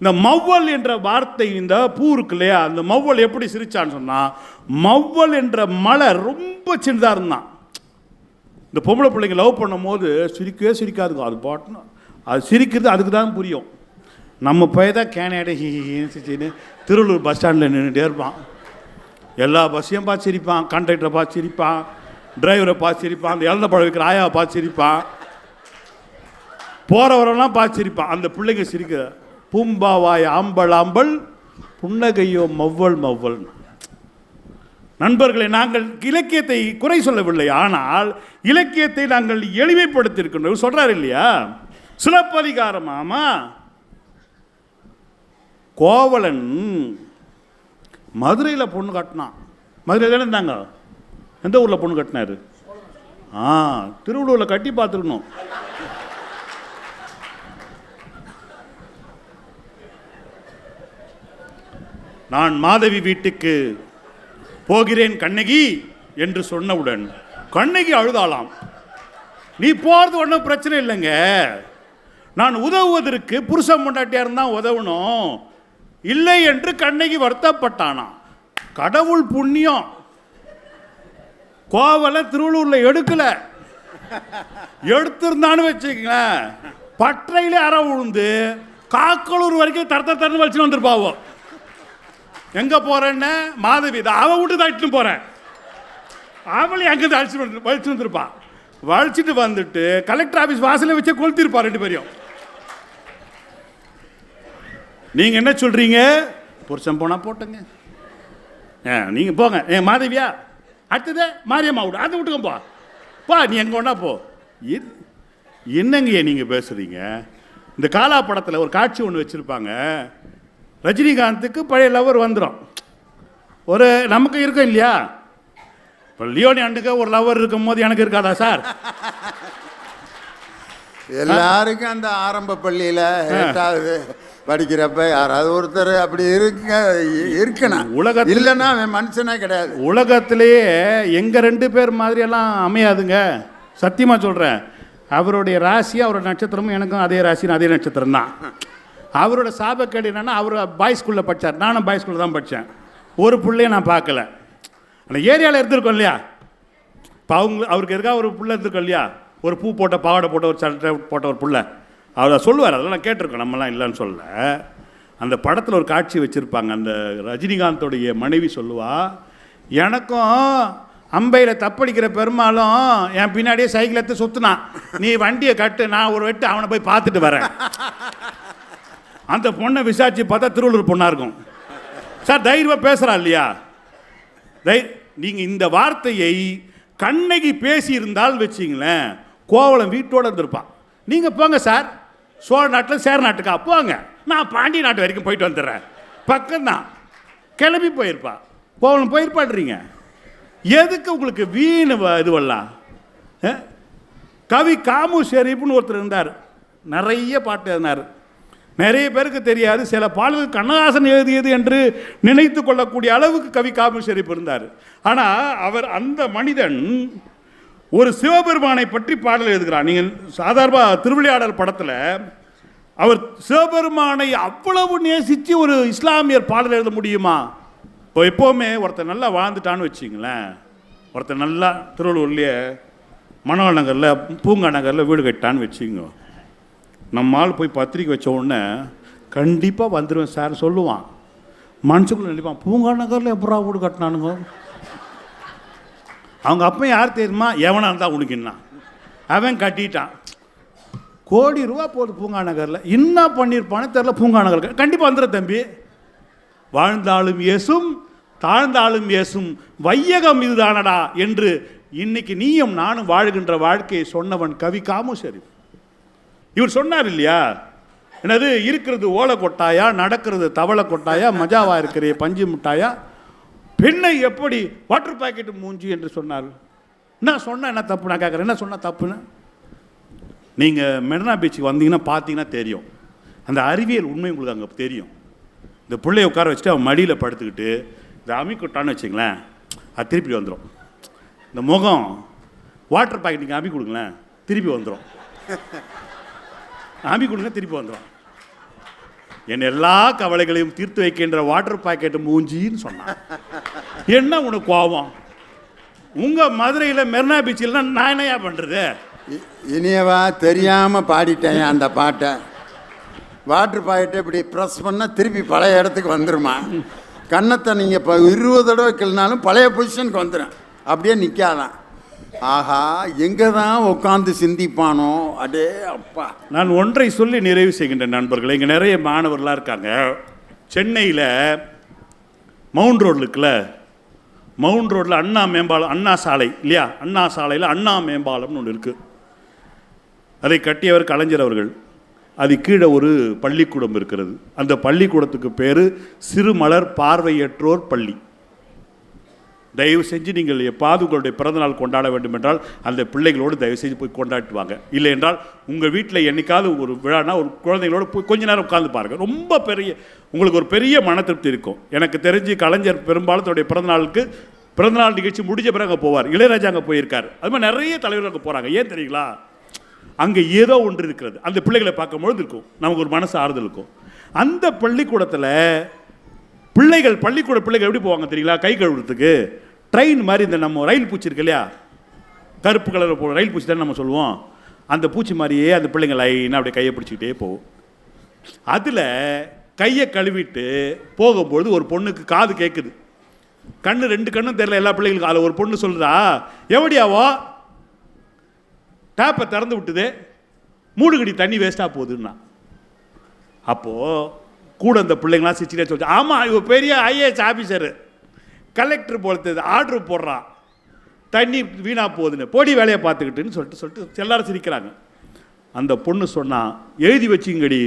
இந்த மௌவல் என்ற வார்த்தை, இந்த பூ இருக்கு இல்லையா, அந்த மௌவல் எப்படி சிரிச்சான்னு சொன்னால், மௌவல் என்ற மலர் ரொம்ப சின்னதாக இருந்தான். இந்த பொம்பளை பிள்ளைங்க லவ் பண்ணும் போது சிரிக்கவே சிரிக்காதுங்க, அது பாட்டுனா அது சிரிக்கிறது அதுக்கு தான் புரியும். நம்ம போய் தான் கேனையாட திருவள்ளூர் பஸ் ஸ்டாண்டில் நின்றுட்டே இருப்பான். எல்லா பஸ்ஸையும் பார்த்து சிரிப்பான், கண்டக்டரை பார்த்து சிரிப்பான், டிரைவரை பார்த்து சிரிப்பான், அந்த இழந்த பழம் வைக்கிற ஆயாவை பார்த்து சிரிப்பான், போகிறவரெல்லாம் பார்த்து சிரிப்பான். அந்த பிள்ளைங்க சிரிக்கிற பூம்பாவாய் ஆம்பல் ஆம்பல் புன்னகையோ மவ்வள் மவ்வள். நண்பர்களை, நாங்கள் இலக்கியத்தை குறை சொல்லவில்லை, ஆனால் இலக்கியத்தை நாங்கள் எளிமைப்படுத்தியிருக்கின்றோம். சொல்றாரு இல்லையா, சிலப்பதிகாரம். ஆமா, கோவலன் மதுரையில் பொண்ணு கட்டினான். மதுரையில் தானே இருந்தாங்க. எந்த ஊரில் பொண்ணு கட்டினாரு? திருவள்ளூரில் கட்டி பார்த்துருக்கணும். நான் மாதவி வீட்டுக்கு போகிறேன் கண்ணகி என்று சொன்னவுடன் கண்ணகி அழுதாளாம். நீ போகிறது ஒன்றும் பிரச்சனை இல்லைங்க, நான் உதவுவதற்கு புருஷன் பொண்டாட்டியா இருந்தால் உதவணும் இல்லை என்று கண்ணகி வருத்தப்பட்டானா. கடவுள் புண்ணியம், கோவலை திருவள்ளூரில் எடுக்கல. எடுத்திருந்தான்னு வச்சுக்கங்களேன், பற்றையிலே அற விழுந்து காக்கலூர் வரைக்கும் தரன்னு வச்சுன்னு வந்துருப்பாவோ. எங்க போறேன்னு மாதவி அவ விட்டு தான் இட்டுன்னு போறேன், அவளை அங்கே வலிச்சு வந்துருப்பான். வலிச்சுட்டு வந்துட்டு கலெக்டர் ஆஃபீஸ் வாசலை வச்சே கொளுத்திருப்பா ரெண்டு பேரையும். நீங்க என்ன சொல்றீங்க? புருஷன் போனா போட்டுங்க, நீங்க போங்க. மாதவியா, அடுத்தது மாரியம்மா விடு, அதை விட்டுக்க போ, நீ எங்க ஒன்னா போ. என்னங்க நீங்க பேசுறீங்க? இந்த காலா படத்தில் ஒரு காட்சி ஒன்று வச்சிருப்பாங்க. ரஜினிகாந்துக்கு பழைய லவர் வந்துடும். ஒரு நமக்கு இருக்கும் இல்லையா, இப்போ லியோனி அண்டுக்கு ஒரு லவர் இருக்கும் போது எனக்கு இருக்காதா சார்? எல்லாருக்கும் அந்த ஆரம்ப பள்ளியில் 8வது படிக்கிறப்ப யாராவது ஒருத்தர் அப்படி இருக்கணும். உலகத்தில் இல்லைன்னா அவன் மனுஷனே கிடையாது. உலகத்திலேயே எங்கள் 2 பேர் மாதிரியெல்லாம் அமையாதுங்க, சத்தியமாக சொல்கிறேன். அவருடைய ராசி அவரோட நட்சத்திரமும் எனக்கும் அதே ராசி அதே நட்சத்திரம் தான். அவரோட சாபக்கேடு என்னன்னா, அவர் பாய் ஸ்கூலில் படித்தார், நானும் பாய் ஸ்கூலில் தான் படித்தேன். ஒரு பிள்ளையை நான் பார்க்கல. அந்த ஏரியாவில் இருந்திருக்கோம் இல்லையா, இப்போ அவருக்கு இருக்கா ஒரு பிள்ளை இருந்திருக்கோம் இல்லையா, ஒரு பூ போட்ட பாவாடை போட்ட ஒரு சட்டை போட்ட ஒரு பிள்ளை. அவர் சொல்லுவார், அதெல்லாம் நான் கேட்டிருக்கோம், நம்மலாம் இல்லைன்னு சொல்ல. அந்த படத்தில் ஒரு காட்சி வச்சுருப்பாங்க. அந்த ரஜினிகாந்தோடைய மனைவி சொல்லுவா, எனக்கும் அம்பையில் தப்படிக்கிற பெருமாளும் என் பின்னாடியே சைக்கிள் எடுத்து சுற்றினான், நீ வண்டியை கட்டு, நான் ஒரு வெட்டு அவனை போய் பார்த்துட்டு வரேன். அந்த பொண்ணை விசாரிச்சு பார்த்தா திருவள்ளூர் பொண்ணாக இருக்கும். சார் தைரியமாக பேசுகிறா இல்லையா? நீங்கள் இந்த வார்த்தையை கண்ணகி பேசியிருந்தால் வச்சிங்களேன், கோவலன் வீட்டோடு இருந்திருப்பான். நீங்கள் போங்க சார், சோழ நாட்டில் சேர நாட்டுக்கா போங்க, நான் பாண்டிய நாட்டு வரைக்கும் போயிட்டு வந்துடுறேன், பக்கம்தான், கிளம்பி போயிருப்பா. கோவலன் போயிருப்பாடுறீங்க. எதுக்கு உங்களுக்கு வீணு இதுவெல்லாம்? கவி காமு ஷெரீப்னு ஒருத்தர் இருந்தார், நிறைய பாட்டு எழுதினார். நிறைய பேருக்கு தெரியாது, சில பாடல்கள் கண்ணதாசன் எழுதியது என்று நினைத்து கொள்ளக்கூடிய அளவுக்கு கவி காமு ஷெரீப் இருந்தார். ஆனால் அவர், அந்த மனிதன் ஒரு சிவபெருமானை பற்றி பாடல் எழுதுகிறார். நீங்கள் சாதாரண திருவிளையாடல் படத்தில் அவர் சிவபெருமானை அவ்வளவு நேசித்து ஒரு இஸ்லாமியர் பாடல் எழுத முடியுமா? இப்போ எப்போவுமே ஒருத்தர் நல்லா வாழ்ந்துட்டான்னு வச்சிங்களேன், ஒருத்தர் நல்லா திருவள்ளூர்லேயே மணவாள் நகரில் பூங்கா நகரில் வீடு கட்டான்னு வச்சுங்க, நம்மால் போய் பத்திரிக்கை வச்ச உடனே கண்டிப்பாக வந்துடுவேன் சார் சொல்லுவான். மனுஷக்குள்ள நினைப்பான், பூங்கா நகரில் எப்படா வீடு கட்டினானுங்க? அவங்க அப்போ யார் தெரியுமா? எவனாக இருந்தால் உனக்குன்னா அவன் கட்டிட்டான். கோடி ரூபா போகுது பூங்கா நகரில், என்ன பண்ணியிருப்பானே தெரில. பூங்கா நகர் கண்டிப்பாக வந்துடும் தம்பி. வாழ்ந்தாலும் ஏசும் தாழ்ந்தாலும் ஏசும் வையகம் இதுதானடா என்று இன்னைக்கு நீயும் நானும் வாழ்கின்ற வாழ்க்கையை சொன்னவன் கவி காமு ஷெரீப். இவர் சொன்னார் இல்லையா, என்னது இருக்கிறது ஓலை கொட்டாயா, நடக்கிறது தவளை கொட்டாயா, மஜாவா இருக்கிற பஞ்சு மிட்டாயா, பெண்ணை எப்படி வாட்டர் பாக்கெட்டு மூஞ்சி என்று சொன்னார். நான் சொன்ன என்ன தப்பு? நான் கேட்குறேன், என்ன சொன்னால் தப்புன்னு? நீங்கள் மெரினா பீச்சுக்கு வந்தீங்கன்னா பார்த்தீங்கன்னா தெரியும், அந்த அறிவியல் உண்மை உங்களுக்கு அங்கே தெரியும். இந்த பிள்ளைய உட்கார வச்சுட்டு அவன் மடியில் படுத்துக்கிட்டு இந்த அமிக்கொட்டான்னு வச்சுங்களேன், அது திருப்பி வந்துடும். இந்த முகம் வாட்டர் பாக்கெட் நீங்கள் அமி கொடுங்களேன், திருப்பி வந்துடும். அமி கொடுங்க, திருப்பி வந்துடும். என் எல்லா கவலைகளையும் தீர்த்து வைக்கின்ற வாட்டர் பாக்கெட்டு மூஞ்சின்னு சொன்னான். என்ன உனக்கு கோபம்? உங்கள் மதுரையில் மெரினா பீச்சில் நான் என்னையா பண்ணுறது? இனியவா தெரியாமல் பாடிட்டேன் அந்த பாட்டை. வாட்டர் பாக்கெட்டை இப்படி ப்ரெஸ் பண்ணால் திருப்பி பழைய இடத்துக்கு வந்துருமா. கன்னத்தை நீங்கள் இப்போ 20 தடவை கிள்னாலும் பழைய பொசிஷனுக்கு வந்துடும், அப்படியே நிற்காதான். ஆஹா, எங்கே தான் உட்காந்து சிந்திப்பானோ, அடே அப்பா. நான் ஒன்றை சொல்லி நிறைவு செய்கின்ற நண்பர்களே, இங்கே நிறைய மாணவர்களாக இருக்காங்க. சென்னையில் மவுண்ட் ரோடு இருக்குல்ல, மவுண்ட் ரோட்டில் அண்ணா மேம்பாலம், அண்ணா சாலை இல்லையா, அண்ணா சாலையில் அண்ணா மேம்பாலம்னு ஒன்று இருக்குது. அதை கட்டியவர் கலைஞர் அவர்கள். அது கீழே ஒரு பள்ளிக்கூடம் இருக்கிறது. அந்த பள்ளிக்கூடத்துக்கு பேர் சிறுமலர் பார்வையற்றோர் பள்ளி. தயவு செஞ்சு நீங்கள் எப்பாவது உங்களுடைய பிறந்தநாள் கொண்டாட வேண்டும் என்றால் அந்த பிள்ளைகளோடு தயவு செஞ்சு போய் கொண்டாட்டுவாங்க. இல்லை என்றால் உங்கள் வீட்டில் என்னைக்காவது ஒரு விழானா ஒரு குழந்தைகளோடு போய் கொஞ்ச நேரம் உட்காந்து பாருங்கள். ரொம்ப பெரிய உங்களுக்கு ஒரு பெரிய மன திருப்தி இருக்கும். எனக்கு தெரிஞ்சு கலைஞர் பெரும்பாலும் தன்னுடைய பிறந்தநாள் நிகழ்ச்சி முடிஞ்ச பிறகு அங்கே போவார். இளையராஜா அங்கே போயிருக்கார். அது மாதிரி நிறைய தலைவர்கள் அங்கே போகிறாங்க. ஏன் தெரியுங்களா? அங்கே ஏதோ ஒன்று இருக்கிறது. அந்த பிள்ளைகளை பார்க்கும்பொழுது இருக்கும், நமக்கு ஒரு மனசு ஆறுதல் இருக்கும். அந்த பள்ளிக்கூடத்தில் பள்ளிக்கூட பிள்ளைகள் எப்படி போவாங்க தெரியுங்களா? கை கழுவுறதுக்கு ட்ரெயின் மாதிரி இந்த நம்ம ரயில் பூச்சி இருக்கு இல்லையா, கருப்பு கலர் போகிற ரயில் பூச்சி தானே நம்ம சொல்லுவோம். அந்த பூச்சி மாதிரியே அந்த பிள்ளைங்க லைனாக அப்படியே கையை பிடிச்சிக்கிட்டே போகும். அதில் கையை கழுவிட்டு போகும்பொழுது ஒரு பொண்ணுக்கு காது கேட்குது, கண்ணு 2 கண்ணும் தெரியல எல்லா பிள்ளைகளுக்கும். அதில் ஒரு பொண்ணு சொல்கிறா, எவடியாவோ டேப்பை திறந்து விட்டுது, 3 கடி தண்ணி வேஸ்ட்டாக போகுதுன்னா. அப்போது கூட அந்த பிள்ளைங்களாம் சிரிச்சிட்டே சொல்லிச்சு, ஆமாம் இவ பெரிய ஐஏஎஸ் ஆஃபீஸரு, கலெக்டர் போலத்தது ஆர்டர் போடுறான், தண்ணி வீணாக போகுதுன்னு, போடி வேலையை பார்த்துக்கிட்டுன்னு சொல்லிட்டு எல்லாரும் சிரிக்கிறாங்க. அந்த பொண்ணு சொன்னான், எழுதி வச்சிங்கடி,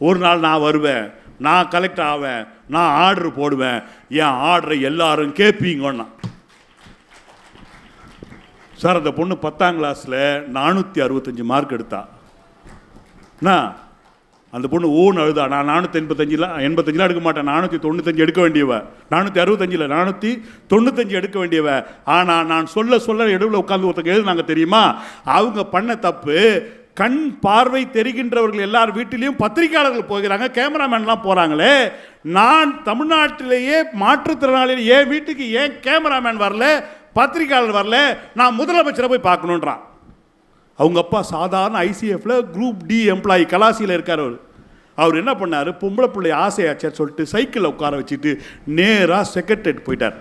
ஒரு நாள் நான் வருவேன், நான் கலெக்டர் ஆவேன், நான் ஆர்டர் போடுவேன், என் ஆர்டரை எல்லாரும் கேட்பீங்கன்னா. சார் அந்த பொண்ணு 10ஆம் கிளாஸில் 465 மார்க் எடுத்தா. அந்த பொண்ணு ஓன் அழுதா, நான் 485 எடுக்க மாட்டேன், 495 எடுக்க வேண்டியவ, 465 495 எடுக்க வேண்டியவ. ஆனால் நான் சொல்ல இடவுல உட்காந்து ஒருத்தங்க எழுதுனாங்க தெரியுமா, அவங்க பண்ண தப்பு. கண் பார்வை தெரிகின்றவர்கள் எல்லார் வீட்டிலையும் பத்திரிகையாளர்கள் போகிறாங்க, கேமராமேன்லாம் போகிறாங்களே, நான் தமிழ்நாட்டிலேயே மாற்றுத்திறனாளியில் என் வீட்டுக்கு ஏன் கேமராமேன் வரல, பத்திரிகையாளர் வரல, நான் முதலமைச்சரை போய் பார்க்கணுன்றான். அவங்க அப்பா சாதாரண ஐசிஎஃப்ல குரூப் டி எம்ப்ளாயி கலாசியில் இருக்கார். அவர் என்ன பண்ணார், பொம்பளை பிள்ளை ஆசையாச்சார் சொல்லிட்டு சைக்கிளில் உட்கார வச்சுட்டு நேராக செக்ரட்டரியேட் போயிட்டார்.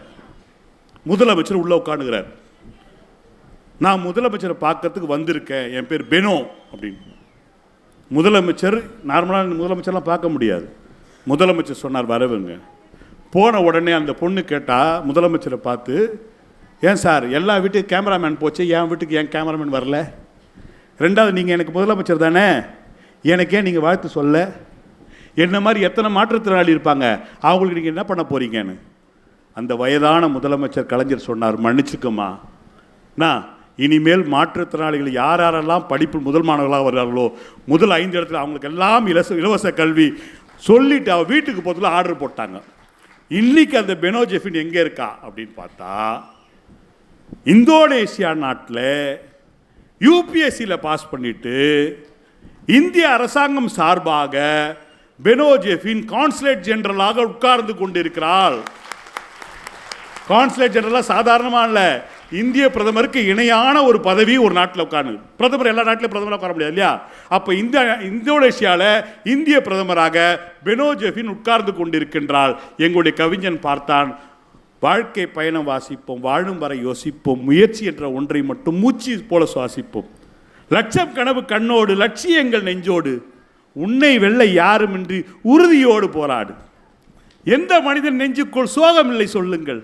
முதலமைச்சர் உள்ளே உட்காந்துக்கிறார். நான் முதலமைச்சரை பார்க்கறதுக்கு வந்திருக்கேன், என் பேர் பெனோ அப்படின்னு. முதலமைச்சர் நார்மலாக முதலமைச்சர்லாம் பார்க்க முடியாது. முதலமைச்சர் சொன்னார் வரவுங்க. போன உடனே அந்த பொண்ணு கேட்டால் முதலமைச்சரை பார்த்து, ஏன் சார் எல்லா வீட்டுக்கு கேமராமேன் போச்சு, என் வீட்டுக்கு ஏன் கேமராமேன் வரல? 2வது நீங்கள் எனக்கு முதலமைச்சர் தானே, எனக்கே நீங்கள் வாழ்த்து சொல்ல? என்ன மாதிரி எத்தனை மாற்றுத்திறனாளி இருப்பாங்க, அவங்களுக்கு நீங்கள் என்ன பண்ண போகிறீங்கன்னு. அந்த வயதான முதலமைச்சர் கலைஞர் சொன்னார், மன்னிச்சுக்கம்மா, நான் இனிமேல் மாற்றுத்திறனாளிகள் யாரெல்லாம் படிப்பில் முதல் மாணவர்களாக வர்றார்களோ முதல் 5 இடத்துல அவங்களுக்கு எல்லாம் இலவச கல்வி சொல்லிட்டு அவள் வீட்டுக்கு போகிறதுல ஆர்டர் போட்டாங்க. இன்னைக்கு அந்த பெனோ ஜெஃபின் எங்கே இருக்கா அப்படின்னு பார்த்தா, இந்தோனேசியா நாட்டில் யூபிஎஸ்சியில் பாஸ் பண்ணிட்டு இந்திய அரசாங்கம் சார்பாக பெனோ ஜெஃபின் கான்சுலேட் ஜெனரலாக உட்கார்ந்து கொண்டிருக்கிறாள். கான்சுலேட் ஜெனரலாக சாதாரணமாக இல்லை, இந்திய பிரதமருக்கு இணையான ஒரு பதவி ஒரு நாட்டில் உட்கார்ந்து. பிரதமர் எல்லா நாட்டிலும் பிரதமராக உட்கார முடியாது இல்லையா? அப்போ இந்தோனேஷியாவில் இந்திய பிரதமராக பெனோ ஜெஃபின் உட்கார்ந்து கொண்டிருக்கின்றாள். எங்களுடைய கவிஞன் பார்த்தான், வாழ்க்கை பயணம் வாசிப்போம், வாழும் வரை யோசிப்போம், முயற்சி என்ற ஒன்றை மட்டும் மூச்சு போல சுவாசிப்போம், லட்சம் கனவு கண்ணோடு, லட்சியங்கள் நெஞ்சோடு, உன்னை வெல்ல யாருமின்றி உறுதியோடு போராடு, எந்த மனிதன் நெஞ்சுக்குள் சோகம் இல்லை சொல்லுங்கள்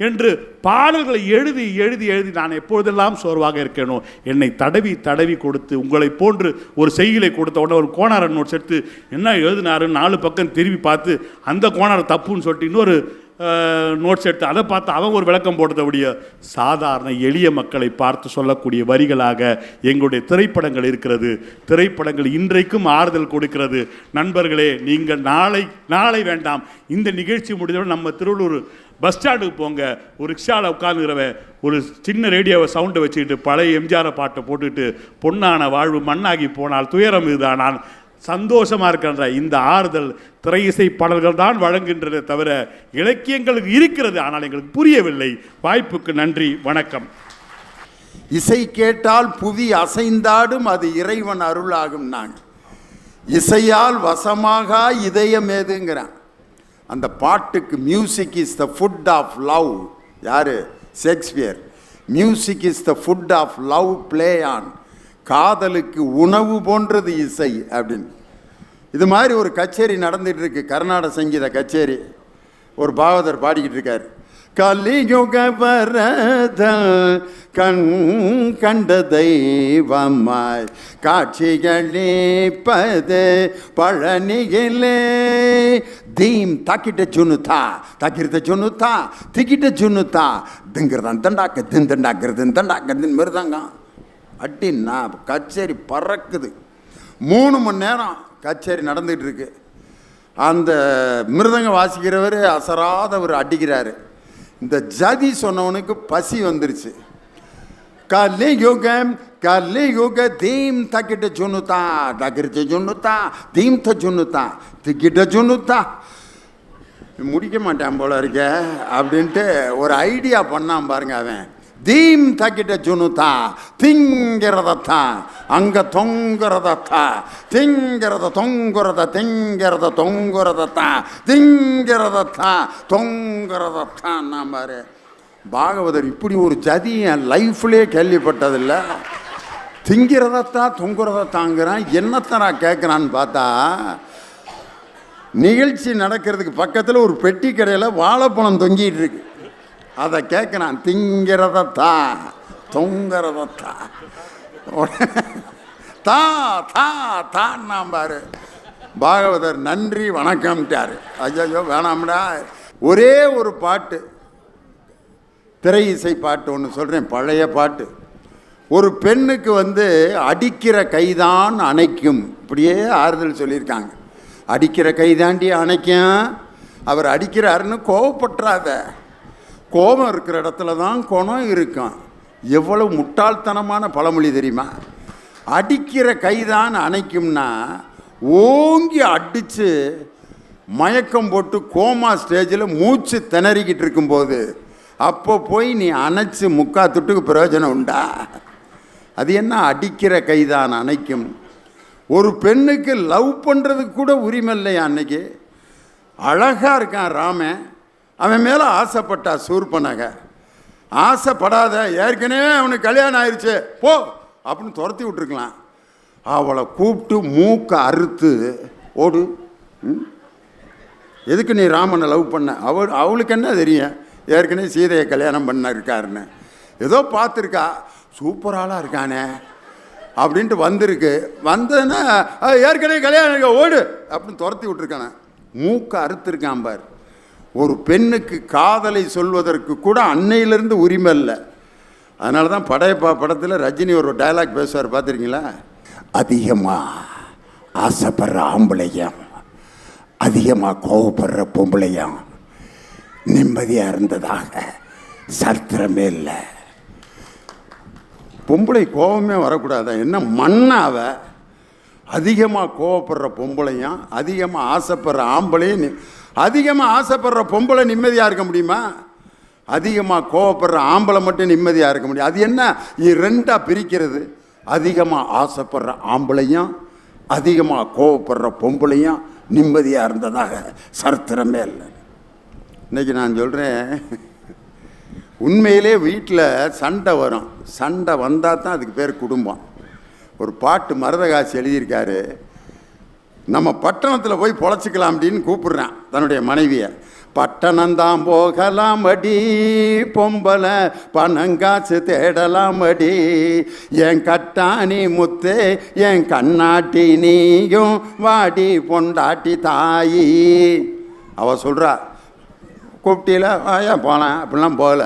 என்று பாடல்களை எழுதி எழுதி எழுதி நான் எப்பொழுதெல்லாம் சோர்வாக இருக்கேனோ என்னை தடவி தடவி கொடுத்து, உங்களை போன்று ஒரு செய்திகளை கொடுத்த உடனே ஒரு கோணார நோட்ஸ் எடுத்து என்ன எழுதினாருன்னு 4 பக்கம் திரும்பி பார்த்து அந்த கோணார தப்புன்னு சொல்லிட்டு இன்னொரு நோட்ஸ் எடுத்து அதை பார்த்து அவன் ஒரு விளக்கம் போட்டதோடைய சாதாரண எளிய மக்களை பார்த்து சொல்லக்கூடிய வரிகளாக எங்களுடைய திரைப்படங்கள் இருக்கிறது. திரைப்படங்கள் இன்றைக்கும் ஆறுதல் கொடுக்கிறது. நண்பர்களே, நீங்கள் நாளை வேண்டாம், இந்த நிகழ்ச்சி முடிந்தவுடன் நம்ம திருவள்ளூர் பஸ் ஸ்டாண்டுக்கு போங்க, ஒரு ரிக்ஷாவில் உட்காந்துக்கிறவன் ஒரு சின்ன ரேடியோவை சவுண்டை வச்சுக்கிட்டு பழைய எம்ஜிஆர் பாட்டை போட்டுக்கிட்டு, பொன்னான வாழ்வு மண்ணாகி போனால் துயரம் இதுதான், நான் சந்தோஷமாக இருக்கின்ற இந்த ஆறுதல் திரை இசை பாடல்கள் தான் வழங்குகின்றதே தவிர இலக்கியங்களுக்கு இருக்கிறது, ஆனால் எங்களுக்கு புரியவில்லை. வாய்ப்புக்கு நன்றி, வணக்கம். இசை கேட்டால் புவி அசைந்தாடும், அது இறைவன் அருளாகும். நாங்கள் இசையால் வசமாக இதயம் ஏதுங்கிறான். அந்த பாட்டுக்கு music is the food of love. யாரு? Shakespeare. Music is the food of love play on. காதலுக்கு உணவு போன்றது இசை அப்படின்னு. இது மாதிரி ஒரு கச்சேரி நடந்துட்டு இருக்கு, கர்நாடக சங்கீத கச்சேரி. ஒரு பாகவதர் பாடிக்கிட்டு இருக்கார். கலியுக வரதல் கண் கண்ட தெய்வமாய் காட்சிகளிப்பது பழனியிலே. தீம் தாக்கிட்ட ஜுனுதா தாக்கிட்ட ஜுனுதா திக்கிட்ட ஜுனுதா திங்கிறதான் தண்டாக்க திண்டண்டாக்கிறது தண்டாக்கிறதுன்னு மிருதாங்க அட்டின்னா கச்சேரி பறக்குது. 3 மணி நேரம் கச்சேரி நடந்துகிட்டு இருக்கு. அந்த மிருதங்க வாசிக்கிறவர் அசராதவர் அடிக்கிறாரு. இந்த ஜதி சொன்னவனுக்கு பசி வந்துருச்சு. கலியுகம் கலியுக தீம் தக்கிட்ட ஜுனுதா தக்கிட்ட ஜுனுதா தீம் த ஜுனுதா திக்கிட்ட ஜுனுதா. முடிக்க மாட்டான் போல இருக்க அப்படின்ட்டு ஒரு ஐடியா பண்ணான் பாருங்க அவன். தீம் தக்கிட்ட ஜுனுதா திங்கிறதத்தா அங்க தொங்குறதத்தா திங்கிறத தொங்குறத திங்கிறத தொங்குறதத்தா திங்கிறதத்தா தொங்குறதத்தான். நான் பாரு பாகவதர் இப்படி ஒரு ஜதி என் லைஃப்லேயே கேள்விப்பட்டதில்லை. திங்கிறதத்தா தொங்குறதத்தாங்கிறான். என்னத்தை நான் கேட்குறான்னு பார்த்தா, நிகழ்ச்சி நடக்கிறதுக்கு பக்கத்தில் ஒரு பெட்டி கடையில் வாழைப்பழம் தொங்கிட்டு இருக்கு. அதை கேட்குறான். திங்கிறதத்தா தொங்குறதத்தா தா தா தான்னா பாரு. பாகவதர் நன்றி வணக்கம்ட்டாரு. ஐயோ வேணாம்டா. ஒரே ஒரு பாட்டு, திரை இசை பாட்டு ஒன்று சொல்கிறேன், பழைய பாட்டு. ஒரு பெண்ணுக்கு அடிக்கிற கைதான் அணைக்கும், இப்படியே ஆறுதல் சொல்லியிருக்காங்க. அடிக்கிற கைதாண்டி அணைக்கும். அவர் அடிக்கிறாருன்னு கோவப்பட்டுறாத. கோபம் இருக்கிற இடத்துல தான் குணம் இருக்கும். எவ்வளவு முட்டாள்தனமான பழமொழி தெரியுமா? அடிக்கிற கைதான் அணைக்கும்னா ஓங்கி அடித்து மயக்கம் போட்டு கோமா ஸ்டேஜில் மூச்சு திணறிக்கிட்டு இருக்கும்போது அப்போ போய் நீ அணைச்சி முக்கா துட்டுக்கு பிரயோஜனம் உண்டா? அது என்ன அடிக்கிற கைதான் அணைக்கும்? ஒரு பெண்ணுக்கு லவ் பண்ணுறதுக்கு கூட உரிமை இல்லையா? அன்னைக்கு அழகாக இருக்கான் ராமன், அவன் மேலே ஆசைப்பட்டா சூர்பனக. ஆசைப்படாத, ஏற்கனவே அவனுக்கு கல்யாணம் ஆயிடுச்சு போ அப்படின்னு துரத்தி விட்டுருக்கலாம். அவளை கூப்பிட்டு மூக்கை அறுத்து ஓடு. எதுக்கு நீ ராமனை லவ் பண்ண? அவளுக்கு என்ன தெரியும் ஏற்கனவே சீதையை கல்யாணம் பண்ண இருக்காருன்னு? ஏதோ பார்த்துருக்கா, சூப்பராளாக இருக்கானே அப்படின்ட்டு வந்திருக்கு. வந்ததுன்னா ஏற்கனவே கல்யாணம் இருக்க ஓடு அப்படின்னு துரத்தி விட்டுருக்கானே. மூக்கை அறுத்துருக்கான் பார். ஒரு பெண்ணுக்கு காதலை சொல்வதற்கு கூட அன்னையிலேருந்து உரிமை இல்லை. அதனால தான் படையப்பா படத்தில் ரஜினி ஒரு டயலாக் பேசுவார், பார்த்துருக்கீங்களா? அதிகமாக ஆசைப்படுற ஆம்பளையும் அதிகமாக கோவப்படுற பொம்பளையும் நிம்மதியாக இருந்ததாக சரித்திரமே இல்லை. பொம்பளை கோபமே வரக்கூடாது. என்ன மண்ணாவ? அதிகமாக கோவப்படுற பொம்பளையும் அதிகமாக ஆசைப்படுற ஆம்பளையும். அதிகமாக ஆசைப்படுற பொம்பளை நிம்மதியாக இருக்க முடியுமா? அதிகமாக கோவப்படுற ஆம்பளை மட்டும் நிம்மதியாக இருக்க முடியும். அது என்ன ரெண்டாக பிரிக்கிறது? அதிகமாக ஆசைப்படுற ஆம்பளையும் அதிகமாக கோவப்படுற பொம்பளையும் நிம்மதியாக இருந்ததாக சரித்திரமே இல்லை. இன்றைக்கி நான் சொல்கிறேன், உண்மையிலே வீட்டில் சண்டை வரும். சண்டை வந்தால் தான் அதுக்கு பேர் குடும்பம். ஒரு பாட்டு மருதகாசி எழுதியிருக்காரு. நம்ம பட்டணத்தில் போய் பொழைச்சிக்கலாம் அப்படின்னு கூப்பிடுறான் தன்னுடைய மனைவியை. பட்டணந்தான் போகலாம் அடி பொம்பளை, பணங்காசு தேடலாம் அடி, என் கட்டாணி முத்து என் கண்ணாட்டி நீயும் வாடி பொண்டாட்டி தாயி. அவ சொல்கிறா, கூப்பிட்டியில் ஏன் போனேன் அப்படிலாம் போகல.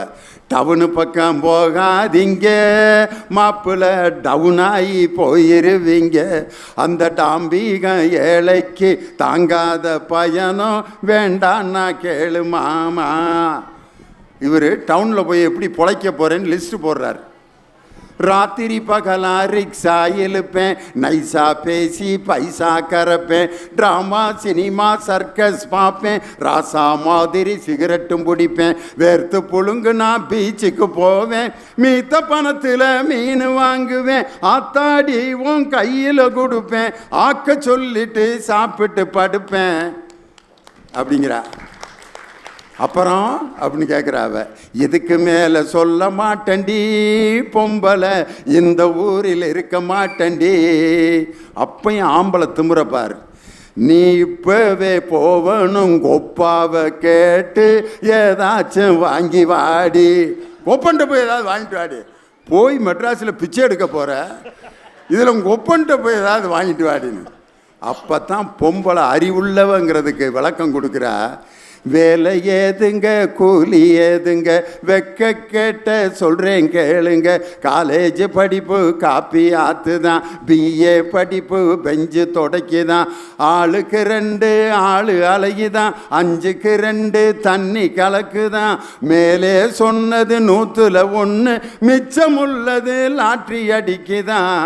டவுனு பக்கம் போகாதீங்க மாப்பிள்ளை, டவுனாகி போயிருவீங்க. அந்த டாம்பீகம் ஏழைக்கு தாங்காத பயணம் வேண்டான்னா கேளு மாமா. இவர் டவுனில் போய் எப்படி பொழைக்க போகிறேன்னு லிஸ்ட்டு போடுறார். ராத்திரி பகலா ரிக்ஷா இழுப்பேன், நைஸா பேசி பைசா கறப்பேன், ட்ராமா சினிமா சர்க்கஸ் பார்ப்பேன், ராசா மாதிரி சிகரெட்டும் பிடிப்பேன், வேர்த்து புழுங்கு நான் பீச்சுக்கு போவேன், மீத்த பணத்தில் மீன் வாங்குவேன், ஆத்தாடி உன் கையில் கொடுப்பேன், ஆக்க சொல்லிட்டு சாப்பிட்டு படுப்பேன் அப்படிங்கிறா. அப்புறம் அப்படின்னு கேட்குறாவ, இதுக்கு மேலே சொல்ல மாட்டேன்டி பொம்பளை, இந்த ஊரில் இருக்க மாட்டேன்டி. அப்பையும் ஆம்பளை திமுறப்பார், நீ இப்பவே போவனும் கொப்பாவை கேட்டு ஏதாச்சும் வாங்கி வாடி. கொப்பன்ட்ட போய் ஏதாவது வாங்கிட்டு வாடி. போய் மெட்ராஸில் பிச்சை எடுக்க போகிற, இதில் உங்கள் கொப்பன்ட்ட போய் ஏதாவது வாங்கிட்டு வாடின்னு. அப்போ தான் பொம்பளை அறிவுள்ளவங்கிறதுக்கு விளக்கம் கொடுக்குறா. வேலை ஏதுங்க கூலி ஏதுங்க, வெக்க கேட்ட சொல்கிறேன் கேளுங்க, காலேஜ் படிப்பு காப்பி ஆத்து தான், பிஏ படிப்பு பெஞ்சு தொடக்கி தான், ஆளுக்கு 2 ஆளு அழகிதான், 5க்கு 2 தண்ணி கலக்கு தான், மேலே சொன்னது 100ல் 1, மிச்சமுள்ளது லாட்ரி அடிக்குதான்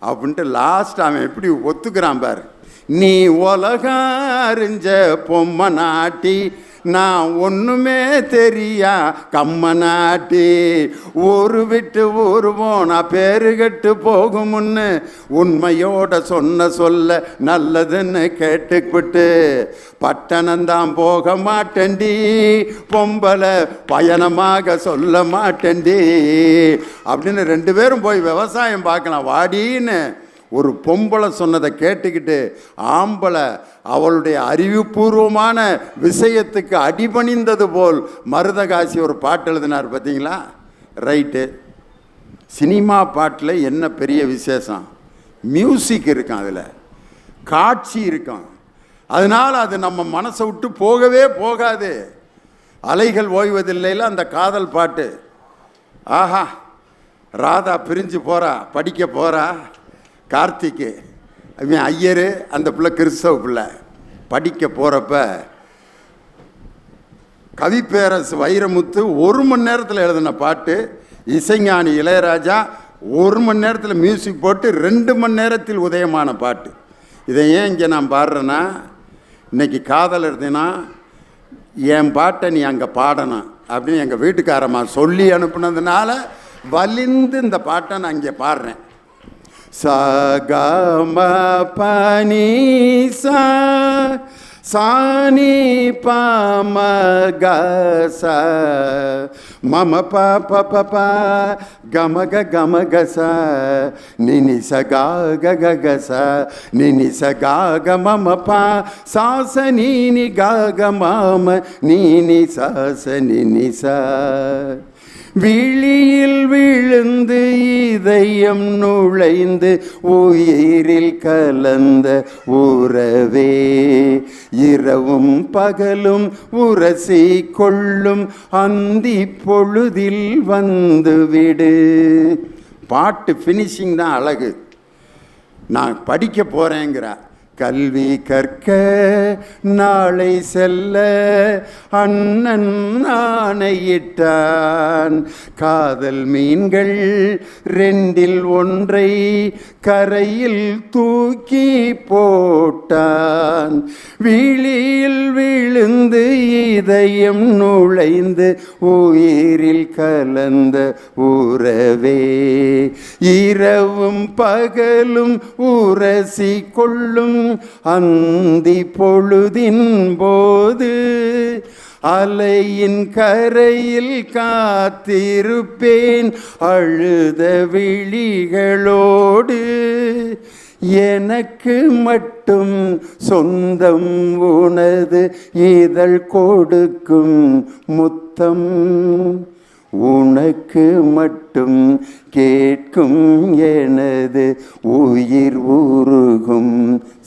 அப்படின்ட்டு லாஸ்ட் அவன் எப்படி ஒத்துக்கிறான் பாரு. நீ உலகம் அறிஞ்ச பொம்மை நாட்டி, நான் ஒன்றுமே தெரியா கம்ம நாட்டி, ஊரு விட்டு ஊரு போனா பேரு கெட்டு போகும் முன்னு, உண்மையோட சொல்ல நல்லதுன்னு கேட்டுக்கிட்டு, பட்டணந்தான் போக மாட்டேன்டி பொம்பளை, பயணமாக சொல்ல மாட்டேன்டி அப்படின்னு 2 பேரும் போய் விவசாயம் பார்க்கலாம் வாடின்னு ஒரு பொம்பளை சொன்னதை கேட்டுக்கிட்டு ஆம்பளை அவளுடைய அறிவுபூர்வமான விஷயத்துக்கு அடிபணிந்தது போல் மருதகாசி ஒரு பாட்டு எழுதினார் பார்த்தீங்களா? ரைட்டு. சினிமா பாட்டில் என்ன பெரிய விசேஷம்? மியூசிக் இருக்கான், அதில் காட்சி இருக்கான், அதனால் அது நம்ம மனசை விட்டு போகவே போகாது. அலைகள் ஓய்வதில்லைல அந்த காதல் பாட்டு, ஆஹா ராதா பிரிஞ்சு போகிறா, படிக்க போகிறா, கார்த்திக்கு அவன் ஐயர், அந்த பிள்ளை கிறிஸ்தவ பிள்ளை, படிக்க போகிறப்ப கவிப்பேரரசு வைரமுத்து 1 மணி நேரத்தில் எழுதின பாட்டு, இசைஞானி இளையராஜா 1 மணி நேரத்தில் மியூசிக் போட்டு 2 மணி நேரத்தில் உதயமான பாட்டு. இதை ஏன் இங்கே நான் பாடுறேன்னா, இன்னைக்கு காதல் இருந்தேன்னா என் பாட்டை நீ அங்கே பாடணும் அப்படின்னு எங்கள் வீட்டுக்காரம்மா சொல்லி அனுப்புனதுனால வலிந்து இந்த பாட்டை நான் இங்கே பாடுறேன். சகம பனி சானி பம கச மம ப ப கமக கமகச நினி சகா ககச நினி சகா மம ப சாச நீனி கக மம நீனி சாச நினி ச. விழியில் விழுந்து இதயம் நுழைந்து உயிரில் கலந்த உறவே, இரவும் பகலும் உரசி கொள்ளும் அந்தி பொழுதில் வந்துவிடு. பாட்டு ஃபினிஷிங் தான் அழகு. நான் படிக்க போகிறேங்கிறா. கல்வி கற்க நாளை செல்ல அண்ணன் ஆணையிட்டான், காதல் மீன்கள் 2ல் 1 கரையில் தூக்கி போட்டான். விழியில் விழுந்து இதயம் நுழைந்து உயிரில் கலந்த உறவே, இரவும் பகலும் உரசி கொள்ளும் அந்தி பொழுதின் போது, அலையின் கரையில் காத்திருப்பேன் அழுத விழிகளோடு, எனக்கு மட்டும் சொந்தம் உனது இதழ் கொடுக்கும் முத்தம், உனக்கு மட்டும் கேட்கும் எனது உயிர் உருகும்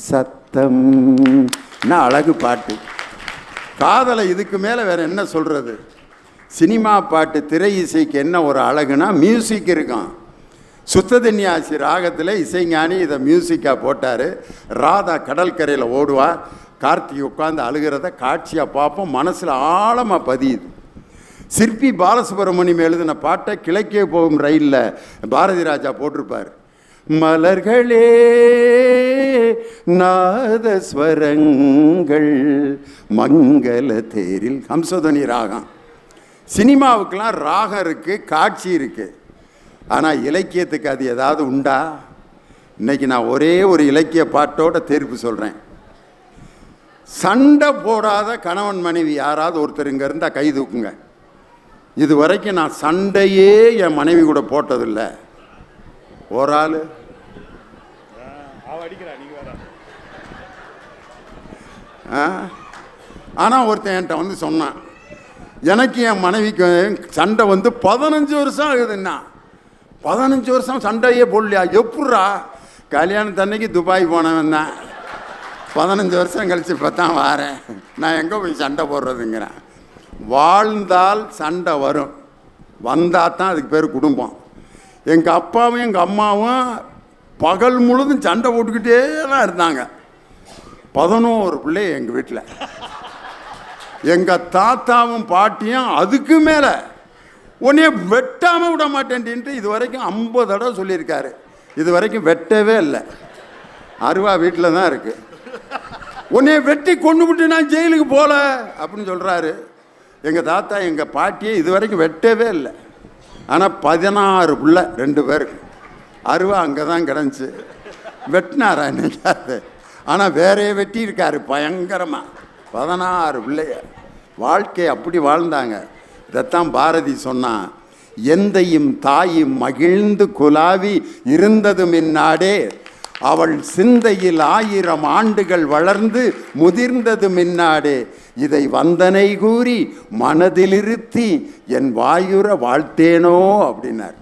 சத்தம். நான் அழகு பாட்டு. காதலை இதுக்கு மேலே வேற என்ன சொல்கிறது? சினிமா பாட்டு திரை இசைக்கு என்ன ஒரு அழகுனா மியூசிக் இருக்கான். சுத்ததன்யாசி ராகத்தில் இசைஞானி இதை மியூசிக்காக போட்டார். ராதா கடற்கரையில் ஓடுவா, கார்த்திக் உட்காந்து அழுகிறத காட்சியாக பார்ப்போம், மனசில் ஆழமாக பதியுது. சிற்பி பாலசுப்ரமணியம் எழுதின பாட்டை கிழக்கே போகும் ரயிலில் பாரதி ராஜா போட்டிருப்பார். மலர்களே நாதஸ்வரங்கள் மங்கள தேரில், ஹம்சதுவனி ராகம். சினிமாவுக்கெல்லாம் ராகம் இருக்குது, காட்சி இருக்குது. ஆனால் இலக்கியத்துக்கு அது ஏதாவது உண்டா? இன்னைக்கு நான் ஒரே ஒரு இலக்கிய பாட்டோட தீர்ப்பு சொல்கிறேன். சண்டை போடாத கணவன் மனைவி யாராவது ஒருத்தர் இங்கே இருந்தால் கை தூக்குங்க. இது வரைக்கும் நான் சண்டையே என் மனைவி கூட போட்டதில்லை. ஒரு ஆள் ஆனால் ஒருத்தன் என்கிட்ட வந்து சொன்னான், எனக்கு என் மனைவிக்கு சண்டை வந்து 15 வருஷம் ஆகுதுன்னா. 15 வருஷம் சண்டையே போடலையா? எப்பட்றா? கல்யாணத்தன்னைக்கு துபாய் போனவன் தான். 15 வருஷம் கழிச்சு இப்போ தான் வாரேன். நான் எங்கே போய் சண்டை போடுறதுங்கிறேன். வாழ்ந்தால் சண்டை வரும், வந்தால் தான் அதுக்கு பேர் குடும்பம். எங்கள் அப்பாவும் எங்கள் அம்மாவும் பகல் முழுதும் சண்டை போட்டுக்கிட்டே தான் இருந்தாங்க. 11 பிள்ளை எங்கள் வீட்டில். எங்கள் தாத்தாவும் பாட்டியும் அதுக்கு மேலே உன்னைய வெட்டாமல் விட மாட்டேன்ட்டு இது வரைக்கும் 50 தடவை சொல்லியிருக்காரு. இது வரைக்கும் வெட்டவே இல்லை. அருவா வீட்டில் தான் இருக்குது. உன்னைய வெட்டி கொண்டு விட்டு நான் ஜெயிலுக்கு போகல அப்படின்னு சொல்கிறாரு. எங்கள் தாத்தா எங்கள் பாட்டியை இது வரைக்கும் வெட்டவே இல்லை. ஆனால் 16 பிள்ளை 2 பேருக்கு. அருவா அங்கே தான் கிடந்துச்சு. வெட்டினாரா என்னைக்காது? ஆனால் வேறே வெட்டி இருக்காரு பயங்கரமாக. 16 பிள்ளைய. வாழ்க்கை அப்படி வாழ்ந்தாங்க. இதைத்தான் பாரதி சொன்னான், எந்தையும் தாயும் மகிழ்ந்து குலாவி இருந்தது மின்னாடே, அவள் சிந்தையில் 1000 ஆண்டுகள் வளர்ந்து முதிர்ந்தது மின்னாடே, இதை வந்தனை கூறி மனதிலிருத்தி என் வாயுற வாழ்த்தேனோ அப்படின்னார்.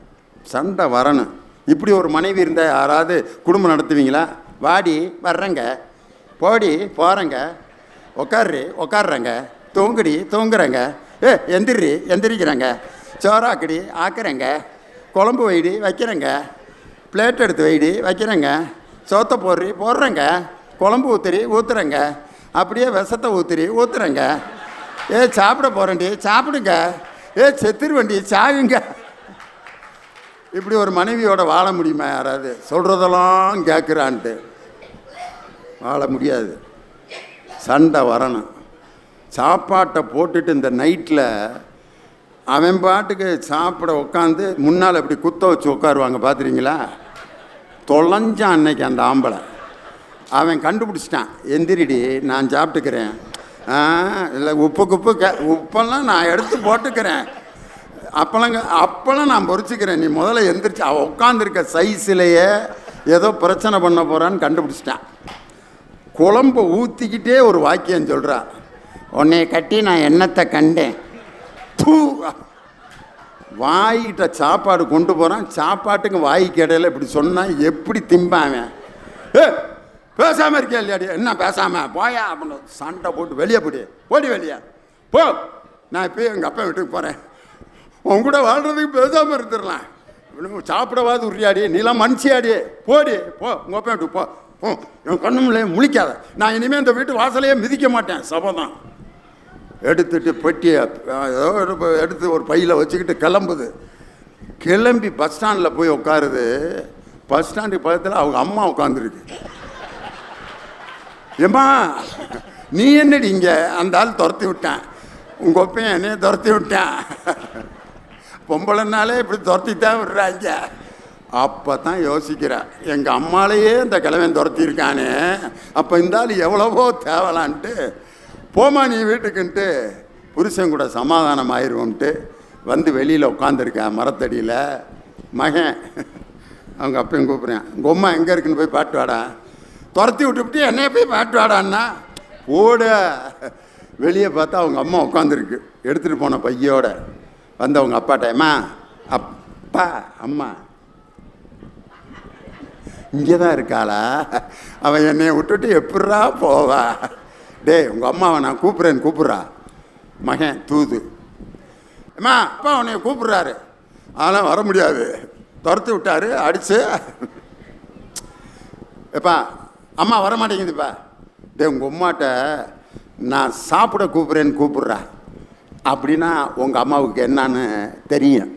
சண்டை வரணும். இப்படி ஒரு மனைவி இருந்தால் யாராவது குடும்பம் நடத்துவீங்களா? வாடி வர்றேங்க, போடி போகிறேங்க, உக்காரு உக்காடுறேங்க, தூங்குடி தூங்குறேங்க, எந்திரி எந்திரிக்கிறேங்க, சோறாக்கடி ஆக்குறேங்க, குழம்பு வைடி வைக்கிறேங்க, பிளேட் எடுத்து வைடி வைக்கிறேங்க, சோத்தை போடுறி போடுறேங்க, குழம்பு ஊற்றுறி ஊற்றுறேங்க, அப்படியே விஷத்தை ஊற்றுறி ஊற்றுறேங்க, சாப்பிட போகிறேன்டி சாப்பிடுங்க, செத்துருவண்டி சாகுங்க. இப்படி ஒரு மனைவியோட வாழ முடியுமா? யாராவது சொல்கிறதெல்லாம் கேட்குறான்ட்டு வாழ முடியாது. சண்டை வரணும். சாப்பாட்டை போட்டுட்டு இந்த நைட்டில் அவன் பாட்டுக்கு சாப்பிட உட்காந்து முன்னால் இப்படி குத்த வச்சு உட்காருவாங்க, பார்த்துறீங்களா? தொலைஞ்சான் அன்னைக்கு அந்த ஆம்பளை. அவன் கண்டுபிடிச்சிட்டான், எந்திரிடி நான் சாப்பிட்டுக்கிறேன், இல்லை உப்பெல்லாம் நான் எடுத்து போட்டுக்கிறேன், அப்பெல்லாம் நான் பொறிச்சிக்கிறேன், நீ முதல்ல எந்திரிச்சு. அவன் உட்காந்துருக்க சைஸ்லேயே ஏதோ பிரச்சனை பண்ண போகிறான்னு கண்டுபிடிச்சிட்டான். குழம்பை ஊற்றிக்கிட்டே ஒரு வாக்கியம் சொல்கிறா, உன்னைய கட்டி நான் எண்ணத்தை கண்டேன். வாய்கிட்ட சாப்பாடு கொண்டு போகிறான், சாப்பாட்டுக்கு வாய்க்கு இடையில இப்படி சொன்னால் எப்படி திம்பான்? பேசாமல் இருக்கே இல்லையாடி? என்ன பேசாமல் போயா அப்படின்னு சண்டை போட்டு வெளியே போடி வெளியே போ, நான் இப்போ எங்கள் அப்பா வீட்டுக்கு போகிறேன், உன் கூட வாழ்கிறதுக்கு பேசாமல் இருந்துடலாம், சாப்பிடவாது உரியாடி, நீலாம் மனுஷியாடி, போடி போ உங்கள் அப்பா வீட்டுக்கு போ, என் கண்ணுமில்ல முழிக்காத, நான் இனிமேல் இந்த வீட்டு வாசலையே மிதிக்க மாட்டேன், சபதம். எடுத்துட்டு பெட்டியை ஏதோ எடுத்து ஒரு பையில் வச்சுக்கிட்டு கிளம்புது. கிளம்பி பஸ் ஸ்டாண்டில் போய் உட்காருது. பஸ் ஸ்டாண்டுக்கு பக்கத்தில் அவங்க அம்மா உட்காந்துருக்கு. ஏம்மா நீ என்னடி இங்கே? அந்த ஆள் துரத்தி விட்டேன், உங்கள் ஒப்பையன் என்னையே துரத்தி விட்டேன், பொம்பளைனாலே இப்படி துரத்தி தான் விடுறாங்க. அப்போ தான் யோசிக்கிறேன், எங்கள் அம்மாலேயே இந்த கிழவன் துரத்திருக்கானே, அப்போ இந்த ஆள் எவ்வளவோ தேவலான்ட்டு போமா நீ வீட்டுக்குன்ட்டு புருஷன் கூட சமாதானம் ஆயிடுவோம்ட்டு வந்து வெளியில் உட்காந்துருக்கேன் மரத்தடியில். மகன் அவங்க அப்பையும் கூப்பிட்றேன், உங்கள் அம்மா எங்கே இருக்குன்னு போய் பாட்டு வாடா. துரத்தி விட்டுவிட்டு என்னைய போய் பாட்டு வாடான்னா ஓட. வெளியே பார்த்தா அவங்க அம்மா உட்காந்துருக்கு எடுத்துகிட்டு போன பையோட. வந்து அவங்க அப்பாட்ட, அம்மா அப்பா அம்மா இங்கே தான் இருக்காளா? அவன் என்னை விட்டுட்டு எப்பட்றா போவா? டே உங்கள் அம்மாவை நான் கூப்பிட்றா. மகன் தூது, அம்மா அப்பா உன்னை கூப்பிட்றாரு, அதெல்லாம் வர முடியாது, துரத்து விட்டாரு அடிச்சு. எப்பா அம்மா வர மாட்டேங்குதுப்பா. டே உங்கள் அம்மாட்ட நான் சாப்பிட கூப்பிட்றேன்னு கூப்பிட்றா. அப்படின்னா உங்கள் அம்மாவுக்கு என்னன்னு தெரியும்.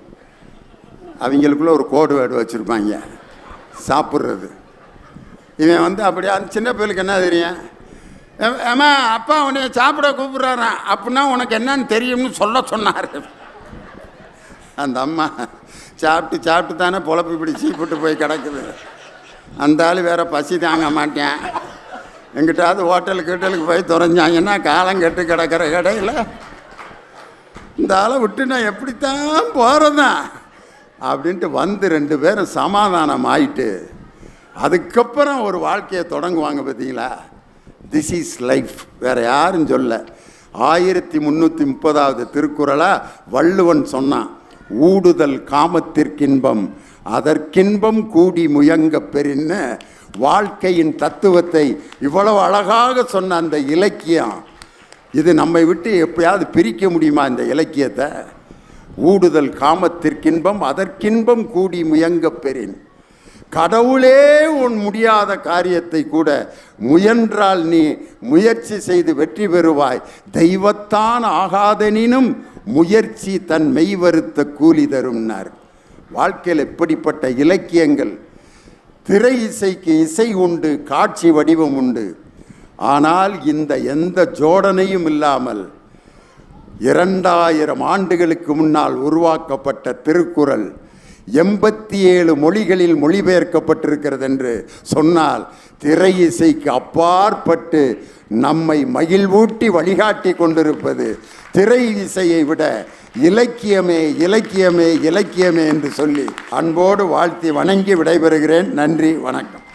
அவங்களுக்குள்ள ஒரு கோடு வேர்டு வச்சுருப்பாங்க சாப்பிட்றது. இவன் வந்து அப்படியே அந்த சின்ன பிள்ளைக்கு என்ன தெரியும்? ஏமா அப்பா உன்னைய சாப்பிட கூப்பிட்றாரான் அப்படின்னா உனக்கு என்னன்னு தெரியும்னு சொல்ல சொன்னார். அந்த அம்மா சாப்பிட்டு தானே பொழப்பு இப்படி சீப்பிட்டு போய் கிடக்குது. அந்த ஆள் வேற பசி தாங்க மாட்டேன், எங்கிட்டாவது ஹோட்டலுக்கு போய் துறைஞ்சாங்கன்னா காலம் கெட்டு கிடக்கிற கடையில் இந்த ஆளை விட்டு நான் எப்படித்தான் போகிறதான் அப்படின்ட்டு வந்து 2 பேரும் சமாதானம் ஆயிட்டு அதுக்கப்புறம் ஒரு வாழ்க்கையை தொடங்குவாங்க. பார்த்தீங்களா? This is life. வேற யாரும் சொல்ல. 1330வது திருக்குறளாக வள்ளுவன் சொன்னான், ஊடுதல் காமத்திற்கின்பம் அதற்கின்பம் கூடி முயங்க பெறின்னு. வாழ்க்கையின் தத்துவத்தை இவ்வளவு அழகாக சொன்ன அந்த இலக்கியம், இது நம்மை விட்டு எப்பயாவது பிரிக்க முடியுமா இந்த இலக்கியத்தை? ஊடுதல் காமத்திற்கின்பம் அதற்கின்பம் கூடி முயங்க பெறின். கடவுளே உன் முடியாத காரியத்தை கூட முயன்றால் நீ முயற்சி செய்து வெற்றி பெறுவாய். தெய்வத்தான் ஆகாதெனினும் முயற்சி தன் மெய்வருத்த கூலி தரும்னார். வாழ்க்கையில் எப்படிப்பட்ட இலக்கியங்கள்! திரை இசைக்கு இசை உண்டு, காட்சி வடிவம் உண்டு. ஆனால் இந்த எந்த ஜோடனையும் இல்லாமல் 2000 ஆண்டுகளுக்கு முன்னால் உருவாக்கப்பட்ட திருக்குறள் 87 மொழிகளில் மொழிபெயர்க்கப்பட்டிருக்கிறது என்று சொன்னால் திரை இசைக்கு அப்பாற்பட்டு நம்மை மகிழ்வூட்டி வழிகாட்டி கொண்டிருப்பது திரை இசையை விட இலக்கியமே இலக்கியமே இலக்கியமே என்று சொல்லி அன்போடு வாழ்த்தி வணங்கி விடைபெறுகிறேன். நன்றி, வணக்கம்.